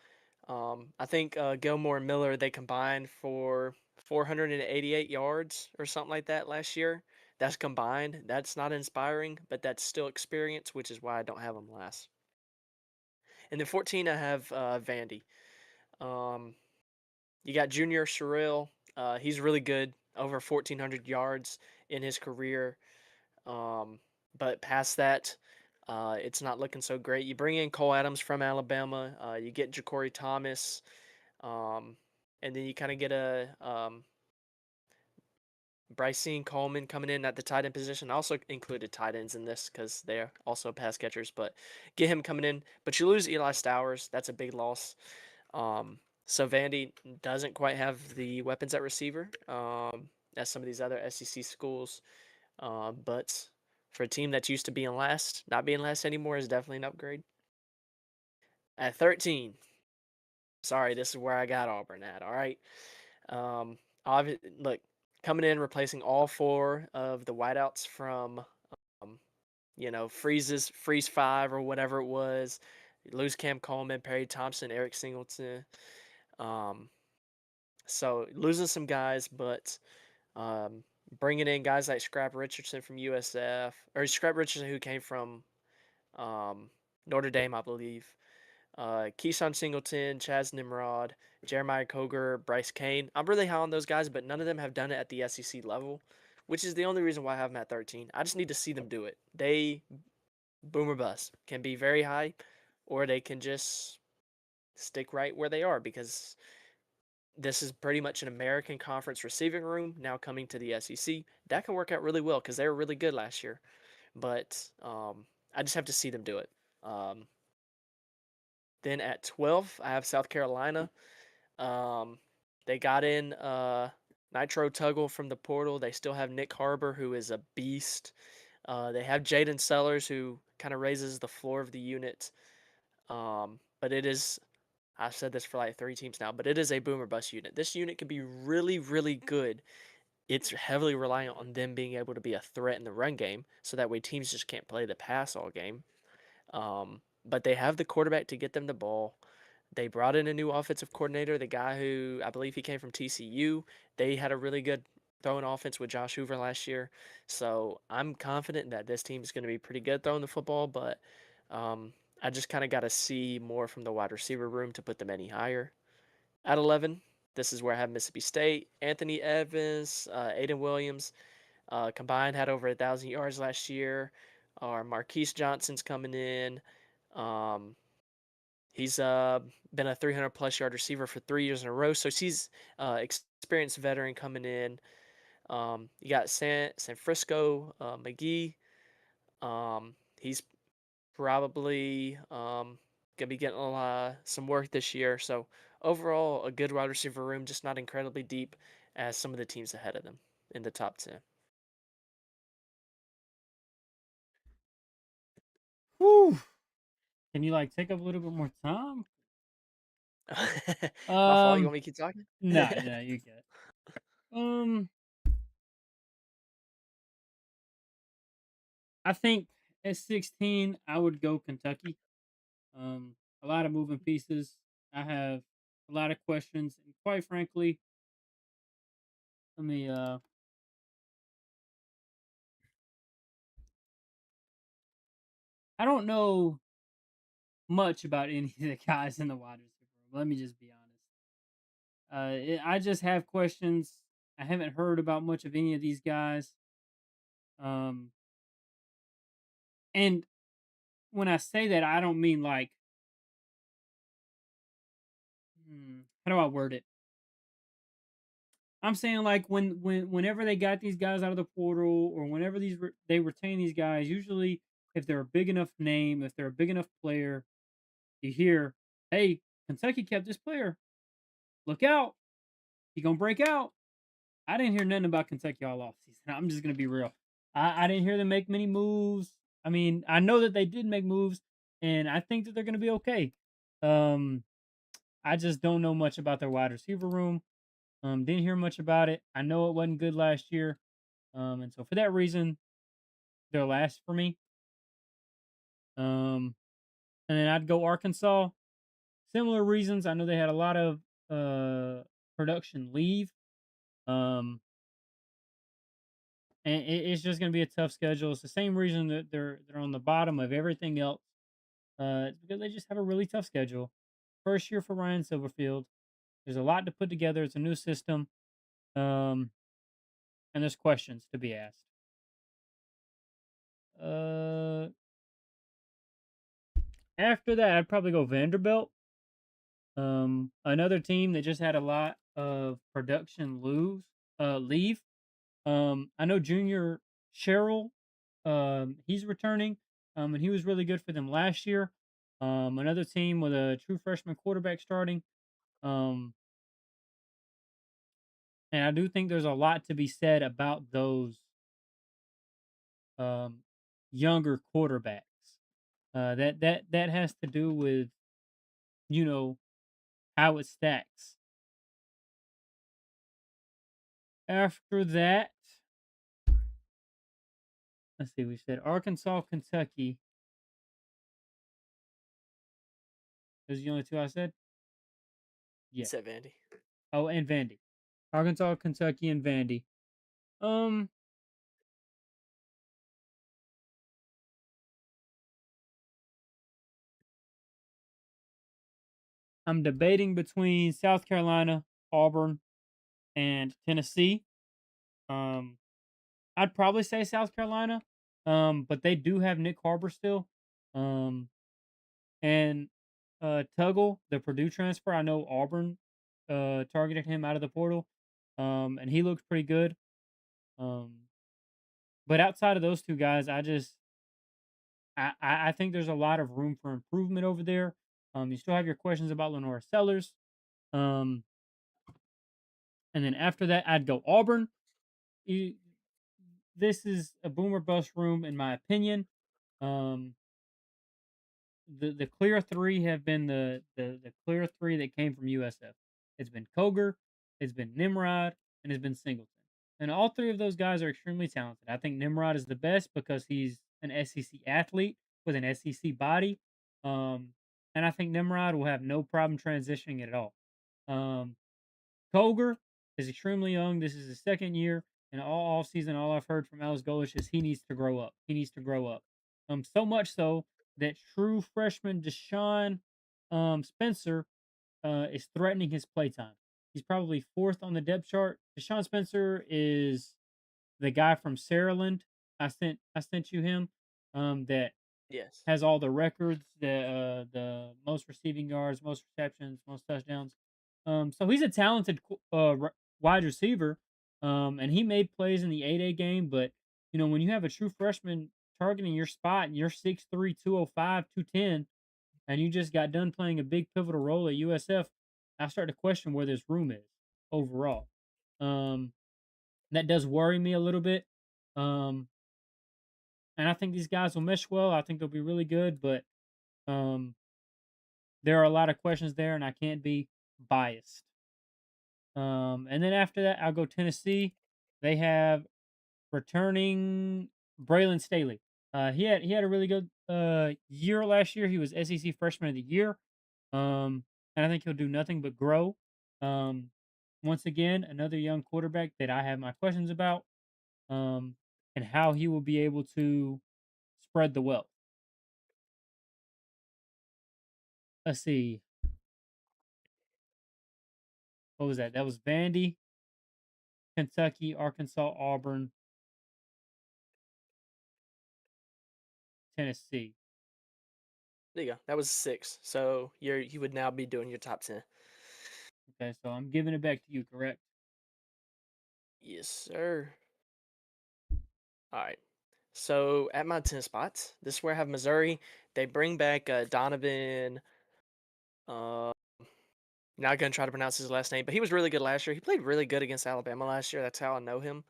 I think Gilmore and Miller, they combined for 488 yards or something like that last year. That's combined. That's not inspiring, but that's still experience, which is why I don't have them last. And then 14, I have Vandy. Um, you got Junior Sherrill. He's really good, over 1,400 yards in his career. Um, but past that, it's not looking so great. You bring in Cole Adams from Alabama. You get Ja'Cory Thomas. Um, and then you kind of get a Brycene Coleman coming in at the tight end position. I also included tight ends in this because they're also pass catchers, but get him coming in. But you lose Eli Stowers. That's a big loss. So Vandy doesn't quite have the weapons at receiver as some of these other SEC schools. But for a team that's used to being last, not being last anymore is definitely an upgrade. At 13, sorry, this is where I got Auburn at. All right. Um, look, coming in replacing all four of the wideouts from, um, Freeze 5 or whatever it was. You lose Cam Coleman, Perry Thompson, Eric Singleton. Um, so losing some guys, but um, bringing in guys like Scrap Richardson from USF, or Scrap Richardson who came from um, Notre Dame, I believe. Keyshawn Singleton, Chaz Nimrod, Jeremiah Coger, Bryce Kane. I'm really high on those guys, but none of them have done it at the SEC level, which is the only reason why I have them at 13. I just need to see them do it. They, boom or bust, can be very high, or they can just stick right where they are because this is pretty much an American Conference receiving room now coming to the SEC. That can work out really well because they were really good last year, but I just have to see them do it. Um, then at 12, I have South Carolina. Um, they got in Nitro Tuggle from the portal. They still have Nick Harbor, who is a beast. They have Jaden Sellers, who kind of raises the floor of the unit. But it is, I've said this for like 3 teams now, but it is a boomer bust unit. This unit can be really, really good. It's heavily reliant on them being able to be a threat in the run game, so that way teams just can't play the pass all game. But they have the quarterback to get them the ball. They brought in a new offensive coordinator, the guy who I believe he came from TCU. They had a really good throwing offense with Josh Hoover last year. So I'm confident that this team is going to be pretty good throwing the football, but um, I just kind of got to see more from the wide receiver room to put them any higher. At 11, this is where I have Mississippi State. Anthony Evans, Aiden Williams combined had over 1,000 yards last year. Our Marquise Johnson's coming in. Um, he's been a 300 plus yard receiver for 3 years in a row. So he's experienced veteran coming in. You got San Francisco McGee. He's probably gonna be getting some work this year. So overall, a good wide receiver room, just not incredibly deep as some of the teams ahead of them in the top 10. Whew. Can you like take up a little bit more time? My fault. You Um, want me to keep talking? no, no, you get it. Um, I think at 16, I would go Kentucky. A lot of moving pieces. I have a lot of questions, and quite frankly, let me. I don't know much about any of the guys in the wide receiver room. Let me just be honest. I just have questions. I haven't heard about much of any of these guys. Um, and when I say that, I don't mean like, how do I word it? I'm saying like whenever they got these guys out of the portal, or whenever they retain these guys, usually if they're a big enough name, if they're a big enough player, you hear, "Hey, Kentucky kept this player. Look out, he gonna break out." I didn't hear nothing about Kentucky all offseason. I'm just gonna be real. I didn't hear them make many moves. I mean, I know that they did make moves, and I think that they're gonna be okay. Um, I just don't know much about their wide receiver room. Didn't hear much about it. I know it wasn't good last year. And so for that reason, they're last for me. Um, and then I'd go Arkansas. Similar reasons. I know they had a lot of production leave. Um, and it's just going to be a tough schedule. It's the same reason that they're on the bottom of everything else. It's because they just have a really tough schedule. First year for Ryan Silverfield. There's a lot to put together. It's a new system. Um, and there's questions to be asked. Uh, After that, I'd probably go Vanderbilt. Another team that just had a lot of production leave. I know Junior Sherrill, he's returning, and he was really good for them last year. Another team with a true freshman quarterback starting. Um, and I do think there's a lot to be said about those um, younger quarterbacks. That has to do with, you know, how it stacks. After that, let's see, we said Arkansas, Kentucky. Those are the only two I said? Yeah. Said Vandy. Oh, and Vandy. Arkansas, Kentucky, and Vandy. Um, I'm debating between South Carolina, Auburn, and Tennessee. Um, I'd probably say South Carolina. But they do have Nick Harbor still. Um, and Tuggle, the Purdue transfer, I know Auburn targeted him out of the portal. And he looks pretty good. Um, but outside of those two guys, I think there's a lot of room for improvement over there. You still have your questions about Lenora Sellers. Um, and then after that, I'd go Auburn. You, this is a boomer bust room, in my opinion. Um, the clear three have been the clear three that came from USF. It's been Koger, it's been Nimrod, and it's been Singleton. And all three of those guys are extremely talented. I think Nimrod is the best because he's an SEC athlete with an SEC body. Um, and I think Nimrod will have no problem transitioning it at all. Um, Koger is extremely young. This is his second year, and all off season, all I've heard from Alice Golish is he needs to grow up. He needs to grow up. So much so that true freshman Deshaun Spencer is threatening his playtime. He's probably fourth on the depth chart. Deshaun Spencer is the guy from Saraland. I sent you him. That Yes. has all the records, the most receiving yards, most receptions, most touchdowns. So he's a talented wide receiver. And he made plays in the 8A game. But when you have a true freshman targeting your spot and you're 6'3", 205, 210, and you just got done playing a big pivotal role at USF, I start to question where this room is overall. Um, that does worry me a little bit. Um, and I think these guys will mesh well. I think they'll be really good, but um, there are a lot of questions there, and I can't be biased. And then after that, I'll go Tennessee. They have returning Braylon Staley. He had a really good year last year. He was SEC Freshman of the Year, and I think he'll do nothing but grow. Um, Once again, another young quarterback that I have my questions about, um, and how he will be able to spread the wealth. Let's see, what was that? That was Vandy, Kentucky, Arkansas, Auburn, Tennessee. There you go. That was 6. So you would now be doing your top 10. Okay, so I'm giving it back to you, correct? Yes, sir. All right. So at my 10 spots, this is where I have Missouri. They bring back Donovan. Uh, Not gonna try to pronounce his last name, but he was really good last year. He played really good against Alabama last year. That's how I know him.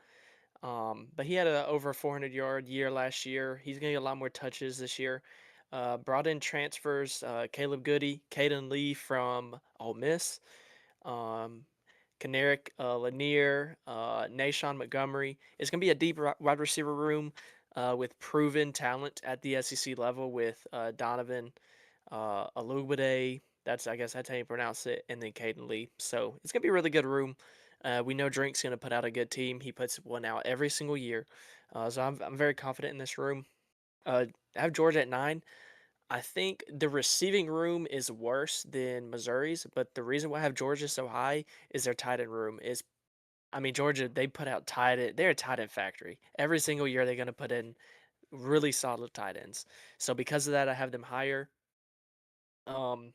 But he had a over 400-yard year last year. He's gonna get a lot more touches this year. Brought in transfers, Caleb Goody, Caden Lee from Ole Miss, um, Kenerick Lanier, Nashawn Montgomery. It's going to be a deep wide receiver room with proven talent at the SEC level with Donovan Alubade. I guess that's how you pronounce it, and then Caden Lee. So it's going to be a really good room. We know Drink's going to put out a good team. He puts one out every single year. So I'm very confident in this room. I have Georgia at 9. I think the receiving room is worse than Missouri's, but the reason why I have Georgia so high is their tight end room is I mean Georgia, they put out tight end, they're a tight end factory. Every single year they're gonna put in really solid tight ends. So because of that I have them higher. Um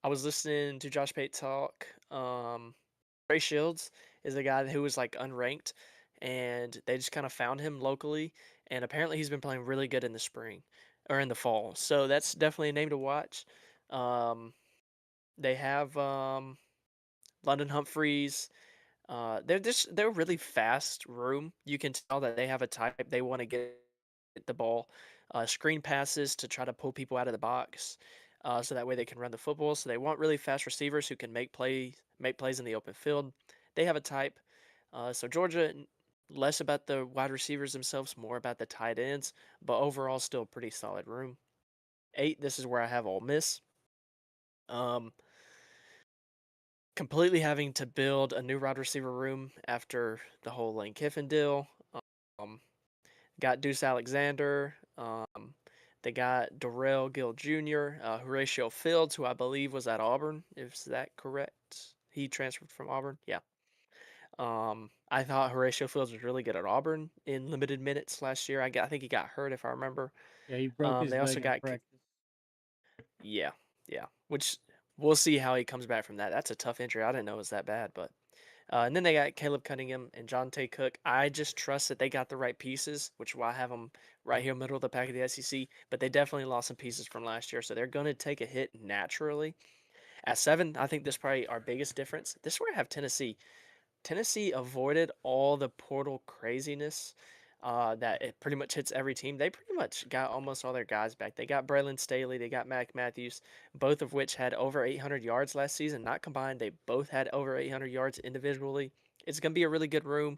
I was listening to Josh Pate talk. Trey Shields is a guy who was like unranked, and they just kind of found him locally, and apparently he's been playing really good in the spring or in the fall. So that's definitely a name to watch. Um, they have London Humphreys. They're a really fast room. You can tell that they have a type. They want to get the ball, screen passes to try to pull people out of the box, so that way they can run the football. So they want really fast receivers who can make plays in the open field. They have a type. So Georgia, less about the wide receivers themselves, more about the tight ends, but overall still a pretty solid room. 8. This is where I have Ole Miss. Um, Completely having to build a new wide receiver room after the whole Lane Kiffin deal. Um, got Deuce Alexander. They got Darrell Gill Jr., Horatio Fields, who I believe was at Auburn. Is that correct? He transferred from Auburn. Yeah. I thought Horatio Fields was really good at Auburn in limited minutes last year. I think he got hurt, if I remember. Yeah, he broke his They also leg in got practice. yeah, yeah. Which we'll see how he comes back from that. That's a tough injury. I didn't know it was that bad, but and then they got Caleb Cunningham and John Tay Cook. I just trust that they got the right pieces, which is why I have them right here, middle of the pack of the SEC. But they definitely lost some pieces from last year, so they're going to take a hit naturally. At 7, I think this is probably our biggest difference. This is where I have Tennessee. Tennessee avoided all the portal craziness that it pretty much hits every team. They pretty much got almost all their guys back. They got Braylon Staley, they got Mac Matthews, both of which had over 800 yards last season, not combined. They both had over 800 yards individually. It's going to be a really good room.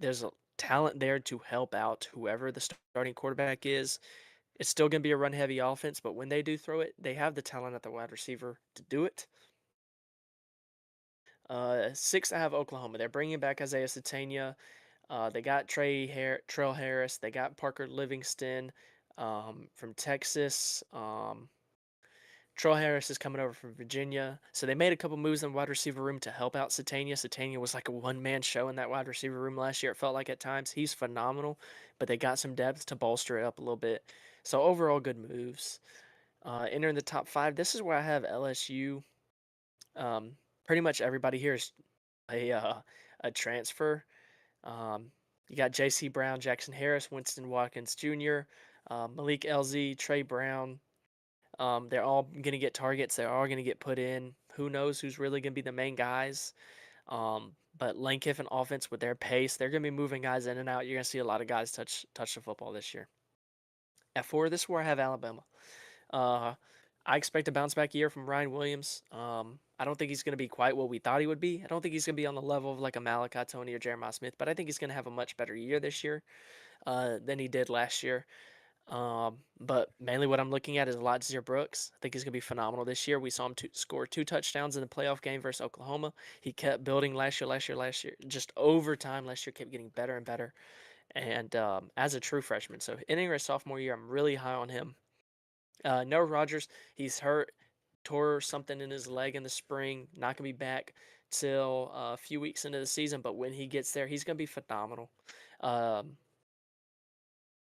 There's a talent there to help out whoever the starting quarterback is. It's still going to be a run heavy offense, but when they do throw it, they have the talent at the wide receiver to do it. 6, I have Oklahoma. They're bringing back Isaiah Satania. They got Trail Harris. They got Parker Livingston from Texas. Trail Harris is coming over from Virginia. So they made a couple moves in the wide receiver room to help out Satania. Satania was like a one-man show in that wide receiver room last year. It felt like at times. He's phenomenal, but they got some depth to bolster it up a little bit. So overall, good moves. Entering the top 5, this is where I have LSU. Pretty much everybody here is a transfer. Um, You got J.C. Brown, Jackson Harris, Winston Watkins Jr., Malik LZ, Trey Brown. They're all going to get targets. They're all going to get put in. Who knows who's really going to be the main guys? But Lane Kiffin offense with their pace, they're going to be moving guys in and out. You're going to see a lot of guys touch the football this year. At 4, this is where I have Alabama. Uh, I expect a bounce back year from Ryan Williams. I don't think he's going to be quite what we thought he would be. I don't think he's going to be on the level of like a Malachi Tony or Jeremiah Smith, but I think he's going to have a much better year this year than he did last year. But mainly what I'm looking at is Elijah Brooks. I think he's going to be phenomenal this year. We saw him score 2 touchdowns in the playoff game versus Oklahoma. He kept building last year. Just over time, last year kept getting better and better. And as a true freshman, so entering his sophomore year, I'm really high on him. Noah Rogers, he's hurt, tore something in his leg in the spring. Not gonna be back till a few weeks into the season, but when he gets there, he's gonna be phenomenal. Um,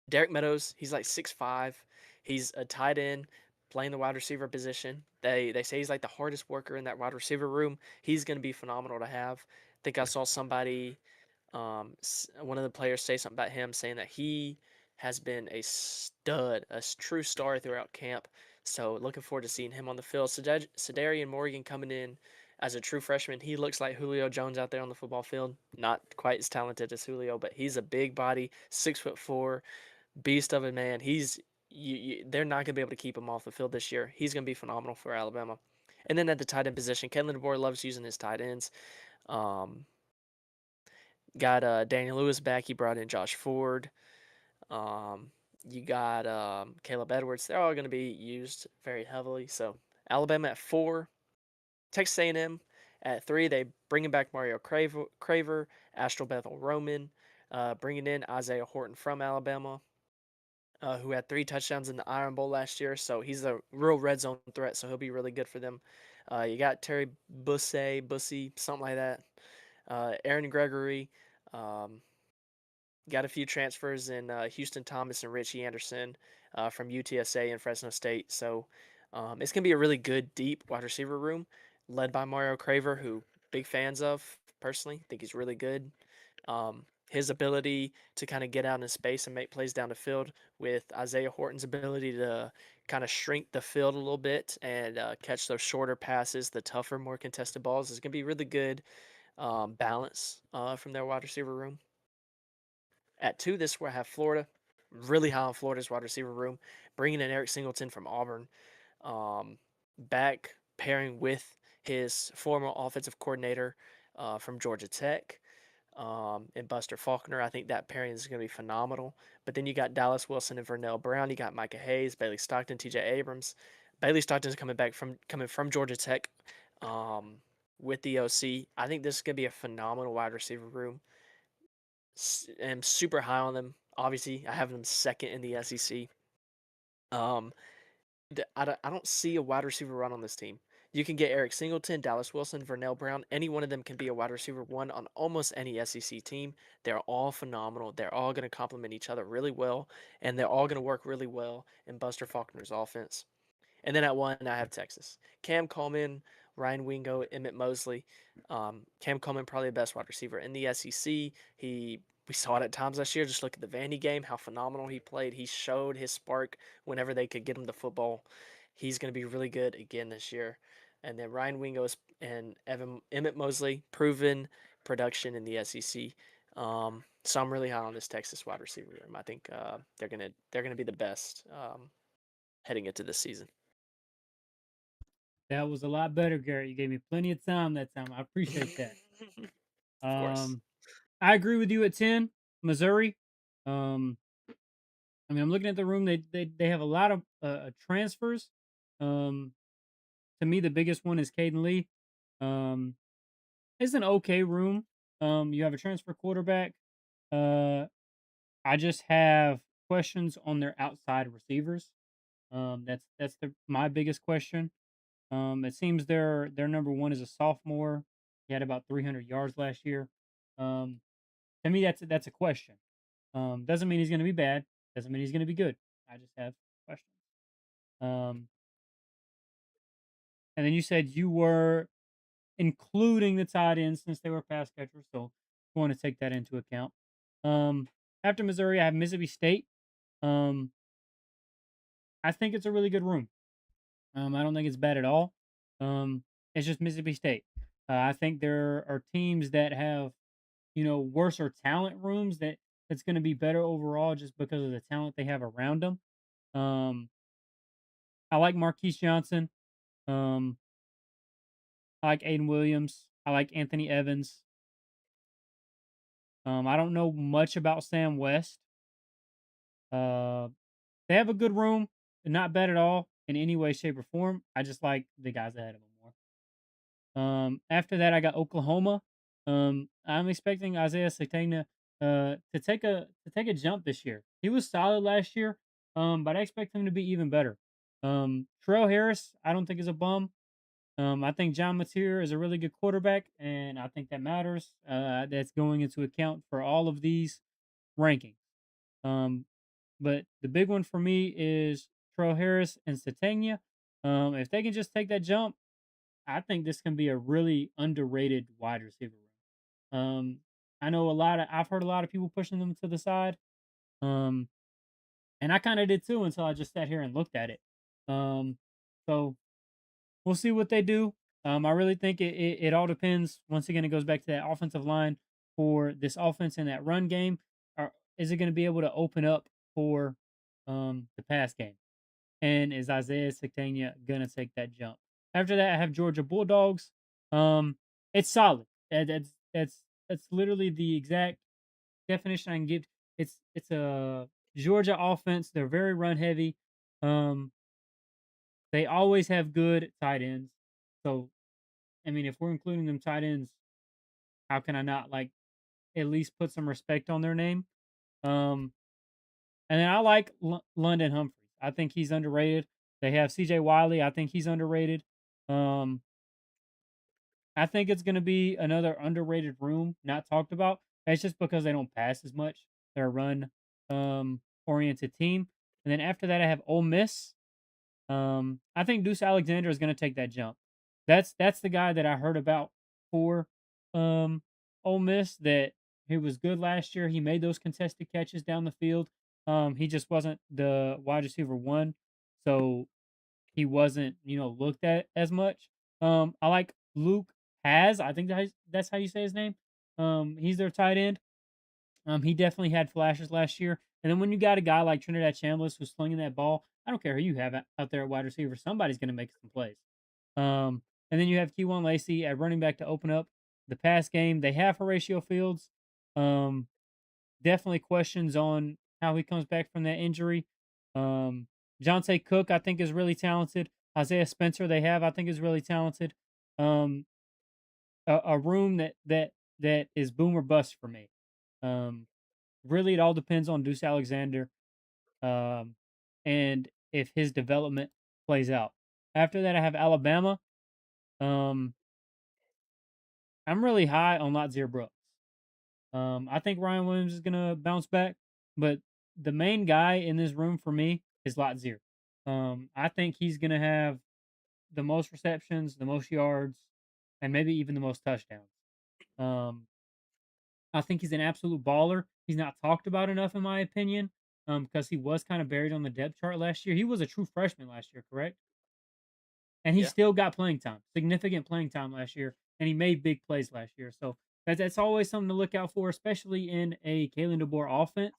Derek Meadows, he's like 6'5". He's a tight end playing the wide receiver position. They say he's like the hardest worker in that wide receiver room. He's gonna be phenomenal to have. I think I saw somebody one of the players say something about him, saying that he has been a stud, true star throughout camp. So looking forward to seeing him on the field. Sadarian Morgan coming in as a true freshman. He looks like Julio Jones out there on the football field. Not quite as talented as Julio, but he's a big body, 6'4", beast of a man. They're not gonna be able to keep him off the field this year. He's gonna be phenomenal for Alabama. And then at the tight end position, Kellen DeBoer loves using his tight ends. Um, Got Daniel Lewis back. He brought in Josh Ford. Um, you got Caleb Edwards. They're all going to be used very heavily. So Alabama at 4, Texas A&M at 3. They bringing back Mario Craver, Astral Bethel Roman, bringing in Isaiah Horton from Alabama, who had 3 touchdowns in the Iron Bowl last year. So he's a real red zone threat. So he'll be really good for them. You got Terry Bussey, something like that. Aaron Gregory. Um, Got a few transfers in Houston Thomas and Richie Anderson from UTSA and Fresno State. So it's going to be a really good, deep wide receiver room led by Mario Craver, who big fans of personally. Think he's really good. His ability to kind of get out in space and make plays down the field with Isaiah Horton's ability to kind of shrink the field a little bit and catch those shorter passes, the tougher, more contested balls is going to be really good balance from their wide receiver room. At 2, this is where I have Florida. Really high on Florida's wide receiver room. Bringing in Eric Singleton from Auburn. Back pairing with his former offensive coordinator from Georgia Tech and Buster Faulkner. I think that pairing is going to be phenomenal. But then you got Dallas Wilson and Vernell Brown. You got Micah Hayes, Bailey Stockton, TJ Abrams. Bailey Stockton is coming from Georgia Tech with the OC. I think this is going to be a phenomenal wide receiver room. Am super high on them. Obviously, I have them second in the SEC. Um, I don't see a wide receiver run on this team. You can get Eric Singleton, Dallas Wilson, Vernell Brown. Any one of them can be a wide receiver 1 on almost any SEC team. They're all phenomenal. They're all going to complement each other really well, and they're all going to work really well in Buster Faulkner's offense. And then at 1, I have Texas. Cam Coleman, Ryan Wingo, Emmett Mosley. Cam Coleman probably the best wide receiver in the SEC. We saw it at times last year. Just look at the Vandy game, how phenomenal he played. He showed his spark whenever they could get him the football. He's going to be really good again this year. And then Ryan Wingo and Emmett Mosley, proven production in the SEC. So I'm really high on this Texas wide receiver room. I think they're gonna be the best heading into this season. That was a lot better, Garrett. You gave me plenty of time that time. I appreciate that. Of course. Um, I agree with you at 10, Missouri. Um, I mean, I'm looking at the room. They have a lot of transfers. Um, to me, the biggest one is Caden Lee. Um, it's an okay room. You have a transfer quarterback. Uh, I just have questions on their outside receivers. That's my biggest question. It seems their number one is a sophomore. He had about 300 yards last year. Um, to me, that's a question. Doesn't mean he's going to be bad. Doesn't mean he's going to be good. I just have questions. Um, and then you said you were including the tight ends since they were pass catchers, so going to take that into account. Um, After Missouri, I have Mississippi State. Um, I think it's a really good room. I don't think it's bad at all. It's just Mississippi State. I think there are teams that have, worse or talent rooms that's going to be better overall just because of the talent they have around them. Um, I like Marquise Johnson. Um, I like Aiden Williams. I like Anthony Evans. I don't know much about Sam West. Uh, they have a good room, not bad at all in any way, shape, or form. I just like the guys ahead of them more. After that, I got Oklahoma. I'm expecting Isaiah Satana to take a jump this year. He was solid last year, but I expect him to be even better. Terrell Harris, I don't think is a bum. I think John Mateer is a really good quarterback, and I think that matters. That's going into account for all of these rankings. Um, but the big one for me is Terrell Harris and Satania. If they can just take that jump, I think this can be a really underrated wide receiver room. I know I've heard a lot of people pushing them to the side. Um, and I kind of did too until I just sat here and looked at it. Um, so we'll see what they do. I really think it all depends. Once again, it goes back to that offensive line for this offense and that run game. Is it going to be able to open up for the pass game? And is Isaiah Sectania gonna take that jump? After that, I have Georgia Bulldogs. It's solid. That's literally the exact definition I can give. It's a Georgia offense. They're very run heavy. Um, they always have good tight ends. So I mean, if we're including them tight ends, how can I not like at least put some respect on their name? Um, And then I like London Humphreys. I think he's underrated. They have CJ Wiley. I think he's underrated. Um, I think it's going to be another underrated room, not talked about. That's just because they don't pass as much. They're a run oriented team. And then after that, I have Ole Miss. I think Deuce Alexander is going to take that jump. That's the guy that I heard about for um, Ole Miss. That he was good last year. He made those contested catches down the field. He just wasn't the wide receiver one, so he wasn't looked at as much. I like Luke Has. I think that's how you say his name. He's their tight end. He definitely had flashes last year. And then when you got a guy like Trinidad Chambliss who's slinging that ball, I don't care who you have out there at wide receiver, somebody's going to make some plays. And then you have Keywan Lacey at running back to open up the pass game. They have Horatio Fields. Um, Definitely questions on how he comes back from that injury. Um, Jonte Cook, I think, is really talented. Isaiah Spencer, they have, I think, is really talented. Um, a room that is boom or bust for me. Um, Really, it all depends on Deuce Alexander, um, and if his development plays out. After that, I have Alabama. Um, I'm really high on Latzir Brooks. I think Ryan Williams is gonna bounce back, but the main guy in this room for me is Latzir. I think he's gonna have the most receptions, the most yards, and maybe even the most touchdowns. Um, I think he's an absolute baller. He's not talked about enough, in my opinion, because he was kind of buried on the depth chart last year. He was a true freshman last year, correct? And he Yeah. still got playing time, significant playing time last year, and he made big plays last year. So that's always something to look out for, especially in a Kalen DeBoer offense.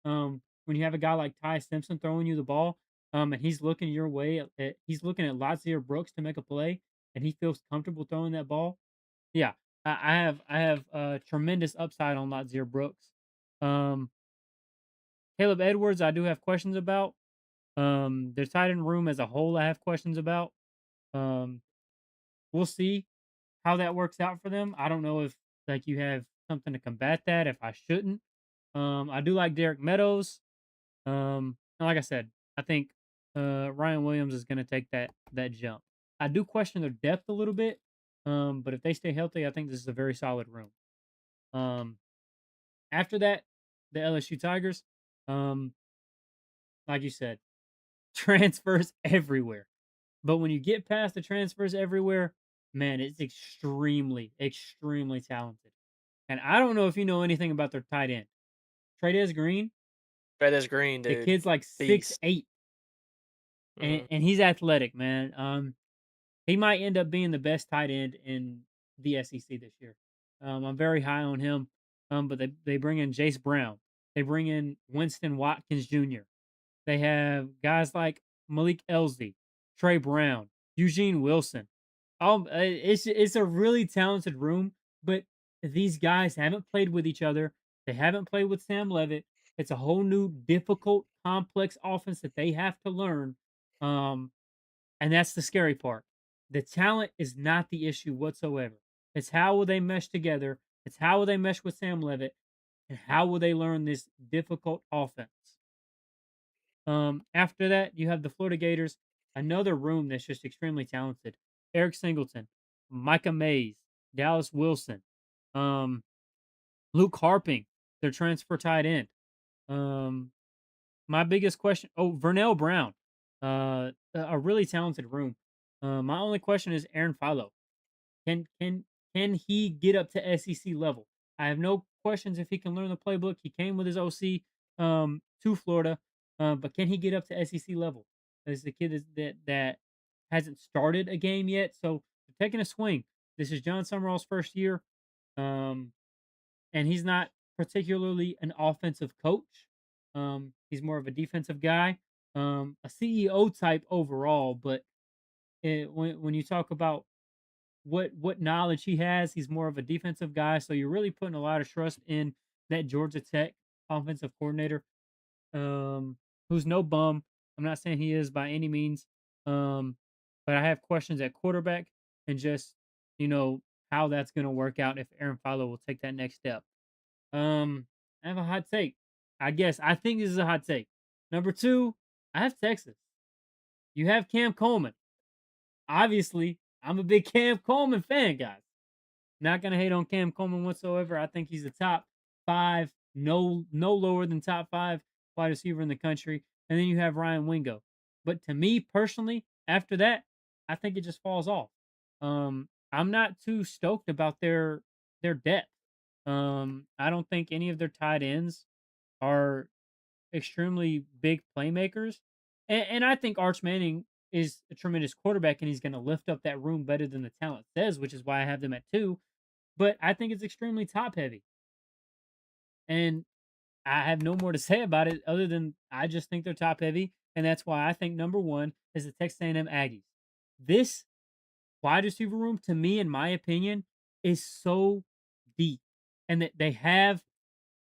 When you have a guy like Ty Simpson throwing you the ball, and he's looking your way, he's looking at Latzir Brooks to make a play, and he feels comfortable throwing that ball. Yeah, I have tremendous upside on Latzir Brooks. Um, Caleb Edwards, I do have questions about. Their tight end room as a whole, I have questions about. Um, we'll see how that works out for them. I don't know if like you have something to combat that. If I shouldn't, I do like Derek Meadows. And like I said, I think Ryan Williams is going to take that jump. I do question their depth a little bit, but if they stay healthy, I think this is a very solid room. Um, After that, the LSU Tigers, um, like you said, transfers everywhere. But when you get past the transfers everywhere, man, it's extremely, extremely talented. And I don't know if you know anything about their tight end. Trades Green, Fred Green, the dude. kid's like six Beast. eight, Mhm. and he's athletic, man. He might end up being the best tight end in the SEC this year. I'm very high on him. But they bring in Jace Brown. They bring in Winston Watkins Jr. They have guys like Malik Elsley, Trey Brown, Eugene Wilson. It's a really talented room, but these guys haven't played with each other. They haven't played with Sam Levitt. It's a whole new, difficult, complex offense that they have to learn. Um, and that's the scary part. The talent is not the issue whatsoever. It's how will they mesh together? It's how will they mesh with Sam Levitt? And how will they learn this difficult offense? After that, you have the Florida Gators, another room that's just extremely talented. Eric Singleton, Micah Mays, Dallas Wilson, um, Luke Harping, their transfer tight end. Um, my biggest question, Vernell Brown, a really talented room. My only question is Aaron Philo. Can can can he get up to SEC level? I have no questions if he can learn the playbook. He came with his OC to Florida, but can he get up to SEC level? As the kid that hasn't started a game yet, so they're taking a swing. This is John Summerall's first year, um, and he's not particularly an offensive coach. He's more of a defensive guy, a CEO type overall. But when you talk about what knowledge he has. He's more of a defensive guy, so you're really putting a lot of trust in that Georgia Tech offensive coordinator, who's no bum. I'm not saying he is by any means, but I have questions at quarterback and just you know how that's going to work out if Aaron Fowler will take that next step. I have a hot take. I think this is a hot take. Number two, I have Texas. You have Cam Coleman. Obviously, I'm a big Cam Coleman fan, guys. Not gonna hate on Cam Coleman whatsoever. I think he's the top five, no lower than top five wide receiver in the country. And then you have Ryan Wingo. But to me personally, after that, I think it just falls off. I'm not too stoked about their depth. I don't think any of their tight ends are extremely big playmakers. And I think Arch Manning is a tremendous quarterback and he's going to lift up that room better than the talent says, which is why I have them at two. But I think it's extremely top heavy. And I have no more to say about it other than I just think they're top heavy. And that's why I think number one is the Texas A&M Aggies. This wide receiver room, to me, in my opinion, is so deep. And that they have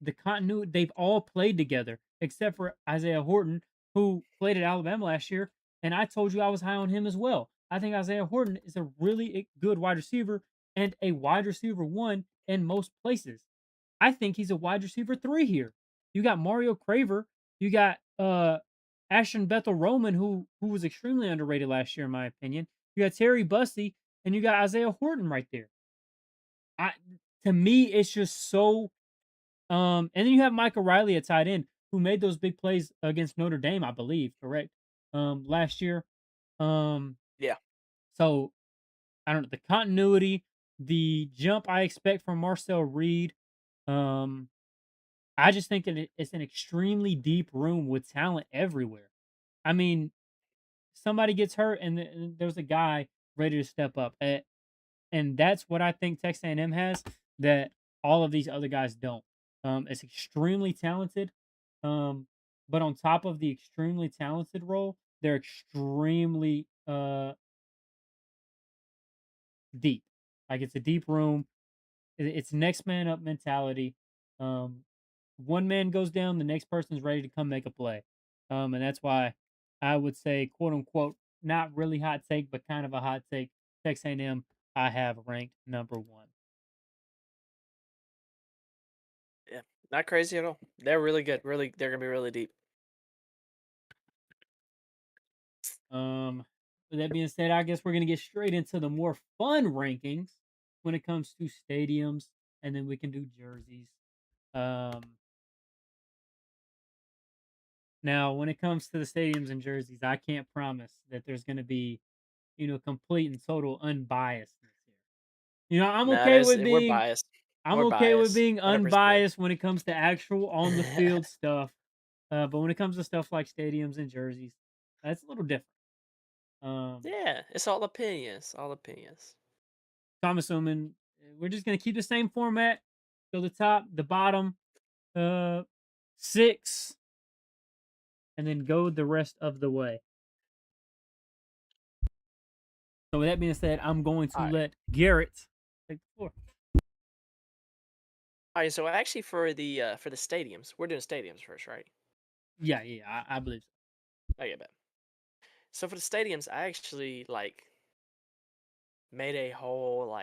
the continuity. They've all played together except for Isaiah Horton, who played at Alabama last year. And I told you I was high on him as well. I think Isaiah Horton is a really good wide receiver and a wide receiver one in most places. I think he's a wide receiver three here. You got Mario Craver, you got Ashton Bethel Roman, who was extremely underrated last year, in my opinion. You got Terry Bussey, and you got Isaiah Horton right there. I To me, it's just so and then you have Michael Riley at tight end who made those big plays against Notre Dame, I believe, correct? Last year. Um, Yeah. so I don't know the continuity, the jump I expect from Marcel Reed. Um, I just think that it's an extremely deep room with talent everywhere. I mean, somebody gets hurt and there's a guy ready to step up. And that's what I think Texas A&M has that all of these other guys don't. It's extremely talented, um, but on top of the extremely talented role, they're extremely deep. Like it's a deep room. It's next man up mentality. Um, One man goes down, the next person's ready to come make a play. And that's why I would say, quote unquote, not really hot take, but kind of a hot take. Texas A&M, I have ranked number one. Yeah. Not crazy at all. They're really good. Really, they're gonna be really deep. Um, with that being said, I guess we're gonna get straight into the more fun rankings when it comes to stadiums, and then we can do jerseys. Um, Now when it comes to the stadiums and jerseys, I can't promise that there's gonna be, complete and total unbiasedness here. I'm Nah, okay there's with we're being biased. I'm More okay with bias, being 100%. unbiased when it comes to actual on the field stuff, but when it comes to stuff like stadiums and jerseys, that's a little different. Um, Yeah, it's all opinions, all opinions. so I'm assuming we're just gonna keep the same format. So the top, the bottom, uh, six, and then go the rest of the way. So with that being said, I'm going to Alright. let Garrett take the floor. Alright, so actually for the stadiums, we're doing stadiums first, right? Yeah, yeah, I believe so. Okay, bet. So for the stadiums, I actually made a whole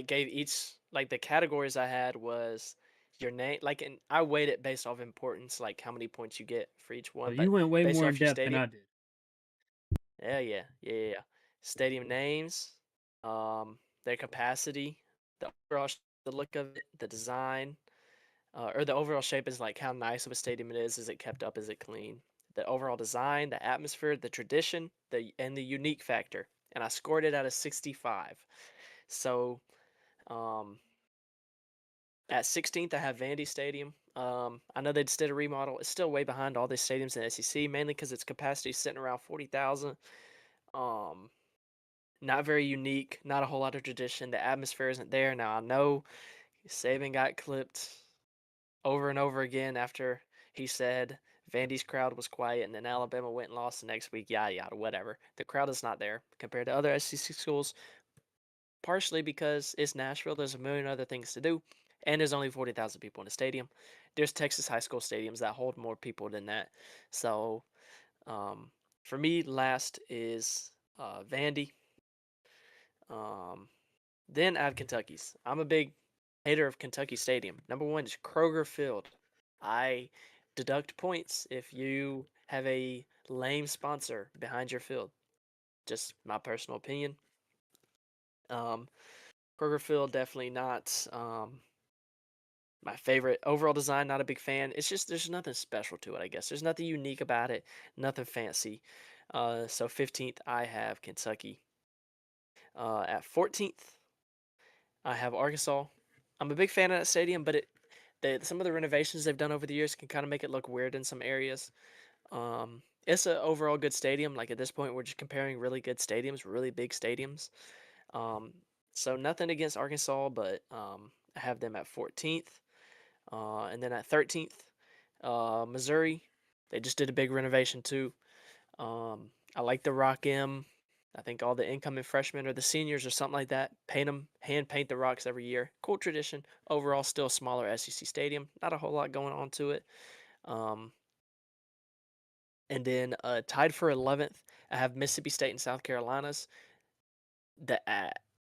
gave each like the categories I had was your name and I weight it based off importance, like how many points you get for each So one, you but went way based more in off your depth than stadium. I did. Yeah. Stadium names, their capacity, the look of it, the design, or the overall shape is like how nice of a stadium it is. Is it kept up? Is it clean? The overall design, the atmosphere, the tradition, the unique factor. And I scored it out of 65. So um, at 16th, I have Vandy Stadium. I know they just did a remodel. It's still way behind all these stadiums in the SEC, mainly because its capacity is sitting around 40,000. Um, Not very unique, not a whole lot of tradition. The atmosphere isn't there. Now I know Saban got clipped over and over again after he said Vandy's crowd was quiet and then Alabama went and lost the next week. Yada yada, whatever. The crowd is not there compared to other SEC schools, partially because it's Nashville. There's a million other things to do, and there's only 40,000 people in the stadium. There's Texas high school stadiums that hold more people than that. So um, for me, last is Vandy. Um, Then I have Kentucky's. I'm a big hater of Kentucky Stadium. Number one is Kroger Field. I deduct points if you have a lame sponsor behind your field. Just my personal opinion. Um, Kroger Field definitely not my favorite. Overall design, not a big fan. It's just there's nothing special to it. I guess there's nothing unique about it. Nothing fancy. So 15th, I have Kentucky. At 14th, I have Arkansas. I'm a big fan of that stadium, but some of the renovations they've done over the years can kind of make it look weird in some areas. It's an overall good stadium. Like at this point, we're just comparing really good stadiums, really big stadiums. Um, so nothing against Arkansas, but I have them at 14th, and then at 13th, Missouri. They just did a big renovation too. I like the Rock M. I think all the incoming freshmen or the seniors or something like that hand paint the rocks every year. Cool tradition. Overall, still a smaller SEC stadium. Not a whole lot going on to it. Um, and then tied for 11th, I have Mississippi State and South Carolina's. The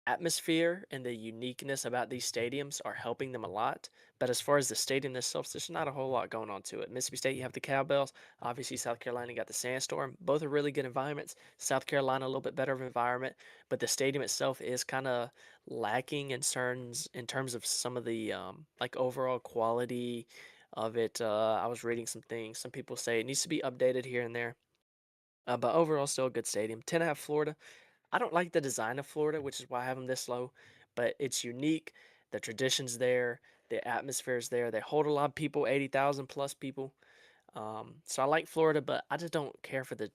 atmosphere and the uniqueness about these stadiums are helping them a lot. But as far as the stadium itself, there's not a whole lot going on to it. Mississippi State, you have the Cowbells. Obviously, South Carolina got the Sandstorm. Both are really good environments. South Carolina, a little bit better of environment, but the stadium itself is kind of lacking in terms of some of the overall quality of it. I was reading some things. Some people say it needs to be updated here and there. But overall, still a good stadium. 10 I have Florida. I don't like the design of Florida, which is why I have them this low, but it's unique. The tradition's there, the atmosphere's there. They hold a lot of people, 80,000 plus people. So I like Florida, but I just don't care for the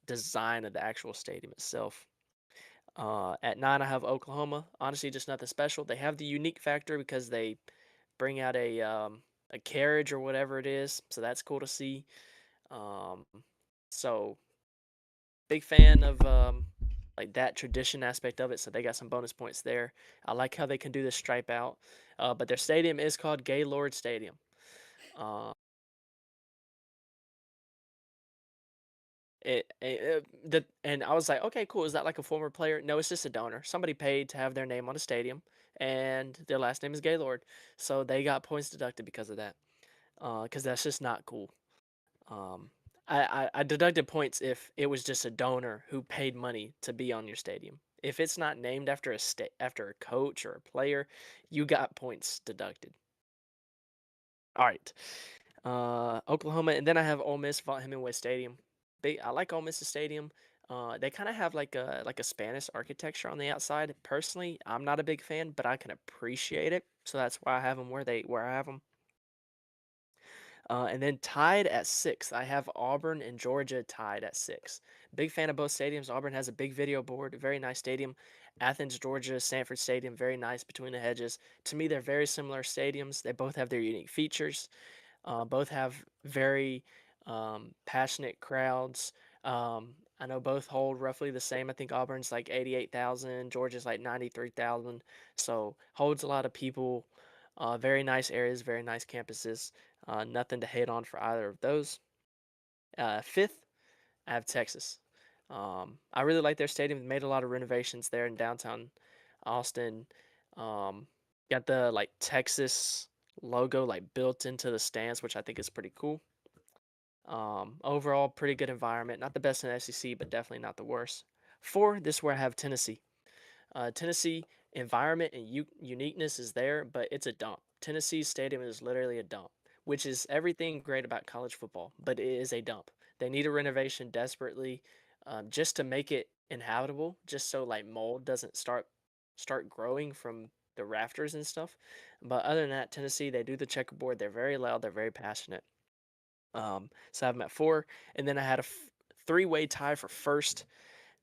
design of the actual stadium itself. At 9, I have Oklahoma. Honestly, just nothing special. They have the unique factor because they bring out a carriage or whatever it is, so that's cool to see. Um, so big fan of like that tradition aspect of it. So they got some bonus points there. I like how they can do the stripe out. But their stadium is called Gaylord Stadium. Uh, and I was like, okay, cool. Is that like a former player? No, it's just a donor. Somebody paid to have their name on a stadium, and their last name is Gaylord, so they got points deducted because of that. Because that's just not cool. Um, I deducted points if it was just a donor who paid money to be on your stadium. If it's not named after after a coach or a player, you got points deducted. All right. Oklahoma, and then I have Ole Miss, Vaught Hemingway Stadium. I like Ole Miss's stadium. They kind of have like a Spanish architecture on the outside. Personally, I'm not a big fan, but I can appreciate it. So that's why I have them where I have them. And then tied at six, I have Auburn and Georgia tied at six. Big fan of both stadiums. Auburn has a big video board, very nice stadium. Athens, Georgia, Sanford Stadium, very nice between the hedges. To me, they're very similar stadiums. They both have their unique features. Both have very passionate crowds. I know both hold roughly the same. I think Auburn's like 88,000, Georgia's like 93,000. So holds a lot of people. Very nice areas, very nice campuses. Nothing to hate on for either of those. Fifth, I have Texas. I really like their stadium. They made a lot of renovations there in downtown Austin. Um, got the like Texas logo like built into the stands, which I think is pretty cool. Overall, pretty good environment. Not the best in the SEC, but definitely not the worst. Four, this is where I have Tennessee. Tennessee environment and uniqueness is there, but it's a dump. Tennessee Stadium is literally a dump, which is everything great about college football, but it is a dump. They need a renovation desperately, just to make it inhabitable, just so like mold doesn't start growing from the rafters and stuff. But other than that, Tennessee, they do the checkerboard. They're very loud. They're very passionate. So I have them at four, and then I had a three-way tie for first.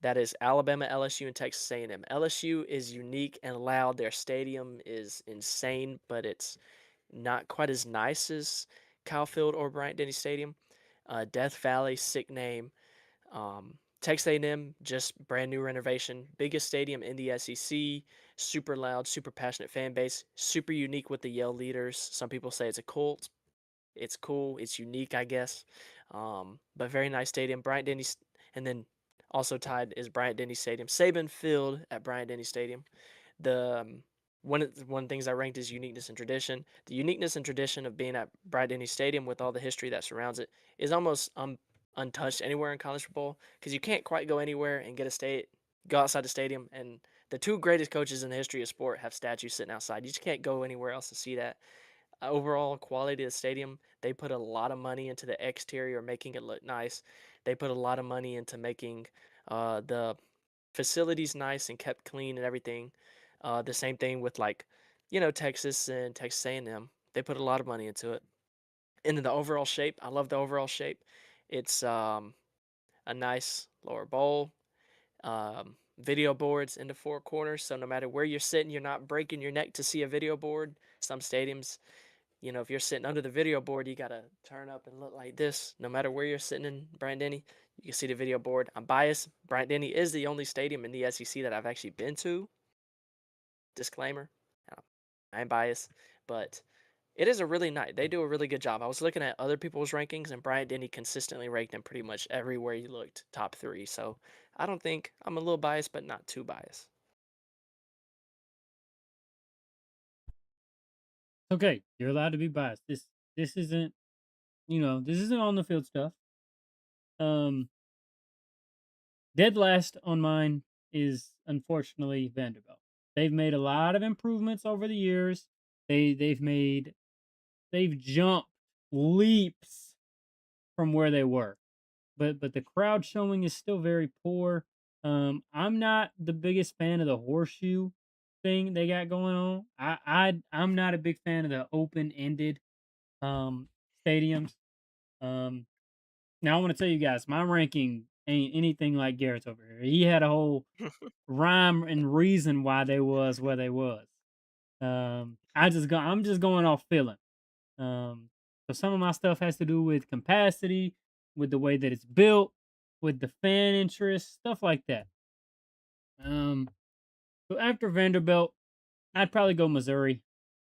That is Alabama, LSU, and Texas A&M. LSU is unique and loud. Their stadium is insane, but it's not quite as nice as Kyle Field or Bryant Denny Stadium. Death Valley, sick name. Texas A&M, just brand new renovation. Biggest stadium in the SEC. Super loud, super passionate fan base. Super unique with the Yale leaders. Some people say it's a cult. It's cool. It's unique, I guess. But very nice stadium. Bryant Denny, and then also tied is Bryant Denny Stadium. Saban Field at Bryant Denny Stadium. The one of the things I ranked is uniqueness and tradition. The uniqueness and tradition of being at Bryant Denny Stadium with all the history that surrounds it is almost untouched anywhere in college football because you can't quite go anywhere and go outside the stadium. And the two greatest coaches in the history of sport have statues sitting outside. You just can't go anywhere else to see that. Overall quality of the stadium, they put a lot of money into the exterior, making it look nice. They put a lot of money into making the facilities nice and kept clean and everything. The same thing with like, Texas and Texas A&M. They put a lot of money into it. And then the overall shape, I love the overall shape. It's a nice lower bowl, video boards in the four corners. So no matter where you're sitting, you're not breaking your neck to see a video board. Some stadiums, if you're sitting under the video board, you gotta turn up and look like this. No matter where you're sitting in Bryant Denny, you can see the video board. I'm biased. Bryant Denny is the only stadium in the SEC that I've actually been to. Disclaimer, uh, I'm biased, but it is a really nice. They do a really good job. I was looking at other people's rankings, and Bryant Denny consistently ranked them pretty much everywhere you looked, top three. So I don't think I'm a little biased, but not too biased. Okay, you're allowed to be biased. This isn't, this isn't on the field stuff. Um, Dead last on mine is unfortunately Vanderbilt. They've made a lot of improvements over the years. They've jumped leaps from where they were. But the crowd showing is still very poor. I'm not the biggest fan of the horseshoe thing they got going on. I'm not a big fan of the open ended stadiums. Um, Now I want to tell you guys, my ranking ain't anything like Garrett's over here. He had a whole rhyme and reason why they was where they was. I'm just going off feeling. Um, so some of my stuff has to do with capacity, with the way that it's built, with the fan interest, stuff like that. Um, so after Vanderbilt, I'd probably go Missouri.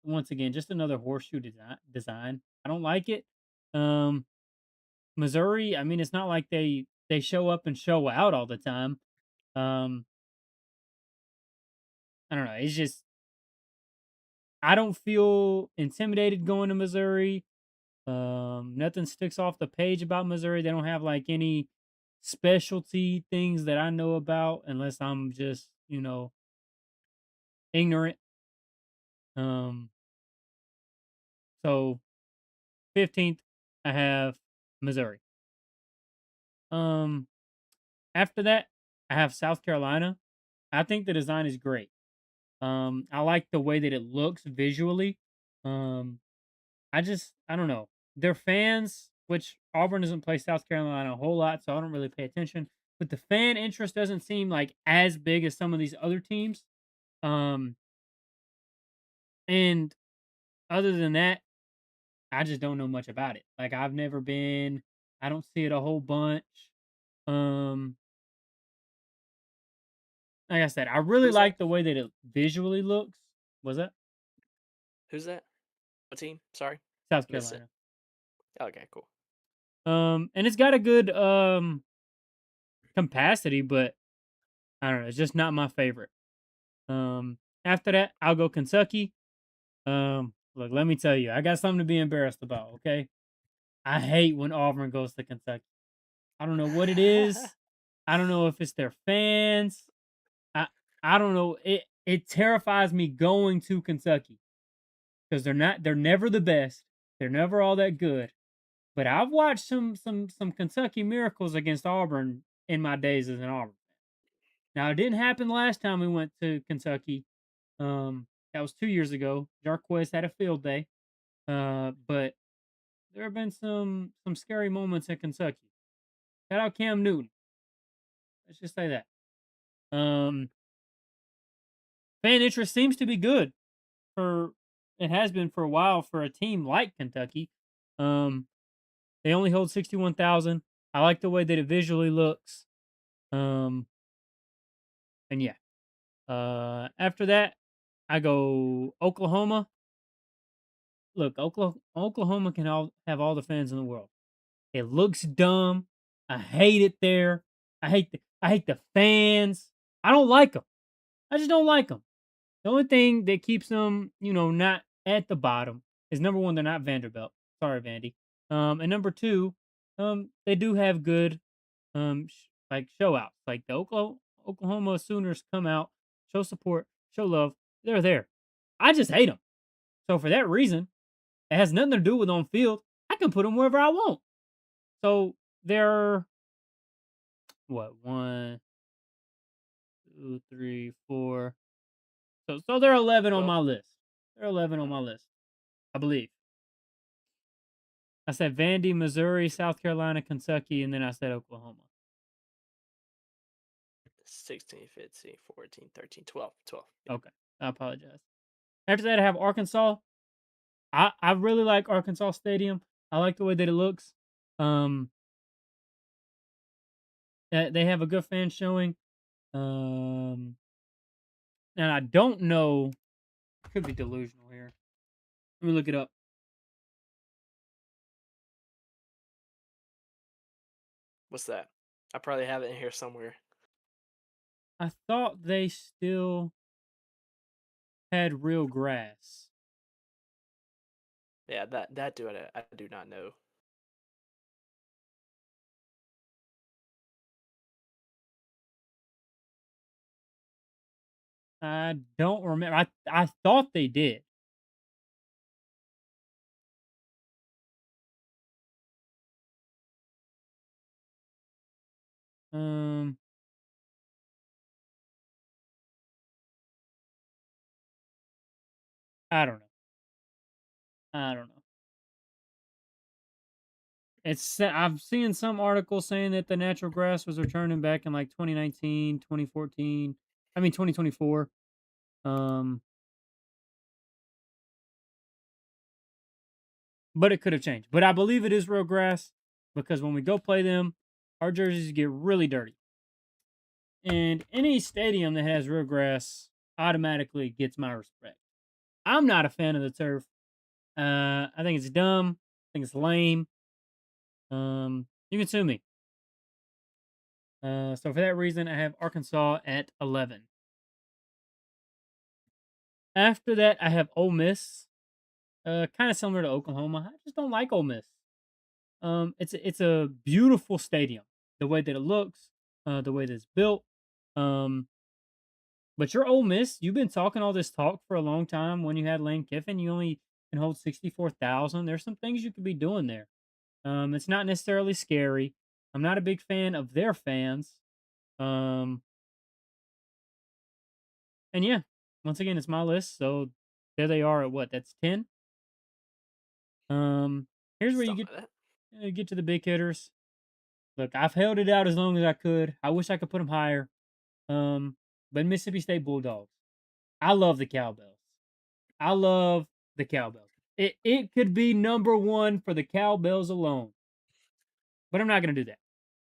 Once again, just another horseshoe design. I don't like it. Um, Missouri, I mean, it's not like they show up and show out all the time. Um, I don't know. It's just I don't feel intimidated going to Missouri. Nothing sticks off the page about Missouri. They don't have like any specialty things that I know about, unless I'm just ignorant. Um, so 15th, I have Missouri. Um, After that, I have South Carolina. I think the design is great. I like the way that it looks visually. Um, I don't know. Their fans, which Auburn doesn't play South Carolina a whole lot, so I don't really pay attention. But the fan interest doesn't seem like as big as some of these other teams. Um, and other than that, I just don't know much about it. Like I've never been. I don't see it a whole bunch. Um, like I said, I really Who's that? like the way that it visually looks. Was that Who's that? What team? Sorry, South missed it. Carolina? Okay, cool. And it's got a good capacity, but I don't know. It's just not my favorite. After that, I'll go Kentucky. Look, let me tell you, I got something to be embarrassed about. Okay, I hate when Auburn goes to Kentucky. I don't know what it is. I don't know if it's their fans. I I don't know. It terrifies me going to Kentucky because they're never the best. They're never all that good. But I've watched some Kentucky miracles against Auburn in my days as an Auburn. Now it didn't happen last time we went to Kentucky. That was 2 years ago. Jarquez had a field day. But there have been some scary moments in Kentucky. Shout out Cam Newton. Let's just say that. Um, Fan interest seems to be good for it has been for a while for a team like Kentucky. Um, they only hold 61,000. I like the way that it visually looks. Um, and yeah. After that, I go Oklahoma. Look, Oklahoma can have all the fans in the world. It looks dumb. I hate it there. I hate the fans. I don't like them. I just don't like them. The only thing that keeps them, not at the bottom is number one, they're not Vanderbilt. Sorry, Vandy. And number two, they do have good, like show outs. Like the Oklahoma Sooners come out, show support, show love. They're there. I just hate them. So for that reason, it has nothing to do with on field. I can put them wherever I want. So they're what 1, 2, 3, 4. So they're 11 on 12. my list. They're 11 on Uh, my list, I believe. I said Vandy, Missouri, South Carolina, Kentucky, and then I said Oklahoma. 16, 15, 14, 13, 12. 12. Yeah. Okay, I apologize. After that, I have Arkansas. I really like Arkansas Stadium. I like the way that it looks. Um, they have a good fan showing. Um, and I don't know. Could be delusional here. Let me look it up. What's that? I probably have it in here somewhere. I thought they still had real grass. Yeah, that do it. I do not know. I don't remember. I thought they did. Um, I don't know. I don't know. I've seen some articles saying that the natural grass was returning back in like 2019, 2014. I mean 2024. Um, but it could have changed. But I believe it is real grass because when we go play them, our jerseys get really dirty. And any stadium that has real grass automatically gets my respect. I'm not a fan of the turf. I think it's dumb. I think it's lame. You can sue me. So for that reason, I have Arkansas at 11. After that, I have Ole Miss. Kind of similar to Oklahoma. I just don't like Ole Miss. It's a beautiful stadium. The way that it looks, the way that it's built. Um, but you're Ole Miss. You've been talking all this talk for a long time. When you had Lane Kiffin, you only can hold 64,000. There's some things you could be doing there. It's not necessarily scary. I'm not a big fan of their fans. Um, and yeah, once again, it's my list. So there they are at what? That's 10. Um, here's where you Something like that. get to the big hitters. Look, I've held it out as long as I could. I wish I could put them higher. Um, but Mississippi State Bulldogs. I love the Cowbells. I love the Cowbells. It could be number one for the Cowbells alone, but I'm not going to do that.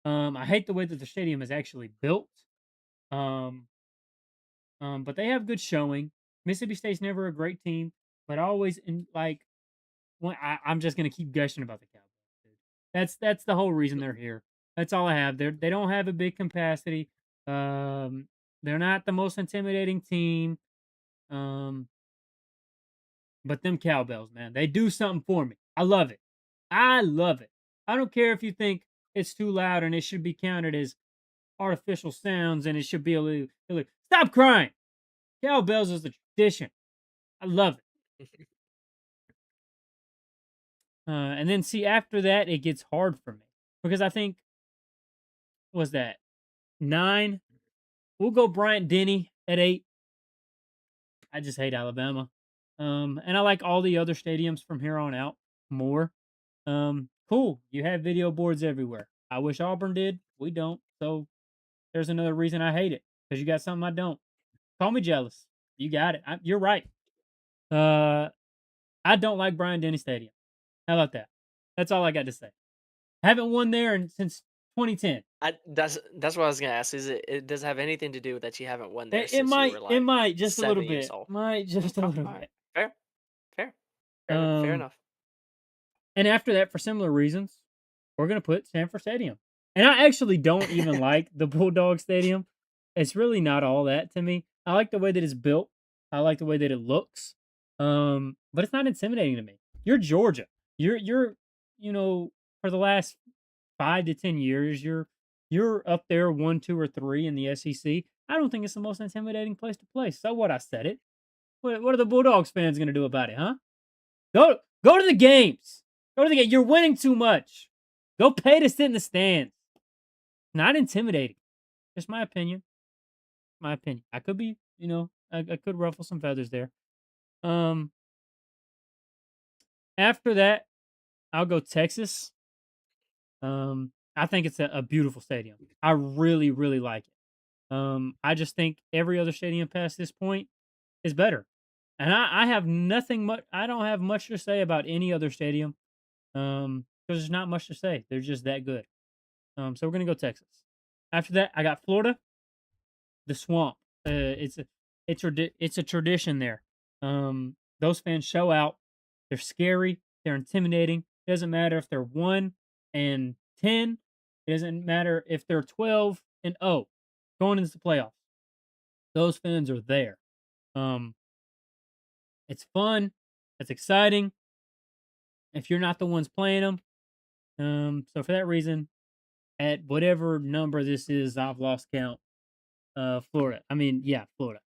I hate the way that the stadium is actually built. Um, but they have good showing. Mississippi State's never a great team, but I always like I'm just gonna keep gushing about the Cowboys. Dude. That's the whole reason they're here. That's all I have. They don't have a big capacity. Um, they're not the most intimidating team. Um, but them cowbells, man, they do something for me. I love it. I love it. I don't care if you think it's too loud and it should be counted as artificial sounds and it should be illegal. Stop crying. Cowbells is a tradition. I love it. And then see after that it gets hard for me because I think was that 9. We'll go Bryant Denny at 8. I just hate Alabama. And I like all the other stadiums from here on out more. Cool. You have video boards everywhere. I wish Auburn did. We don't. So there's another reason I hate it because you got something I don't. Call me jealous. You got it. You're right. Uh, I don't like Bryant Denny Stadium. How about that? That's all I got to say. Haven't won there since 2010. That's what I was gonna ask. It does it have anything to do with that you haven't won there It since you might were it like might just a little 7 years bit. old? Might just a Oh, little all right. bit. Fair, fair, fair Um, enough. and after that, for similar reasons, we're gonna put Sanford Stadium. And I actually don't even like the Bulldog Stadium. It's really not all that to me. I like the way that it's built. I like the way that it looks. But it's not intimidating to me. You're Georgia. You're you know for the last 5 to 10 years, you're up there 1, 2, or 3 in the SEC. I don't think it's the most intimidating place to play. So what? I said it. What are the Bulldogs fans going to do about it, huh? Go to the games. Go to the game. You're winning too much. Go pay to sit in the stands. Not intimidating. Just my opinion. My opinion. I could be, I could ruffle some feathers there. Um, After that, I'll go Texas. I think it's a beautiful stadium. I really, really like it. I just think every other stadium past this point is better. And I have nothing much. I don't have much to say about any other stadium. Because there's not much to say. They're just that good. So we're gonna go Texas. After that, I got Florida, the Swamp. It's a tradition there. Those fans show out. They're scary. They're intimidating. It doesn't matter if they're 1-10. It doesn't matter if they're 12-0 going into the playoffs. Those fans are there. Um, it's fun. It's exciting. If you're not the ones playing them, so for that reason, at whatever number this is, I've lost count. Florida. I mean, yeah, Florida.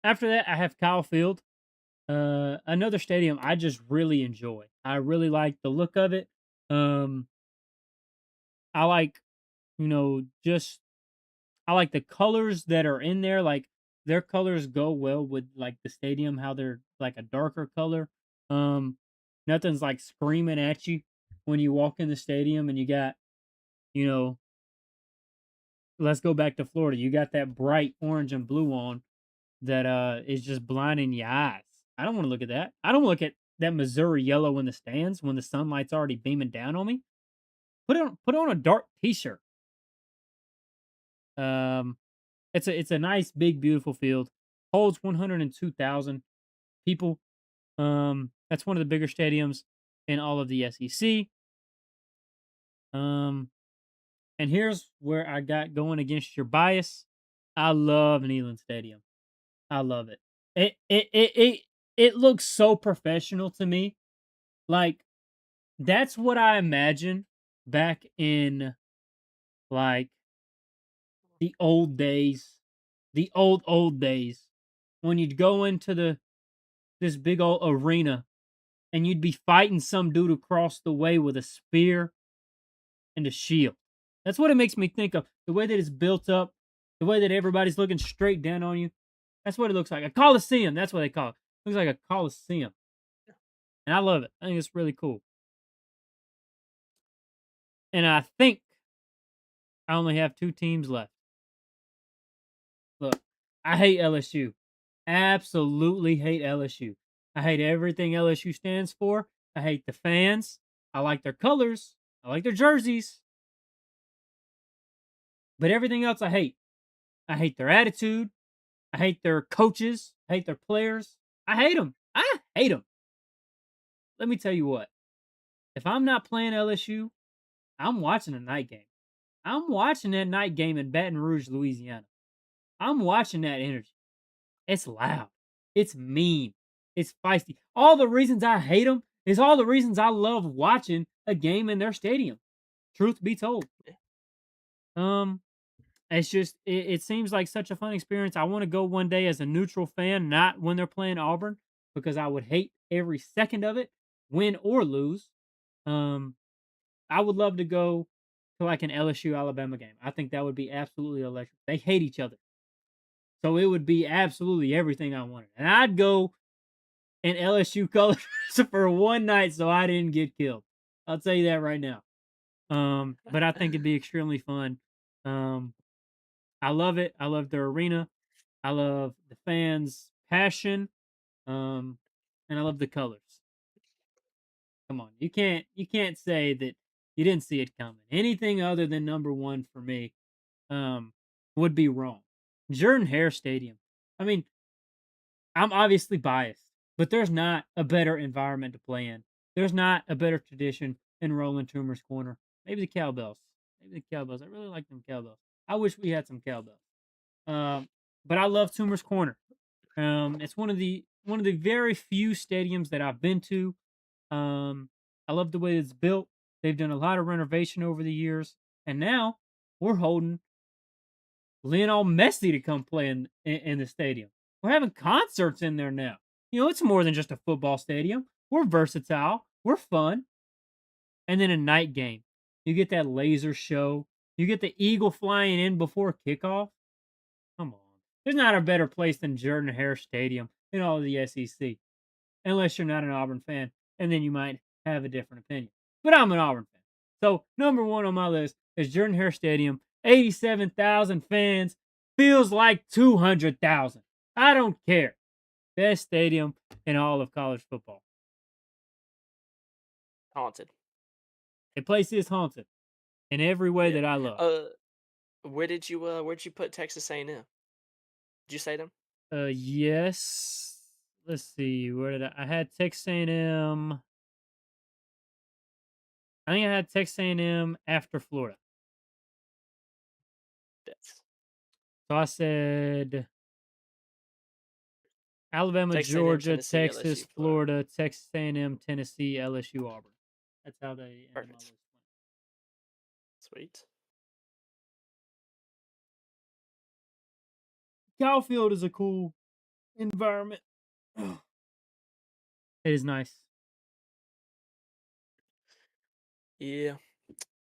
After that, I have Kyle Field. Another stadium I just really enjoy. I really like the look of it. Um, I like, just I like the colors that are in there. Like their colors go well with like the stadium, how they're like a darker color. Um, Nothing's like screaming at you when you walk in the stadium, and you got, you know, let's go back to Florida. You got that bright orange and blue on that is just blinding your eyes. I don't want to look at that. I don't look at that Missouri yellow in the stands when the sunlight's already beaming down on me. Put on a dark t-shirt. Um it's a nice big beautiful field. Holds 102,000 people. That's one of the bigger stadiums in all of the SEC. Um and here's where I got going against your bias. I love Neyland Stadium. I love it. It looks so professional to me. Like that's what I imagine back in like the old days, the old days when you'd go into this big old arena and you'd be fighting some dude across the way with a spear and a shield. That's what it makes me think of. the way that it's built up, the way that everybody's looking straight down on you. That's what it looks like. A coliseum. That's what they call it. Looks like a coliseum, and I love it. I think it's really cool. And I think I only have 2 teams left. Look, I hate LSU. Absolutely hate LSU. I hate everything LSU stands for. I hate the fans. I like their colors. I like their jerseys. But everything else I hate. I hate their attitude. I hate their coaches. I hate their players. I hate them. I hate them. Let me tell you what. If I'm not playing LSU, I'm watching a night game. I'm watching that night game in Baton Rouge, Louisiana. I'm watching that energy. It's loud. It's mean. It's feisty. All the reasons I hate them is all the reasons I love watching a game in their stadium. Truth be told. Yeah. Um, it's just it seems like such a fun experience. I want to go one day as a neutral fan, not when they're playing Auburn, because I would hate every second of it, win or lose. Um, I would love to go to like an LSU Alabama game. I think that would be absolutely electric. They hate each other. So it would be absolutely everything I wanted. And I'd go in LSU colors for one night so I didn't get killed. I'll tell you that right now. But I think it'd be extremely fun. Um, I love it. I love their arena. I love the fans' passion. Um, and I love the colors. Come on. You can't say that you didn't see it coming. Anything other than number one for me um would be wrong. Jordan Hare Stadium. I mean, I'm obviously biased, but there's not a better environment to play in. There's not a better tradition than Roland Toomer's Corner. Maybe the cowbells. Maybe the cowbells. I really like them cowbells. I wish we had some cowbells. Um, but I love Toomer's Corner. It's one of the very few stadiums that I've been to. Um, I love the way it's built. They've done a lot of renovation over the years, and now we're holding Lionel Messi to come play in the stadium. We're having concerts in there now. It's more than just a football stadium. We're versatile. We're fun. And then a night game. You get that laser show. You get the eagle flying in before kickoff. Come on. There's not a better place than Jordan Hare Stadium in all of the SEC. Unless you're not an Auburn fan. And then you might have a different opinion. But I'm an Auburn fan. So number one on my list is Jordan Hare Stadium. 87,000 fans. Feels like 200,000. I don't care. Best stadium in all of college football. Haunted. The place is haunted in every way Yeah. that I love. Where'd you put Texas A&M? Did you say them? Yes. Let's see. Where did I had Texas A&M. I think I had Texas A&M after Florida. Yes. So I said Alabama, Texas A&M, Georgia, Tennessee, Texas, LSU, Florida. Florida, Texas A&M, Tennessee, LSU, Auburn. That's how they ended my Perfect. list. Sweet. Cowfield is a cool environment. It is nice. Yeah.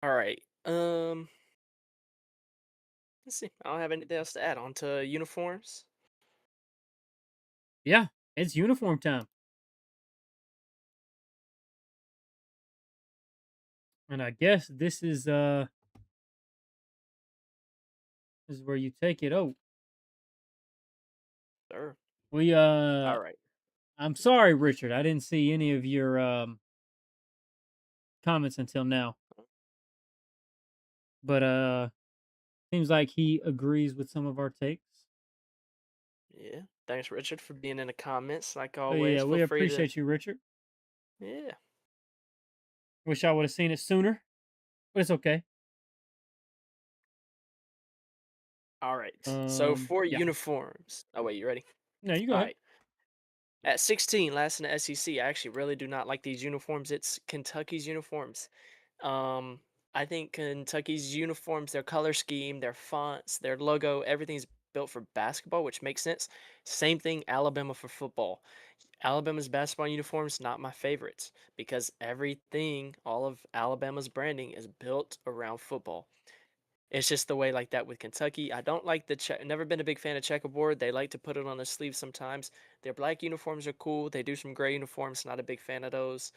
All right. Let's see. I don't have anything else to add on to uniforms. Yeah, it's uniform time. And I guess this is where you take it. Oh, Sure. we All right. I'm sorry, Richard. I didn't see any of your comments until now. But seems like he agrees with some of our takes. Yeah. Thanks, Richard, for being in the comments. Like So yeah, always, feel we free to. appreciate you, Richard. Yeah. Wish I would have seen it sooner, but it's okay. All right. So for Yeah. uniforms. Oh wait, you ready? No, you go All ahead. right. At 16, last in the SEC, I actually really do not like these uniforms. It's Kentucky's uniforms. Um, I think Kentucky's uniforms, their color scheme, their fonts, their logo, everything's built for basketball, which makes sense. Same thing, Alabama for football. Alabama's basketball uniforms, not my favorites because everything, all of Alabama's branding is built around football. It's just the way like that with Kentucky. I don't like the never been a big fan of checkerboard. They like to put it on the sleeve sometimes. Their black uniforms are cool. They do some gray uniforms. Not a big fan of those.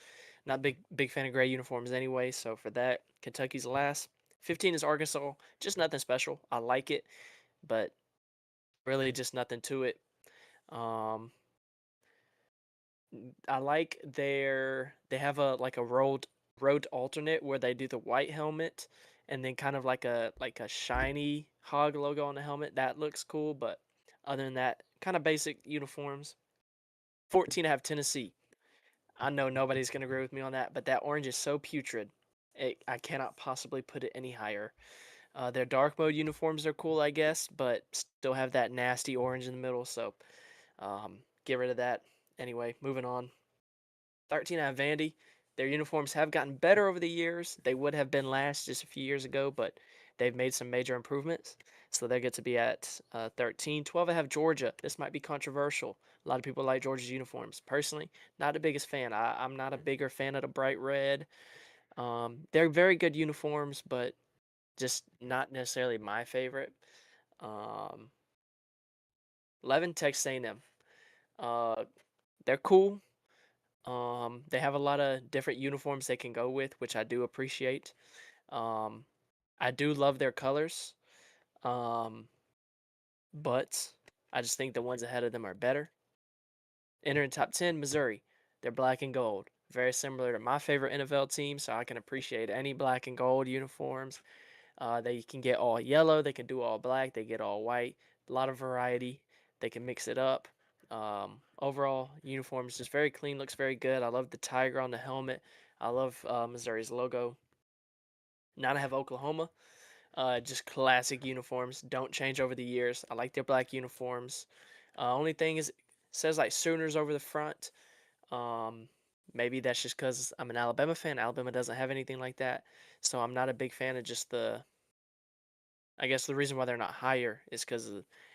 Not big fan of gray uniforms anyway. So for that, Kentucky's last. 15 is Arkansas. Just nothing special. I like it, but really just nothing to it. Um, I like they have a like a road alternate where they do the white helmet and then kind of like a shiny hog logo on the helmet. That looks cool, but other than that, kind of basic uniforms. 14 I have Tennessee. I know nobody's gonna agree with me on that, but that orange is so putrid. I cannot possibly put it any higher. Their dark mode uniforms are cool, I guess, but still have that nasty orange in the middle, so get rid of that. Anyway, moving on. 13 out of Vandy. Their uniforms have gotten better over the years. They would have been last just a few years ago, but they've made some major improvements. So they get to be at 13. 12, I have Georgia. This might be controversial. A lot of people like Georgia's uniforms. Personally, not the biggest fan. I'm not a bigger fan of the bright red. They're very good uniforms, but just not necessarily my favorite. Um, 11, Texas A&M. Uh, they're cool. They have a lot of different uniforms they can go with, which I do appreciate. Um, I do love their colors, um, but I just think the ones ahead of them are better. Entering top 10, Missouri. They're black and gold. Very similar to my favorite NFL team, so I can appreciate any black and gold uniforms. They can get all yellow, they can do all black, they get all white. A lot of variety. They can mix it up. Overall, uniforms just very clean, looks very good. I love the tiger on the helmet. I love Missouri's logo. Now I have Oklahoma. Just classic uniforms. Don't change over the years. I like their black uniforms. Only thing is, it says like Sooners over the front. Um, Maybe that's just because I'm an Alabama fan. Alabama doesn't have anything like that, so I'm not a big fan of just the. I guess the reason why they're not higher is because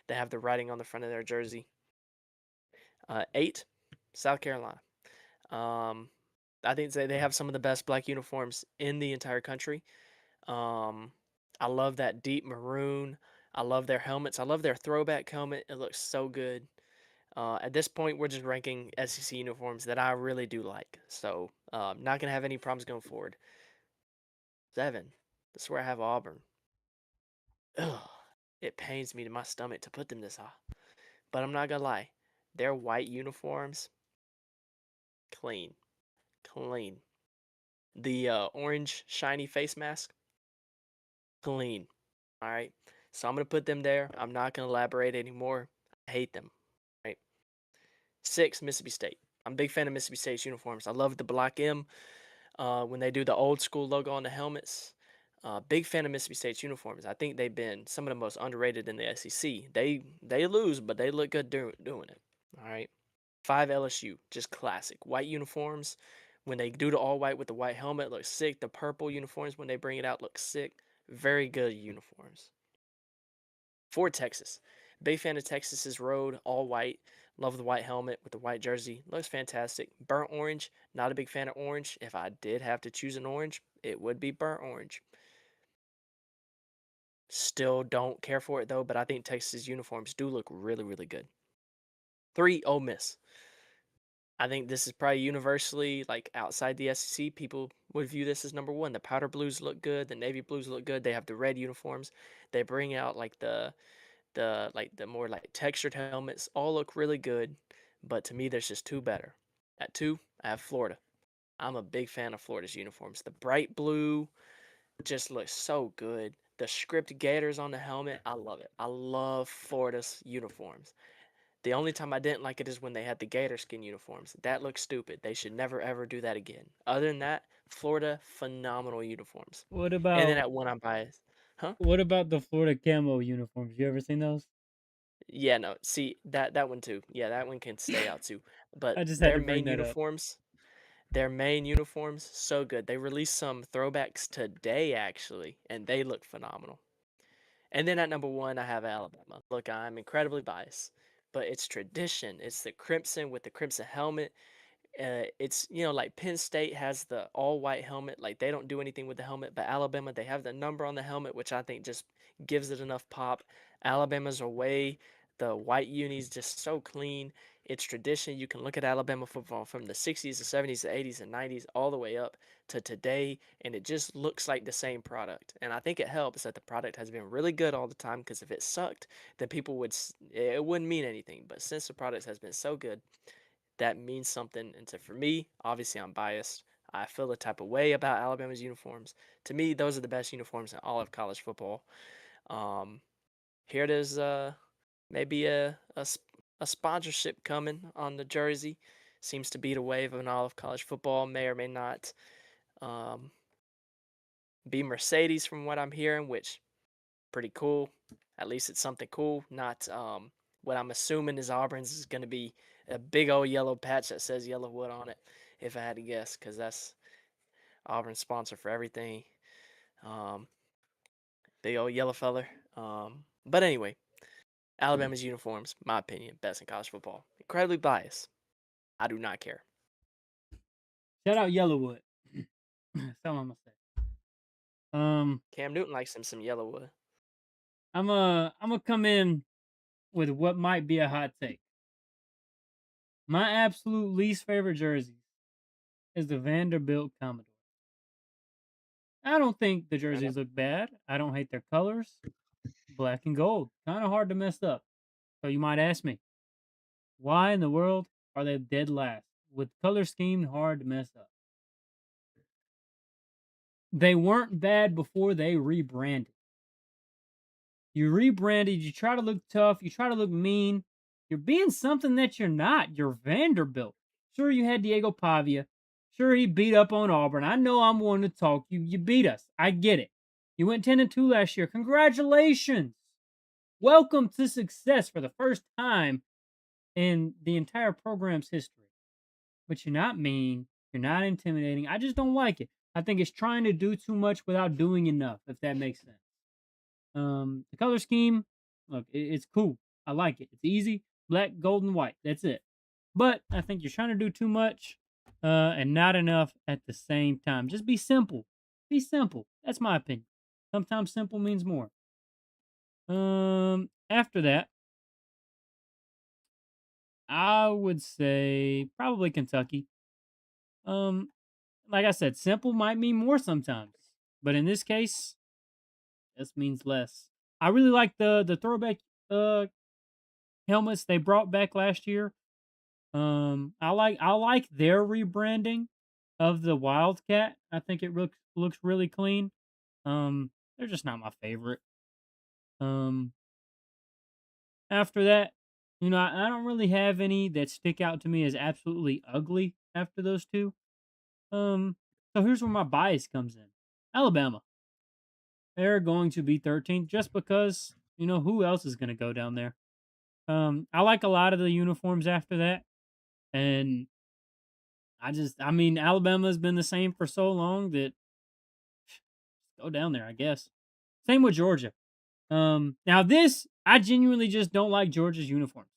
they have the writing on the front of their jersey. 8, South Carolina. Um, I think they have some of the best black uniforms in the entire country. Um, I love that deep maroon. I love their helmets. I love their throwback helmet. It looks so good. At this point, we're just ranking SEC uniforms that I really do like. So, not gonna have any problems going forward. 7. That's where I have Auburn. Ugh, it pains me to my stomach to put them this high. But I'm not gonna lie, their white uniforms, clean, clean. The orange shiny face mask, clean. All right, so I'm gonna put them there. I'm not gonna elaborate anymore. I hate them. Right. 6, Mississippi State. I'm a big fan of Mississippi State's uniforms. I love the black M when they do the old school logo on the helmets. Big fan of Mississippi State's uniforms. I think they've been some of the most underrated in the SEC. They lose, but they look good doing it. All right. 5, LSU, just classic. White uniforms, when they do the all white with the white helmet, looks sick. The purple uniforms, when they bring it out, look sick. Very good uniforms. 4, Texas. Big fan of Texas's road, all white. Love the white helmet with the white jersey. Looks fantastic. Burnt orange, not a big fan of orange. If I did have to choose an orange, it would be burnt orange. Still don't care for it though, but I think Texas uniforms do look really, really good. 3, Ole Miss. I think this is probably universally, like, outside the SEC, people would view this as number 1. The powder blues look good, the navy blues look good, they have the red uniforms. They bring out, like, the more, like, textured helmets, all look really good, but to me, there's just 2 better. At 2, I have Florida. I'm a big fan of Florida's uniforms. The bright blue just looks so good. The script gators on the helmet, I love it. I love Florida's uniforms. The only time I didn't like it is when they had the gator skin uniforms. That looks stupid. They should never ever do that again. Other than that, Florida, phenomenal uniforms. What And then about at 1, I'm biased. Huh? what about the Florida camo uniforms? You ever seen those? Yeah, no. See, that one too. Yeah, that one can stay out too. But I just had to bring that up. their main uniforms, so good. They released some throwbacks today actually, and they look phenomenal. And then at number 1, I have Alabama. Look, I'm incredibly biased, but it's tradition. It's the crimson with the crimson helmet. It's like Penn State has the all white helmet, like they don't do anything with the helmet, but Alabama they have the number on the helmet, which I think just gives it enough pop. Alabama's away, the white uni's just so clean. It's tradition. You can look at Alabama football from the 60s, the 70s, the 80s, and 90s, all the way up to today, and it just looks like the same product. And I think it helps that the product has been really good all the time because if it sucked, then people it wouldn't mean anything. But since the product has been so good, that means something. And so for me, obviously I'm biased. I feel the type of way about Alabama's uniforms. To me, those are the best uniforms in all of college football. Um, Here it is, maybe a sponsorship coming on the jersey. Seems to be the wave of all of college football. May or may not um, be Mercedes from what I'm hearing, which pretty cool. At least it's something cool. Not what I'm assuming is Auburn's is going to be a big old yellow patch that says Yellowwood on it, if I had to guess, because that's Auburn's sponsor for everything. Um, Big old yellow feller. But anyway, Alabama's uniforms, my opinion, best in college football. Incredibly biased. I do not care. Shout out Yellowwood. That's all I'm gonna say. Um, Cam Newton likes him some Yellowwood. I'm gonna come in with what might be a hot take. My absolute least favorite jersey is the Vanderbilt Commodore. I don't think the Fair enough. jerseys look bad. I don't hate their colors. Black and gold. Kind of hard to mess up. So you might ask me, why in the world are they dead last? With color scheme hard to mess up. They weren't bad before they rebranded. You rebranded, you try to look tough, you try to look mean. You're being something that you're not. You're Vanderbilt. Sure, you had Diego Pavia. Sure, he beat up on Auburn. I know I'm one to talk. You beat us. I get it. You went 10-2 last year. Congratulations. Welcome to success for the first time in the entire program's history. But you're not mean. You're not intimidating. I just don't like it. I think it's trying to do too much without doing enough, if that makes sense. The color scheme, look, it's cool. I like it. It's easy. Black, gold, and white. That's it. But I think you're trying to do too much and not enough at the same time. Just be simple. Be simple. That's my opinion. Sometimes simple means more. After that, I would say probably Kentucky. Um, like I said, simple might mean more sometimes, but in this case, this means less. I really like the throwback uh helmets they brought back last year. I like their rebranding of the Wildcat. I think it looks really clean. They're just not my favorite. Um, After that, I don't really have any that stick out to me as absolutely ugly after those two. Um, so here's where my bias comes in. Alabama. They're going to be 13th just because who else is going to go down there. I like a lot of the uniforms after that, and I mean, Alabama's been the same for so long that go down there, I guess. Same with Georgia. Now this, I genuinely just don't like Georgia's uniforms.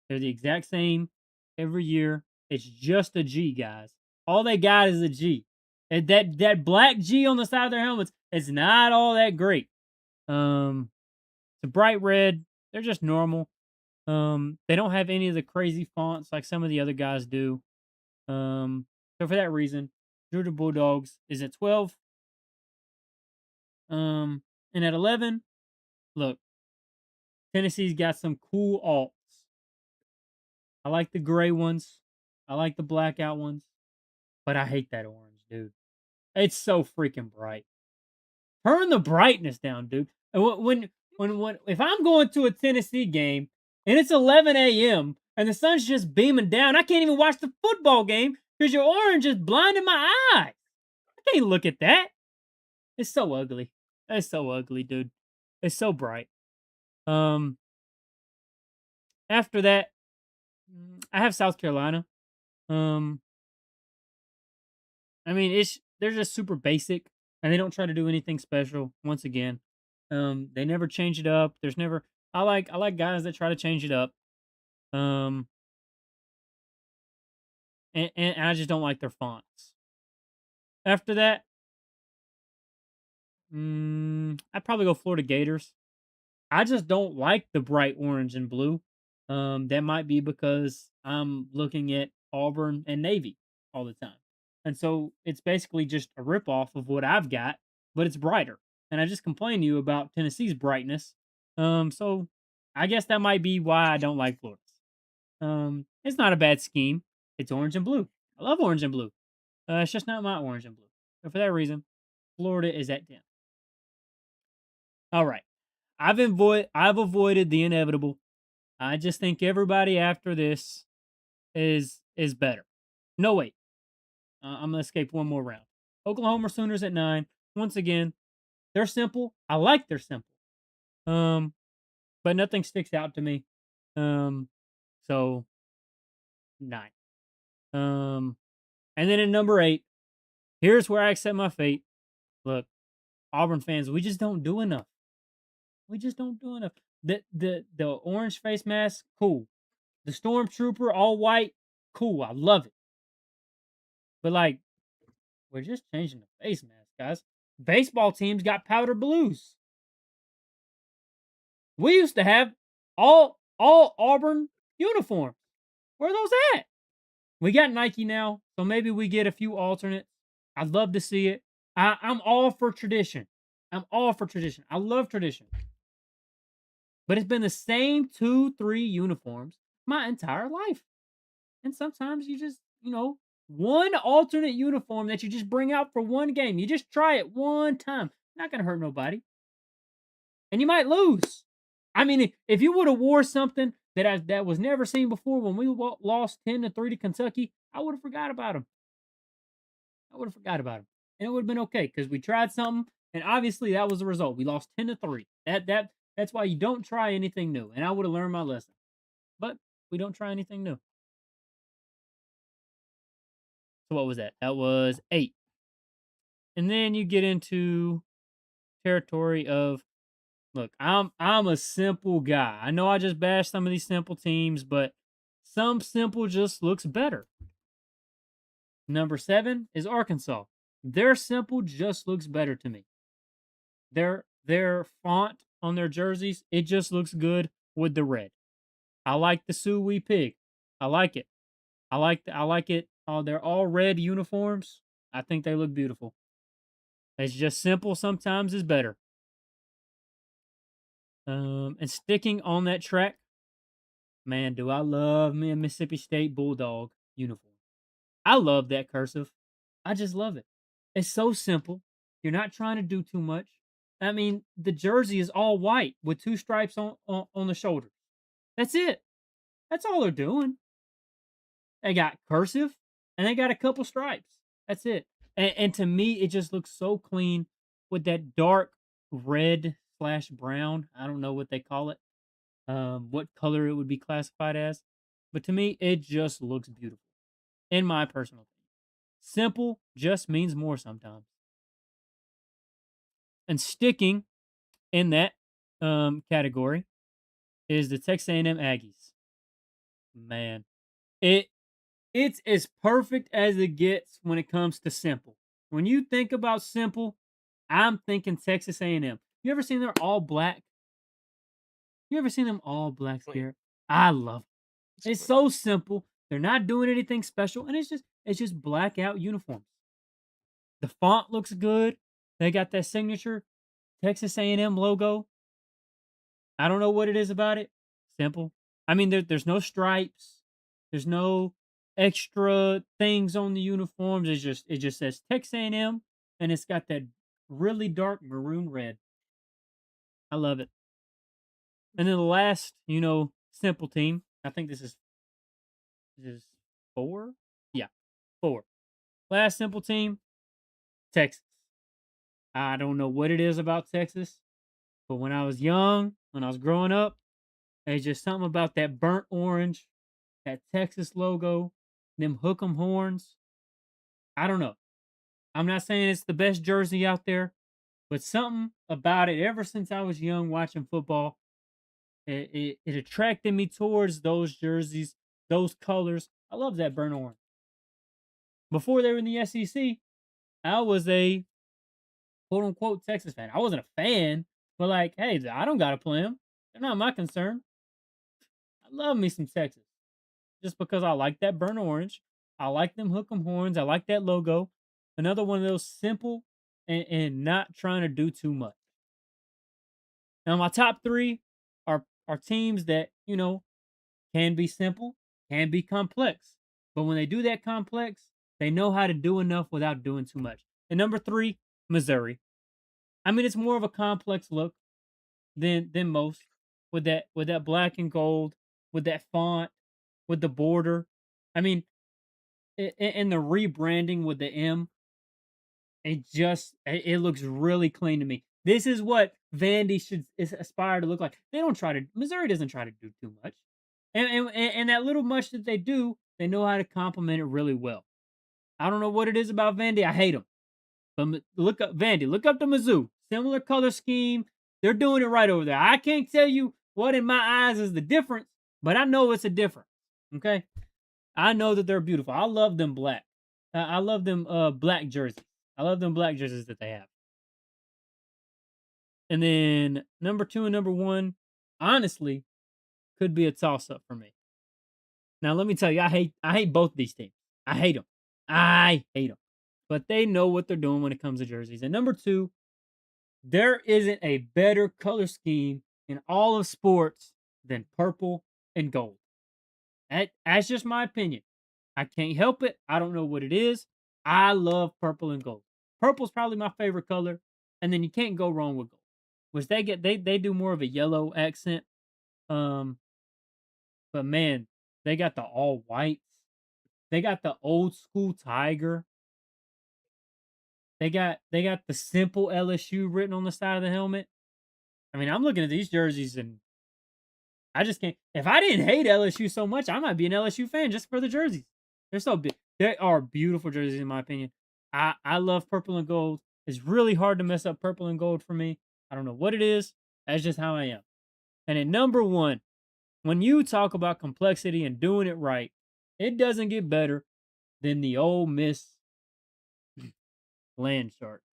They're the exact same every year. It's just a G, guys. All they got is a G. And that black G on the side of their helmets, it's not all that great. It's a bright red. They're just normal. They don't have any of the crazy fonts like some of the other guys do. So for that reason, Georgia Bulldogs is at 12. And at 11, look, Tennessee's got some cool alts. I like the gray ones. I like the blackout ones, but I hate that orange, dude. It's so freaking bright. Turn the brightness down, dude. And when if I'm going to a Tennessee game and it's 11 a.m. and the sun's just beaming down, I can't even watch the football game because your orange is blinding my eyes. I can't look at that. It's so ugly. It's so ugly, dude. It's so bright. Um, After that, I have South Carolina. Um, I mean, they're just super basic, and they don't try to do anything special. Once again, they never change it up. There's never. I like guys that try to change it up. Um, and I just don't like their fonts. After that, I'd probably go Florida Gators. I just don't like the bright orange and blue. That might be because I'm looking at Auburn and Navy all the time. And so it's basically just a ripoff of what I've got, but it's brighter. And I just complained to you about Tennessee's brightness. So I guess that might be why I don't like Florida's. It's not a bad scheme. It's orange and blue. I love orange and blue. It's just not my orange and blue. So for that reason, Florida is at 10. All right. I've avoided the inevitable. I just think everybody after this is better. No wait, I'm gonna escape one more round. Oklahoma Sooners at 9. Once again, they're simple. I like they're simple. Um, but nothing sticks out to me. Um, so 9. Um, and then at number 8, here's where I accept my fate. Look, Auburn fans, we just don't do enough. We just don't do enough. The orange face mask, cool. The stormtrooper all white, cool. I love it. But like, we're just changing the face mask, guys. Baseball teams got powder blues. We used to have all Auburn uniforms. Where are those at? We got Nike now, so maybe we get a few alternates. I'd love to see it. I'm all for tradition. I'm all for tradition. I love tradition. But it's been the same 2, 3 uniforms my entire life. And sometimes you just, one alternate uniform that you just bring out for one game. You just try it one time. Not gonna hurt nobody. And you might lose. I mean, if you would have wore something that was never seen before when we lost 10-3 to Kentucky, I would have forgot about him. I would have forgot about him, and it would have been okay because we tried something, and obviously that was the result. We lost 10-3. That's why you don't try anything new. And I would have learned my lesson, but we don't try anything new. So what was that? That was 8. And then you get into territory of, look, I'm a simple guy. I know I just bashed some of these simple teams, but some simple just looks better. Number 7 is Arkansas. Their simple just looks better to me. Their font on their jerseys, it just looks good with the red. I like the Sioux Wee Pig. I like it. I like it. They're all red uniforms. I think they look beautiful. It's just simple sometimes is better. And sticking on that track, man, do I love me a Mississippi State Bulldog uniform. I love that cursive. I just love it. It's so simple. You're not trying to do too much. I mean, the jersey is all white with 2 stripes on the shoulder. That's it. That's all they're doing. They got cursive and they got a couple stripes. That's it. And to me, it just looks so clean with that dark red/brown. I don't know what they call it, what color it would be classified as. But to me, it just looks beautiful, in my personal opinion. Simple just means more sometimes. And sticking in that category is the Texas A&M Aggies. Man, it it's as perfect as it gets when it comes to simple. When you think about simple, I'm thinking Texas A&M. You ever seen their all black? You ever seen them all black Clean. here? I love it. It's It's clean. so simple. They're not doing anything special, and it's just blackout uniforms. The font looks good. They got that signature Texas A&M logo. I don't know what it is about it. Simple. I mean, there's no stripes. There's no extra things on the uniforms. It just says Texas A&M, and it's got that really dark maroon red. I love it. And then the last, simple team. I think this is 4. Yeah, 4. Last simple team, Texas. I don't know what it is about Texas, but when I was young, when I was growing up, there's just something about that burnt orange, that Texas logo, them hook 'em horns. I don't know. I'm not saying it's the best jersey out there, but something about it, ever since I was young watching football, it attracted me towards those jerseys, those colors. I love that burnt orange. before they were in the SEC, I was a quote unquote Texas fan. I wasn't a fan, but like, hey, I don't gotta play them. They're not my concern. I love me some Texas just because I like that burnt orange. I like them hook 'em horns. I like that logo. Another one of those simple and not trying to do too much. Now my top three are teams that can be simple, can be complex, but when they do that complex, they know how to do enough without doing too much. And number three, Missouri. I mean, it's more of a complex look than most with that black and gold, with that font, with the border. I mean, and the rebranding with the M, it looks really clean to me. This is what Vandy should aspire to look like. They don't try to Missouri doesn't try to do too much, and that little much that they do, they know how to complement it really well. I don't know what it is about Vandy. I hate them. But look up Vandy. Look up the Mizzou. Similar color scheme. They're doing it right over there. I can't tell you what in my eyes is the difference, but I know it's a difference. Okay, I know that they're beautiful. I love them black. I love them black jerseys. I love them black jerseys that they have. And then number two and number one, honestly, could be a toss up for me. Now let me tell you, I hate both these teams. I hate them. I hate them. But they know what they're doing when it comes to jerseys. And number two, there isn't a better color scheme in all of sports than purple and gold. That's just my opinion. I can't help it. I don't know what it is. I love purple and gold. Purple's probably my favorite color, and then you can't go wrong with gold. Which they do more of a yellow accent. Um, but man, they got the all whites. They got the old school tiger. They got the simple LSU written on the side of the helmet. I mean, I'm looking at these jerseys and I just can't. If I didn't hate LSU so much, I might be an LSU fan just for the jerseys. They're so big. They are beautiful jerseys, in my opinion. I love purple and gold. It's really hard to mess up purple and gold for me. I don't know what it is. That's just how I am. And at number one, when you talk about complexity and doing it right, it doesn't get better than the Ole Miss Land Sharks.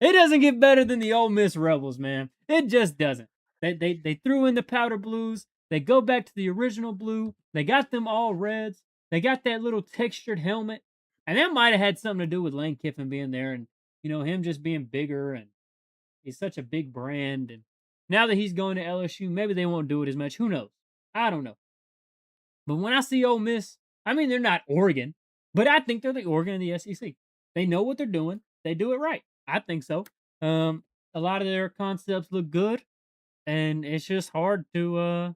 It doesn't get better than the Ole Miss Rebels, man. It just doesn't. They threw in the powder blues. They go back to the original blue. They got them all reds. They got that little textured helmet. And that might have had something to do with Lane Kiffin being there and him just being bigger and he's such a big brand. And now that he's going to LSU, maybe they won't do it as much. Who knows? I don't know. But when I see Ole Miss, I mean they're not Oregon, but I think they're the Oregon of the SEC. They know what they're doing. They do it right. I think so. A lot of their concepts look good, and it's just hard to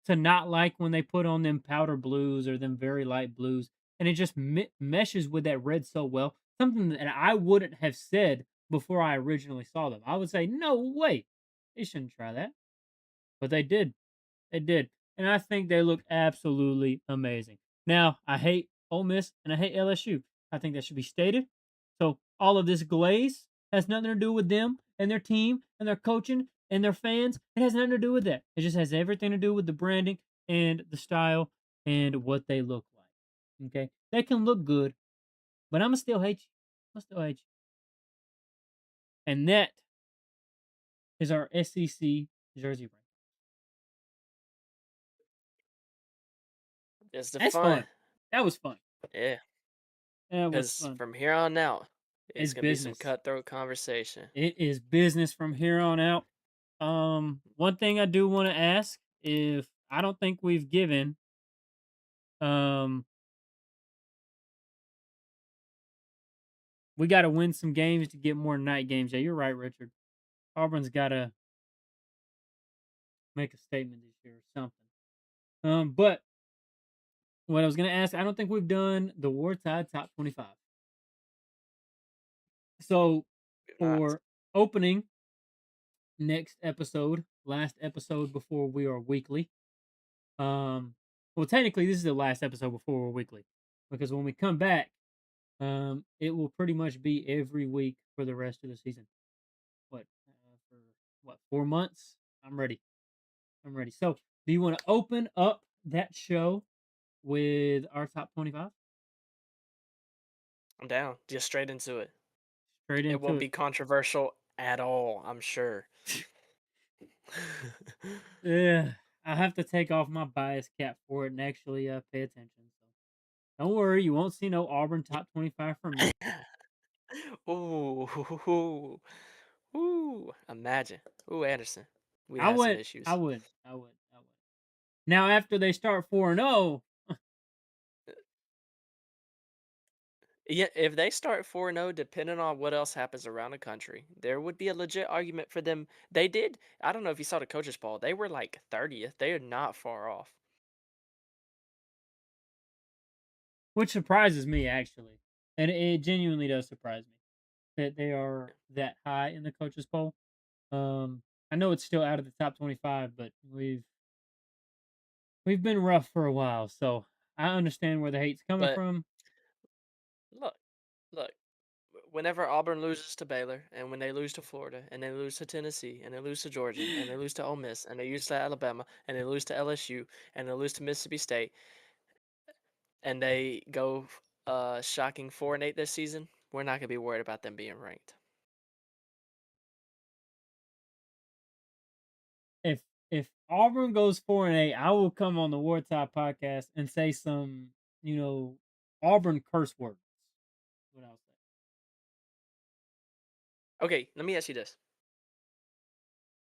not like when they put on them powder blues or them very light blues, and it just meshes with that red so well. Something that I wouldn't have said before I originally saw them. I would say, no way, they shouldn't try that, but they did. They did. And I think they look absolutely amazing. Now, I hate Ole Miss and I hate LSU. I think that should be stated. So all of this glaze has nothing to do with them and their team and their coaching and their fans. It has nothing to do with that. It just has everything to do with the branding and the style and what they look like. Okay. They can look good, but I'ma still hate you. I'ma still hate you. And that is our SEC jersey rank. It's the That's fun. fun. That was fun. Yeah. That was Because fun. from here on out, it's It's gonna be some business. cutthroat conversation. It is business from here on out. One thing I do want to ask, if I don't think we've given um we got to win some games to get more night games. Yeah, you're right, Richard. Auburn's got to make a statement this year or something. But what I was gonna ask, I don't think we've done the WarTide top 25. So If not, for opening next episode, last episode before we are weekly. Well, technically, this is the last episode before we're weekly, because when we come back, it will pretty much be every week for the rest of the season. For what 4 months? I'm ready. I'm ready. So, do you want to open up that show with our top 25? I'm down. Just straight into it. Straight It into won't it. be controversial at all, I'm sure. Yeah, I have to take off my bias cap for it and actually pay attention. So don't worry, you won't see no Auburn top 25 from me. Ooh, ooh, ooh, imagine. Ooh, Anderson. We'd I have some would, I issues. would, I would, I would. Now after they start 4-0, Yeah, if they start 4-0, depending on what else happens around the country, there would be a legit argument for them. They did. I don't know if you saw the coaches poll. They were like 30th. They are not far off. which surprises me actually, and it genuinely does surprise me that they are that high in the coaches poll. Um, I know it's still out of the top 25, but we've been rough for a while, so I understand where the hate's coming But from. look, look. Whenever Auburn loses to Baylor, and when they lose to Florida, and they lose to Tennessee, and they lose to Georgia, and they lose to Ole Miss, and they lose to Alabama, and they lose to LSU, and they lose to Mississippi State, and they go shocking 4-8 this season, we're not gonna be worried about them being ranked. If if Auburn goes 4-8, I will come on the WarTide podcast and say some, Auburn curse words. What I'll say. Okay, let me ask you this: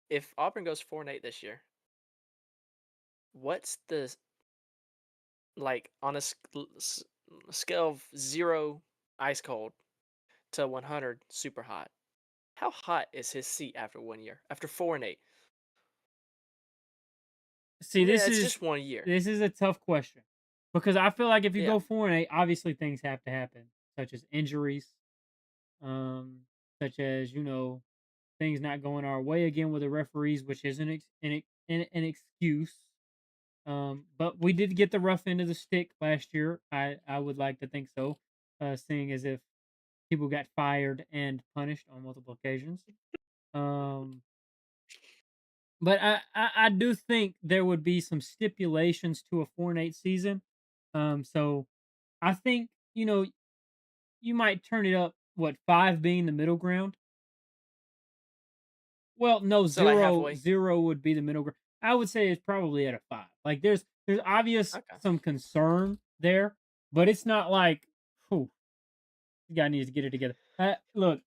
if Auburn goes 4-8 this year, what's the like on a scale of 0 ice cold to 100 super hot? How hot is his seat after 1 year? After 4-8? See, Yeah, it's just 1 year. this is a tough question because I feel like if you Yeah, go 4-8, obviously things have to happen, such as injuries, um, such as things not going our way again with the referees, which isn't an excuse. But we did get the rough end of the stick last year. I would like to think so, seeing as if people got fired and punished on multiple occasions. Um, but I do think there would be some stipulations to a 4-8 season. So I think you might turn it up. What, five being the middle ground? Well, no, so like zero halfway. zero would be the middle ground. I would say it's probably at a five. Like there's obvious Okay, some concern there, but it's not like, whew, this guy needs to get it together. Look,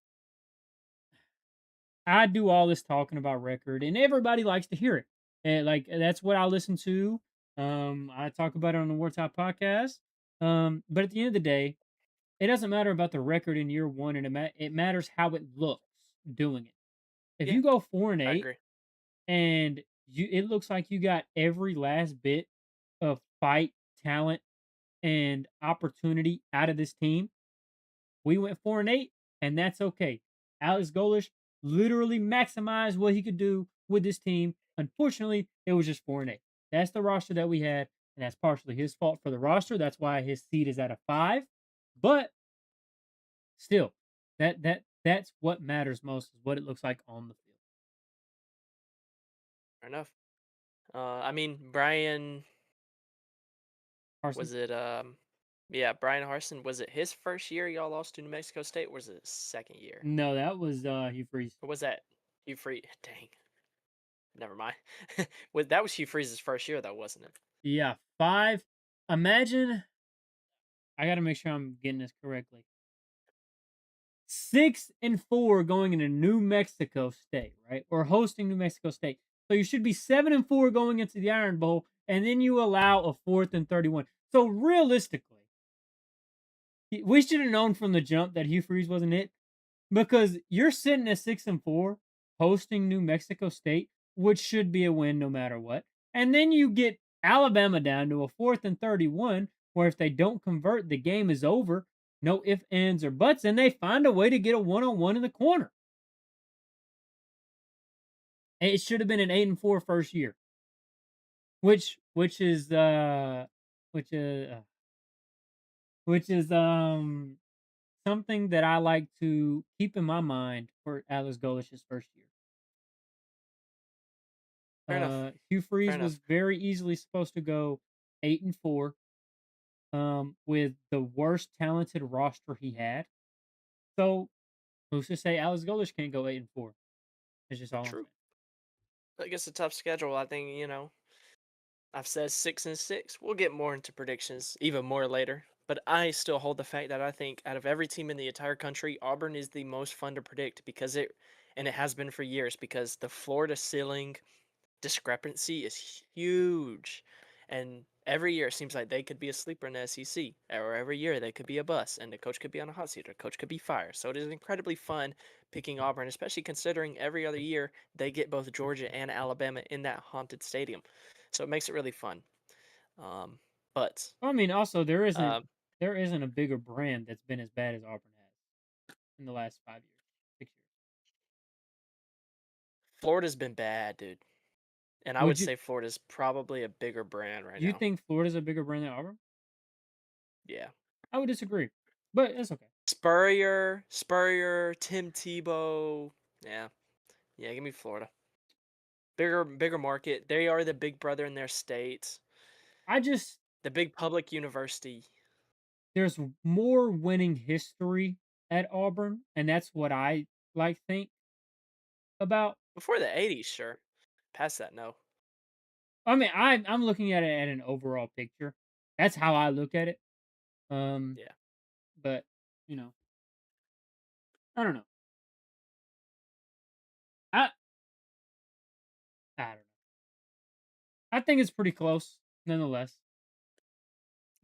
I do all this talking about record, and everybody likes to hear it. And like that's what I listen to. I talk about it on the Wartime podcast. But at the end of the day, it doesn't matter about the record in year one, and it matters how it looks doing it. If yeah, you go four and I eight, agree. and it looks like you got every last bit of fight, talent, and opportunity out of this team. We went 4-8, and that's okay. Alex Golish literally maximized what he could do with this team. Unfortunately, it was just 4-8. That's the roster that we had, and that's partially his fault for the roster. That's why his seed is at a 5. But still, that's what matters most is what it looks like on the field. Fair enough. I mean, Brian, Carson? was it yeah, Brian Harson, was it his first year y'all lost to New Mexico State, or was it his second year? No, that was Hugh Freeze. Or was that Hugh Freeze? Dang, never mind. That was Hugh Freeze's first year, though, wasn't it? Yeah, 5. Imagine, I got to make sure I'm getting this correctly. 6-4 going into New Mexico State, right? Or hosting New Mexico State. So you should be 7-4 going into the Iron Bowl, and then you allow a 4th and 31. So realistically, we should have known from the jump that Hugh Freeze wasn't it, because you're sitting at 6-4 hosting New Mexico State, which should be a win no matter what. And then you get Alabama down to a 4th and 31, where if they don't convert, the game is over. No ifs, ands, or buts, and they find a way to get a one-on-one in the corner. It should have been an 8-4 first year, which is which is uh, which is something that I like to keep in my mind for Alex Golish's first year. Fair enough. Hugh Fair Freeze was enough. very easily supposed to go 8-4. with the worst talented roster he had. So who's to say Alex Golish can't go 8-4? That's just all I'm True. saying. I guess a tough schedule. I think, I've said 6-6. We'll get more into predictions even more later. But I still hold the fact that I think out of every team in the entire country, Auburn is the most fun to predict and it has been for years because the Florida ceiling discrepancy is huge. And every year it seems like they could be a sleeper in the SEC, or every year they could be a bust, and the coach could be on a hot seat, or coach could be fired. So it is incredibly fun picking Auburn, especially considering every other year they get both Georgia and Alabama in that haunted stadium. So it makes it really fun. Um, but I mean, also um, there isn't a bigger brand that's been as bad as Auburn has in the last 5 years, 6 years. Florida's been bad, dude. And I would Would you say Florida's probably a bigger brand right do you now. think Florida's a bigger brand than Auburn? Yeah. I would disagree, but it's okay. Spurrier, Tim Tebow. Yeah. Yeah, give me Florida. Bigger market. They are the big brother in their state. I just The big public university. there's more winning history at Auburn, and that's what I like think about. Before the 80s, sure. Past that, no. I mean, I'm looking at it at an overall picture. That's how I look at it. Um, Yeah. but you know, I don't know. I I don't know. I think it's pretty close, nonetheless.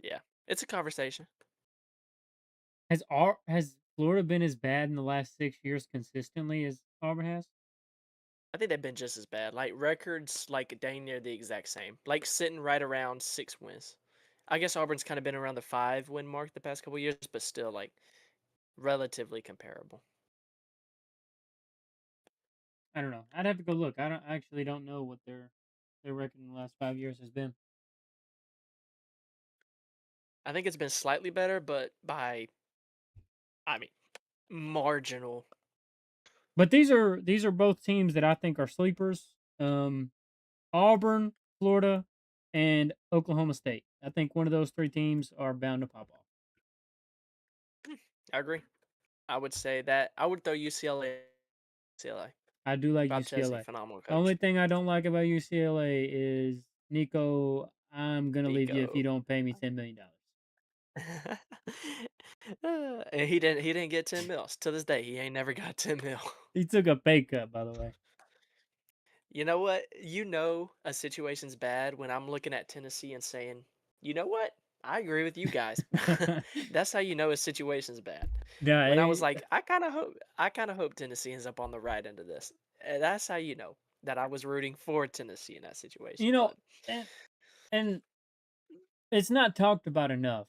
Yeah. It's a conversation. Has Florida been as bad in the last 6 years consistently as Auburn has? I think they've been just as bad. Like records, like dang near the exact same. Like sitting right around 6 wins. I guess Auburn's kind of been around the 5 win mark the past couple years, but still like relatively comparable. I don't know. I'd have to go look. I actually don't know what their record in the last 5 years has been. I think it's been slightly better, but I mean, marginal. But these are both teams that I think are sleepers. Auburn, Florida, and Oklahoma State. I think one of those three teams are bound to pop off. I agree. I would say that I would throw UCLA. UCLA. I do like Bob Chesney, UCLA. phenomenal The only coach. thing I don't like about UCLA is Nico. I'm gonna leave you if you Nico. don't pay me $10 million. And he didn't get 10 mils. To this day, he ain't never got 10 mil. He took a pay cut, by the way. You know what? You know a situation's bad when I'm looking at Tennessee and saying, "You know what? I agree with you guys." That's how you know a situation's bad. Nah, When I was like, I kind of hope Tennessee ends up on the right end of this. That's how you know that I was rooting for Tennessee in that you situation. know, But and, and it's not talked about enough.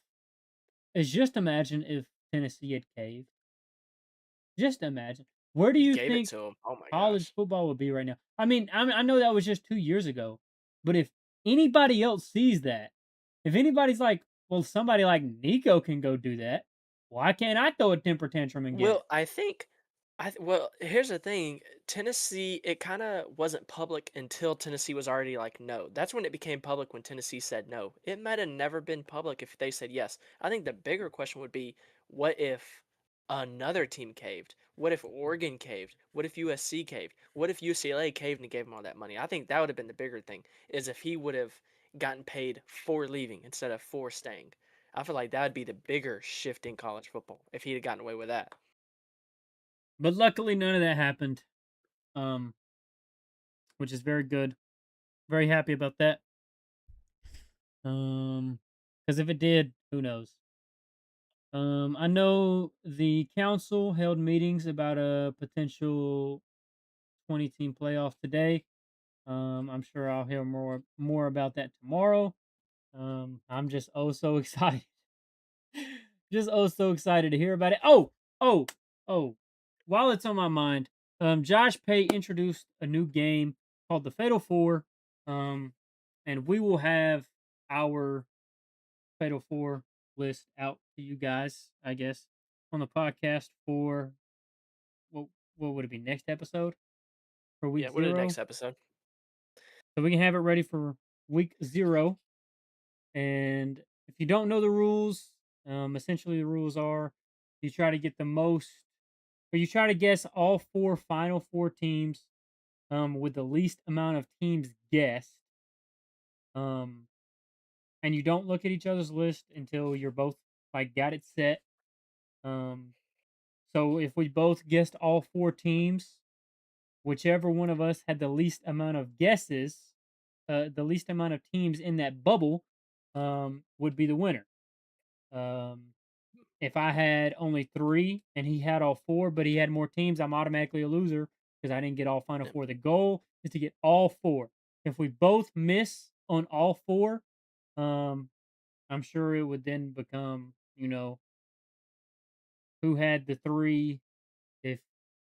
Is just imagine if Tennessee had caved. Just imagine. Where do he you gave it think to him. Oh my college gosh. football would be right now? I know that was just 2 years ago, but if anybody else sees that, if anybody's like, well, somebody like Nico can go do that, why can't I throw a temper tantrum and get it? Well, I think well, here's the thing. Tennessee, it kind of wasn't public until Tennessee was already like no. That's when it became public when Tennessee said no. It might have never been public if they said yes. I think the bigger question would be what if another team caved? What if Oregon caved? What if USC caved? What if UCLA caved and gave him all that money? I think that would have been the bigger thing is if he would have gotten paid for leaving instead of for staying. I feel like that would be the bigger shift in college football if he'd have gotten away with that. But luckily, none of that happened, um, which is very good. Very happy about that. Because if it did, who knows? I know the council held meetings about a potential 20-team playoff today. I'm sure I'll hear more about that tomorrow. I'm just oh so excited. Just oh so excited to hear about it. Oh, oh. While it's on my mind, Josh Pate introduced a new game called the Fatal Four. Um, and we will have our Fatal Four list out to you guys, I guess, on the podcast for what what would it be next episode for week Yeah, what are the zero? next episode? So we can have it ready for week zero. And If you don't know the rules, essentially the rules are you try to get the most, or you try to guess all four final four teams with the least amount of teams guessed. Um, and you don't look at each other's list until you're both like got it set. Um, so if we both guessed all four teams, whichever one of us had the least amount of guesses, the least amount of teams in that bubble, would be the winner. Um, if I had only three and he had all four, but he had more teams, I'm automatically a loser because I didn't get all final Yeah. four. The goal is to get all four. If we both miss on all four, um, I'm sure it would then become, who had the three. If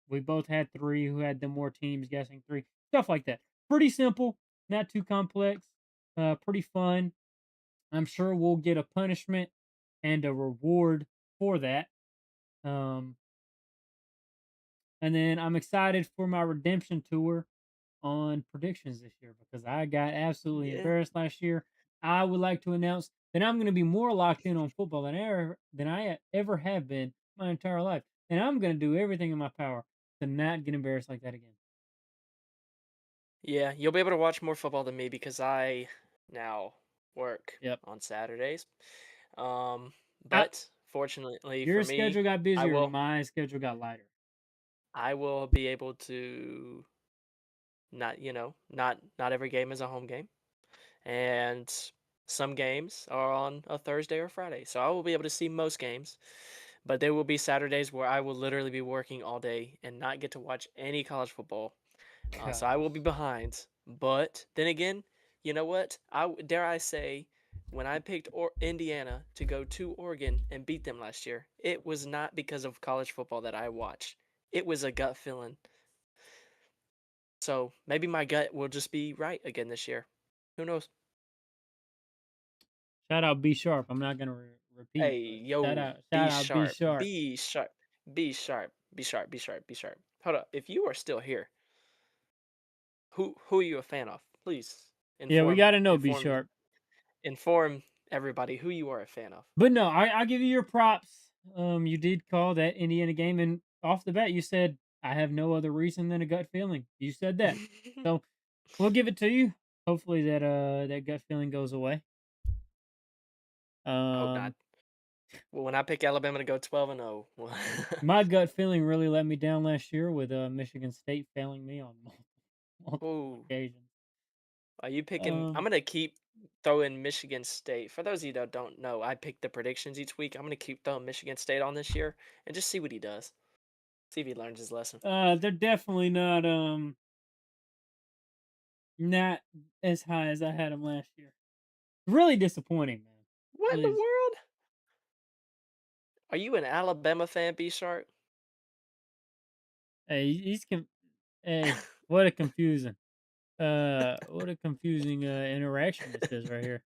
we both had three, who had the more teams guessing three, stuff like that. Pretty simple, not too complex, pretty fun. I'm sure we'll get a punishment and a reward for that. Um, and then I'm excited for my redemption tour on predictions this year because I got absolutely Yeah. embarrassed last year. I would like to announce that I'm going to be more locked in on football than I ever have been my entire life, and I'm going to do everything in my power to not get embarrassed like that again. Yeah, you'll be able to watch more football than me because I now work Yep. on Saturdays. Um, I, but fortunately for your me, schedule got I busier. will My schedule got lighter. I will be able to not every game is a home game. And some games are on a Thursday or Friday. So I will be able to see most games, but there will be Saturdays where I will literally be working all day and not get to watch any college football. So I will be Gosh. behind. But then again, you know what? Dare I say, when I picked Indiana to go to Oregon and beat them last year, it was not because of college football that I watched. It was a gut feeling. So maybe my gut will just be right again this year. Who knows? Shout out B Sharp. I'm not gonna repeat, Hey, but yo, shout out B Sharp. be sharp, be sharp, be sharp, be sharp, be sharp. Hold up. If you are still here, who are you a fan of? Please Yeah, we inform got to know B inform Sharp. inform everybody who you are a fan of. But no, I give you your props. You did call that Indiana game, and off the bat, you said I have no other reason than a gut feeling. You said that, so we'll give it to you. Hopefully that gut feeling goes away. I hope not. Um, Well, when I pick Alabama to go 12-0, my gut feeling really let me down last year with Michigan State failing me on multiple ooh, occasions. are you picking? I'm Um, gonna keep throwing Michigan State. For those of you that don't know, I pick the predictions each week. I'm gonna keep throwing Michigan State on this year and just see what he does. See if he learns his lesson. they're definitely not as high as I had them last year. Really disappointing, man. What in the Really, world? Are you an Alabama fan, B Sharp? hey, hey, what a confusing, what a confusing interaction this is right here.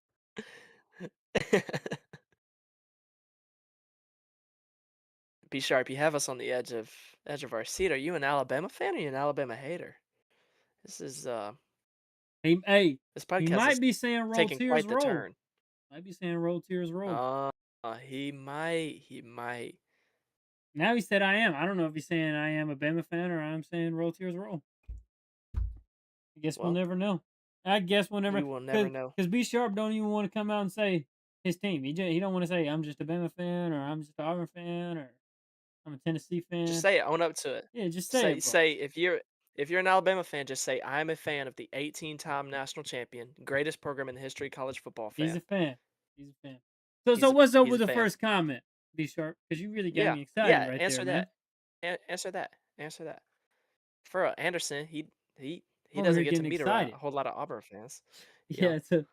B Sharp, you have us on the edge of our seat. Are you an Alabama fan or are you an Alabama hater? This is Hey, this he podcast might is be saying "Roll taking Tears, quite the Roll." turn. Might be saying "Roll Tears, Roll." Uh, he might. Now he said "I am." I don't know if he's saying "I am a Bama fan" or I'm saying "Roll Tears, Roll." I guess we'll Well, never know. I guess we'll we never will never know. because B Sharp don't even want to come out and say his team. He don't want to say I'm just a Bama fan or I'm just an Auburn fan or I'm a Tennessee Just fan. say it. Own up to it. Yeah, just say Say it, bro. say if you're an Alabama fan, just say I'm a fan of the 18-time national champion, greatest program in the history of college football He's a fan. fan. He's a fan. So He's a what's up he's with a the fan. first comment, B Sharp? Because you really got Yeah, me excited yeah. right there, Answer man. that. Answer that. Answer that. For Anderson, he I'm over doesn't here get to getting meet a excited. whole lot of Auburn fans. You Yeah, know, it's a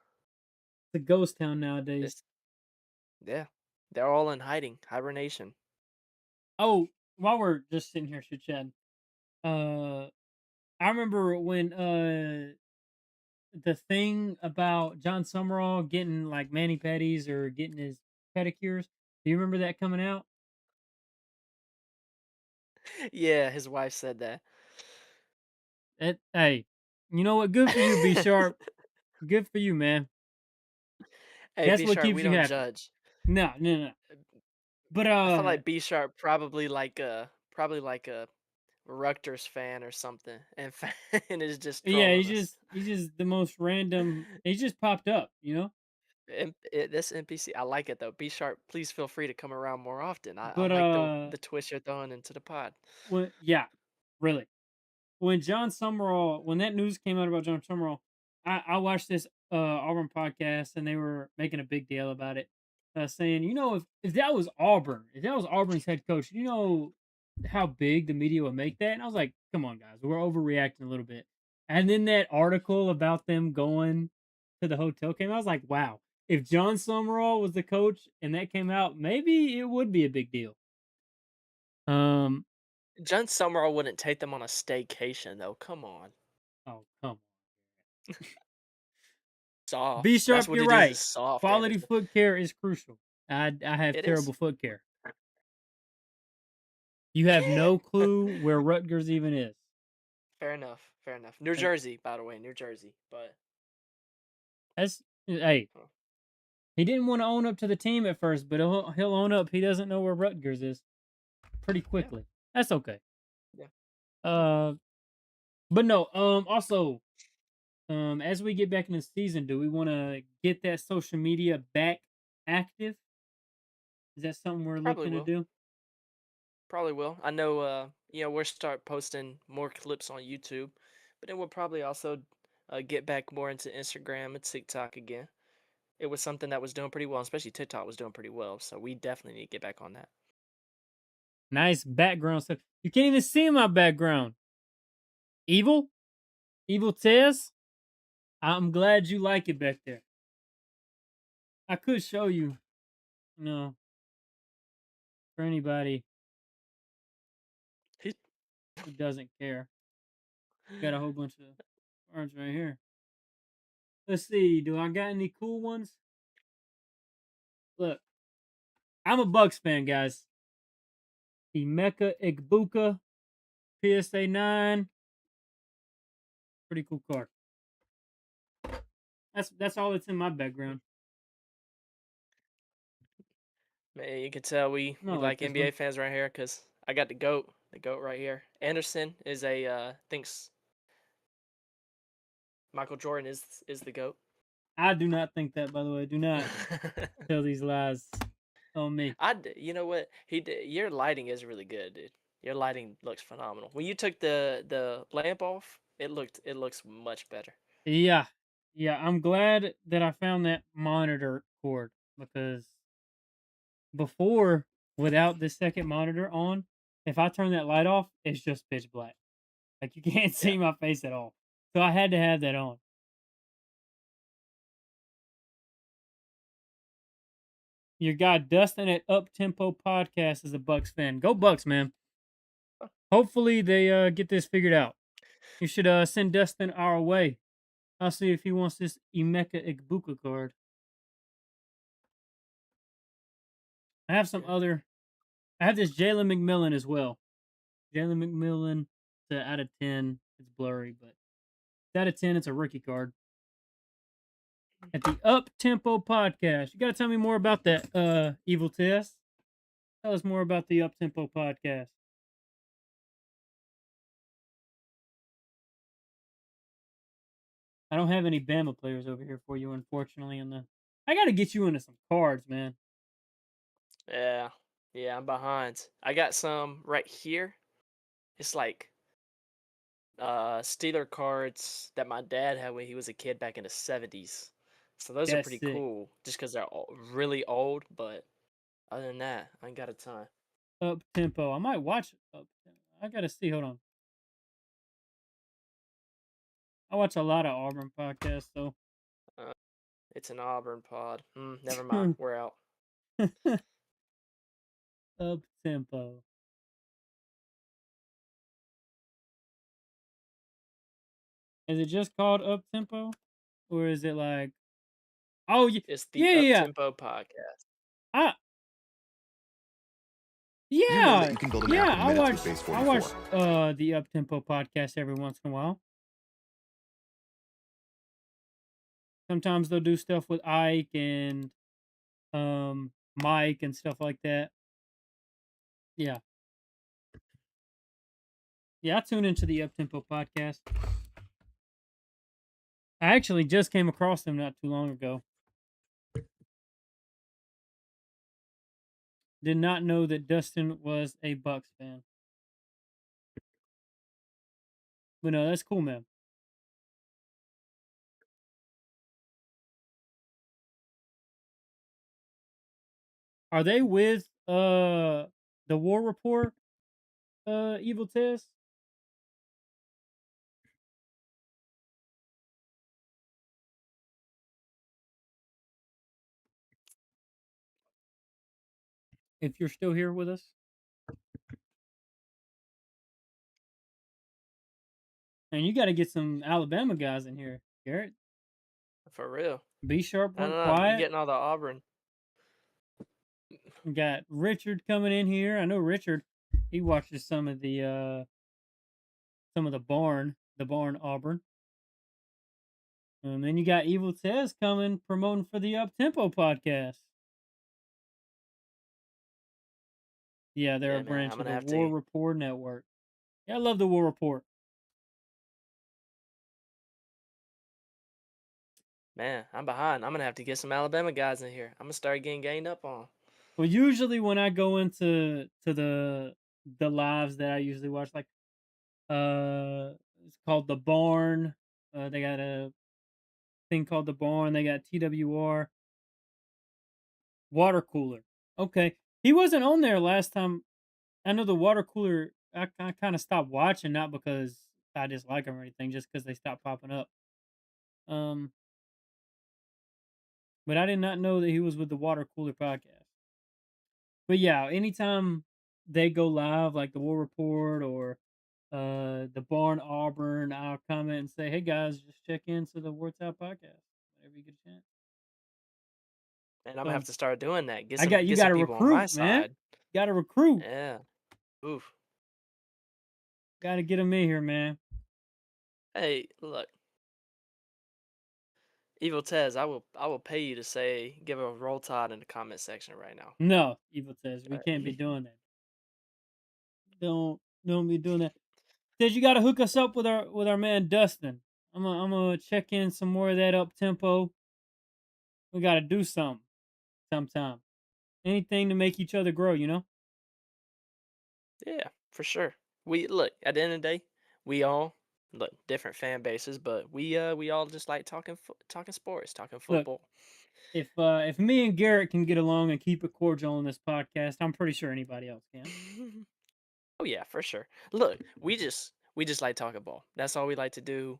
ghost town nowadays. this yeah, they're all in hibernation. Oh, while we're just sitting here chit chatting, uh, I remember when the thing about John Summerall getting like mani pedis or getting his pedicures. Do you remember that coming out? Yeah, his wife said that. Hey, you know what? Good for you, B Sharp. Good for you, man. Hey, That's B what Sharp, keeps we you don't happy. judge. No, no, no. But I feel like B Sharp probably like a Rutgers fan or something, and and is just yeah, trolling us. he's just the most random. He just popped up, you know. This NPC, I like it though. B Sharp, please feel free to come around more often. I But like the twist you're throwing into the pod. yeah, really. When that news came out about John Summerall, I watched this Auburn podcast and they were making a big deal about it, saying, you know, if that was Auburn, if that was Auburn's head coach, you know how big the media would make that. And I was like, come on, guys, we're overreacting a little bit. And then that article about them going to the hotel came out. I was like, wow, if John Summerall was the coach and that came out, maybe it would be a big deal. Um, John Summerall wouldn't take them on a staycation though. Come on, oh come Be soft. That's sharp, what you're it is right. soft, Quality Anderson. foot care is crucial. I have It is. terrible foot care. You have no clue where Rutgers even is. Fair enough. Fair enough. New Like Jersey, by the way, New Jersey. But that's hey, huh, he didn't want to own up to the team at first, but he'll own up he doesn't know where Rutgers is pretty yeah, quickly. That's okay. yeah, yeah. Uh, but no. Also, as we get back in the season, do we want to get that social media back active? Is that something we're Probably looking to will. do? Probably will. I know. We'll start posting more clips on YouTube, but then we'll probably also get back more into Instagram and TikTok again. It was something that was doing pretty well, especially TikTok was doing pretty well. So we definitely need to get back on that. Nice background stuff. You can't even see my background. Evil, evil Tez. I'm glad you like it back there. I could show you, you know, for anybody He- who doesn't care. Got a whole bunch of cards right here. Let's see. Do I got any cool ones? Look, I'm a Bucks fan, guys. Emeka Egbuka, PSA 9. Pretty cool card. That's all that's in my background. Man, you can tell I we like like this NBA one. fans right here because I got the goat right here. Anderson is a thinks Michael Jordan is the goat. I do not think that, by the way. Do not tell these lies on me. You know what your lighting is really good, dude. Your lighting looks phenomenal. When you took the lamp off, it looks much better. Yeah. Yeah, I'm glad that I found that monitor cord because before, without the second monitor on, if I turn that light off, it's just pitch black. Like you can't Yeah. see my face at all. So I had to have that on. Your guy Dustin at Up Tempo Podcast is a Bucks fan. Go Bucks, man. Hopefully they get this figured out. You should send Dustin our way. I'll see if he wants this Emeka Igbuka card. I have some Yeah. other. I have this Jalen McMillan as well. Jalen McMillan, it's out of 10. It's blurry, but it's out of 10. It's a rookie card. At the Up Tempo Podcast. You got to tell me more about that, Evil Test. Tell us more about the Up Tempo Podcast. I don't have any Bama players over here for you, unfortunately. I got to get you into some cards, man. Yeah. Yeah, I'm behind. I got some right here. It's like Steeler cards that my dad had when he was a kid back in the 70s. So those are That's pretty sick. cool just because they're really old, but other than that, I ain't got a ton. Up Tempo. I might watch Up. I got to see. Hold on. I watch a lot of Auburn podcasts, so. Uh, it's an Auburn pod. Never mind. We're out. Up Tempo. Is it just called Up Tempo? Or is it like. Oh, yeah. It's the Yeah, Up yeah. Tempo podcast. I, You know that Yeah, you can build an app yeah, in minutes with Base I watch 44. the Up Tempo podcast every once in a while. Sometimes they'll do stuff with Ike and Mike and stuff like that. Yeah. Yeah, I tune into the Uptempo podcast. I actually just came across them not too long ago. Did not know that Dustin was a Bucks fan. But no, that's cool, man. Are they with the War Report Evil Test? If you're still here with us. And you gotta get some Alabama guys in here, Garrett. For real. B Sharp I don't went know. I'm quiet. getting all the Auburn. We got Richard coming in here. I know Richard. He watches some of the barn Auburn. And then you got Evil Tez coming promoting for the Up Tempo podcast. Yeah, they're a Yeah, man. I'm branch of gonna the have War to. Report Network. Yeah, I love the War Report. Man, I'm behind. I'm gonna have to get some Alabama guys in here. I'm gonna start getting gained up on. Well, usually when I go into the lives that I usually watch, like it's called the Barn. They got a thing called the Barn. They got TWR water cooler. Okay, he wasn't on there last time. I know the water cooler. I kind of stopped watching, not because I dislike them or anything, just because they stopped popping up. Um, but I did not know that he was with the water cooler podcast. But yeah, anytime they go live, like the War Report or the Barn Auburn, I'll comment and say, "Hey guys, just check into the WarTide podcast whenever you get a chance." And I'm gonna have So to start doing that. I got you. Get Got some to people on my recruit, man. side. Got to recruit. Yeah. Oof. Got to get them in here, man. Hey, look, Evil Tez, I will pay you to say give a roll tide in the comment section right now. No, Evil says we can't be Alright. doing that. Don't be doing that. Says you got to hook us up with our man Dustin. I'm gonna check in some more of that up tempo. We got to do something sometime. Anything to make each other grow, you know. Yeah, for sure. We look at the end of the day, we all look different fan bases, but we all just like talking sports, talking Look, football. if me and Garrett can get along and keep it cordial on this podcast, I'm pretty sure anybody else can. Oh yeah, for sure. Look, we just like talking ball. That's all we like to do.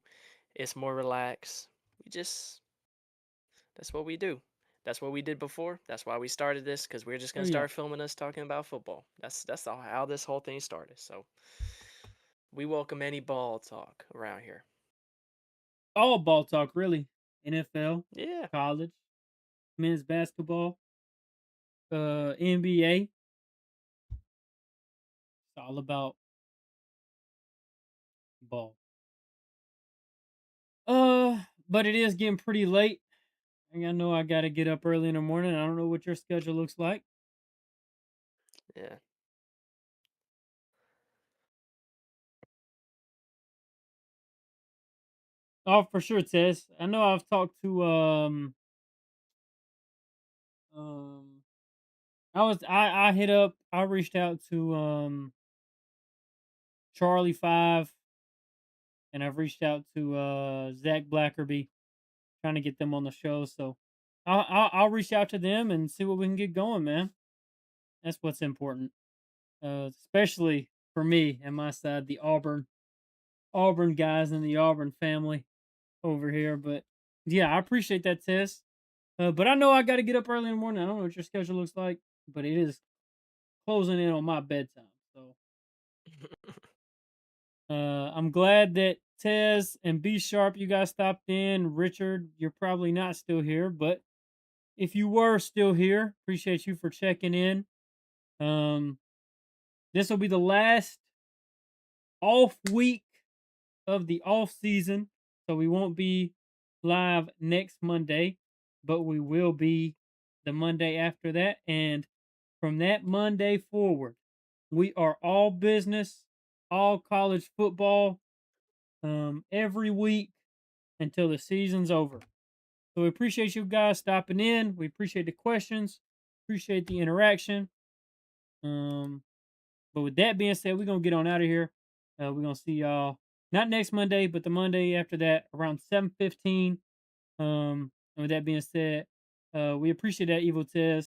It's more relaxed. We just That's what we do. That's what we did before. That's why we started this because we're just Oh gonna yeah, start filming us talking about football. That's how this whole thing started. So we welcome any ball talk around here. all ball talk really. NFL, Yeah, college, men's basketball, NBA. It's all about ball. But it is getting pretty late. And I know I got to get up early in the morning. I don't know what your schedule looks like. yeah. Oh, for sure, Tess. I know I've talked to um I hit up I reached out to Charlie Five and I've reached out to Zach Blackerby trying to get them on the show. So I'll reach out to them and see what we can get going, man. That's what's important, especially for me and my side, the Auburn guys and the Auburn family over here. But yeah, I appreciate that, Tess. But I know I got to get up early in the morning. I don't know what your schedule looks like, but it is closing in on my bedtime. So I'm glad that Tez and B Sharp, you guys stopped in. Richard, you're probably not still here, but if you were still here, appreciate you for checking in. Um, this will be the last off week of the off season, so we won't be live next Monday, but we will be the Monday after that. And from that Monday forward, we are all business, all college football, every week until the season's over. So we appreciate you guys stopping in. We appreciate the questions, appreciate the interaction. Um, but with that being said, we're gonna get on out of here. We're gonna see y'all not next Monday, but the Monday after that around 7:15. And with that being said, we appreciate that, Evil Tez.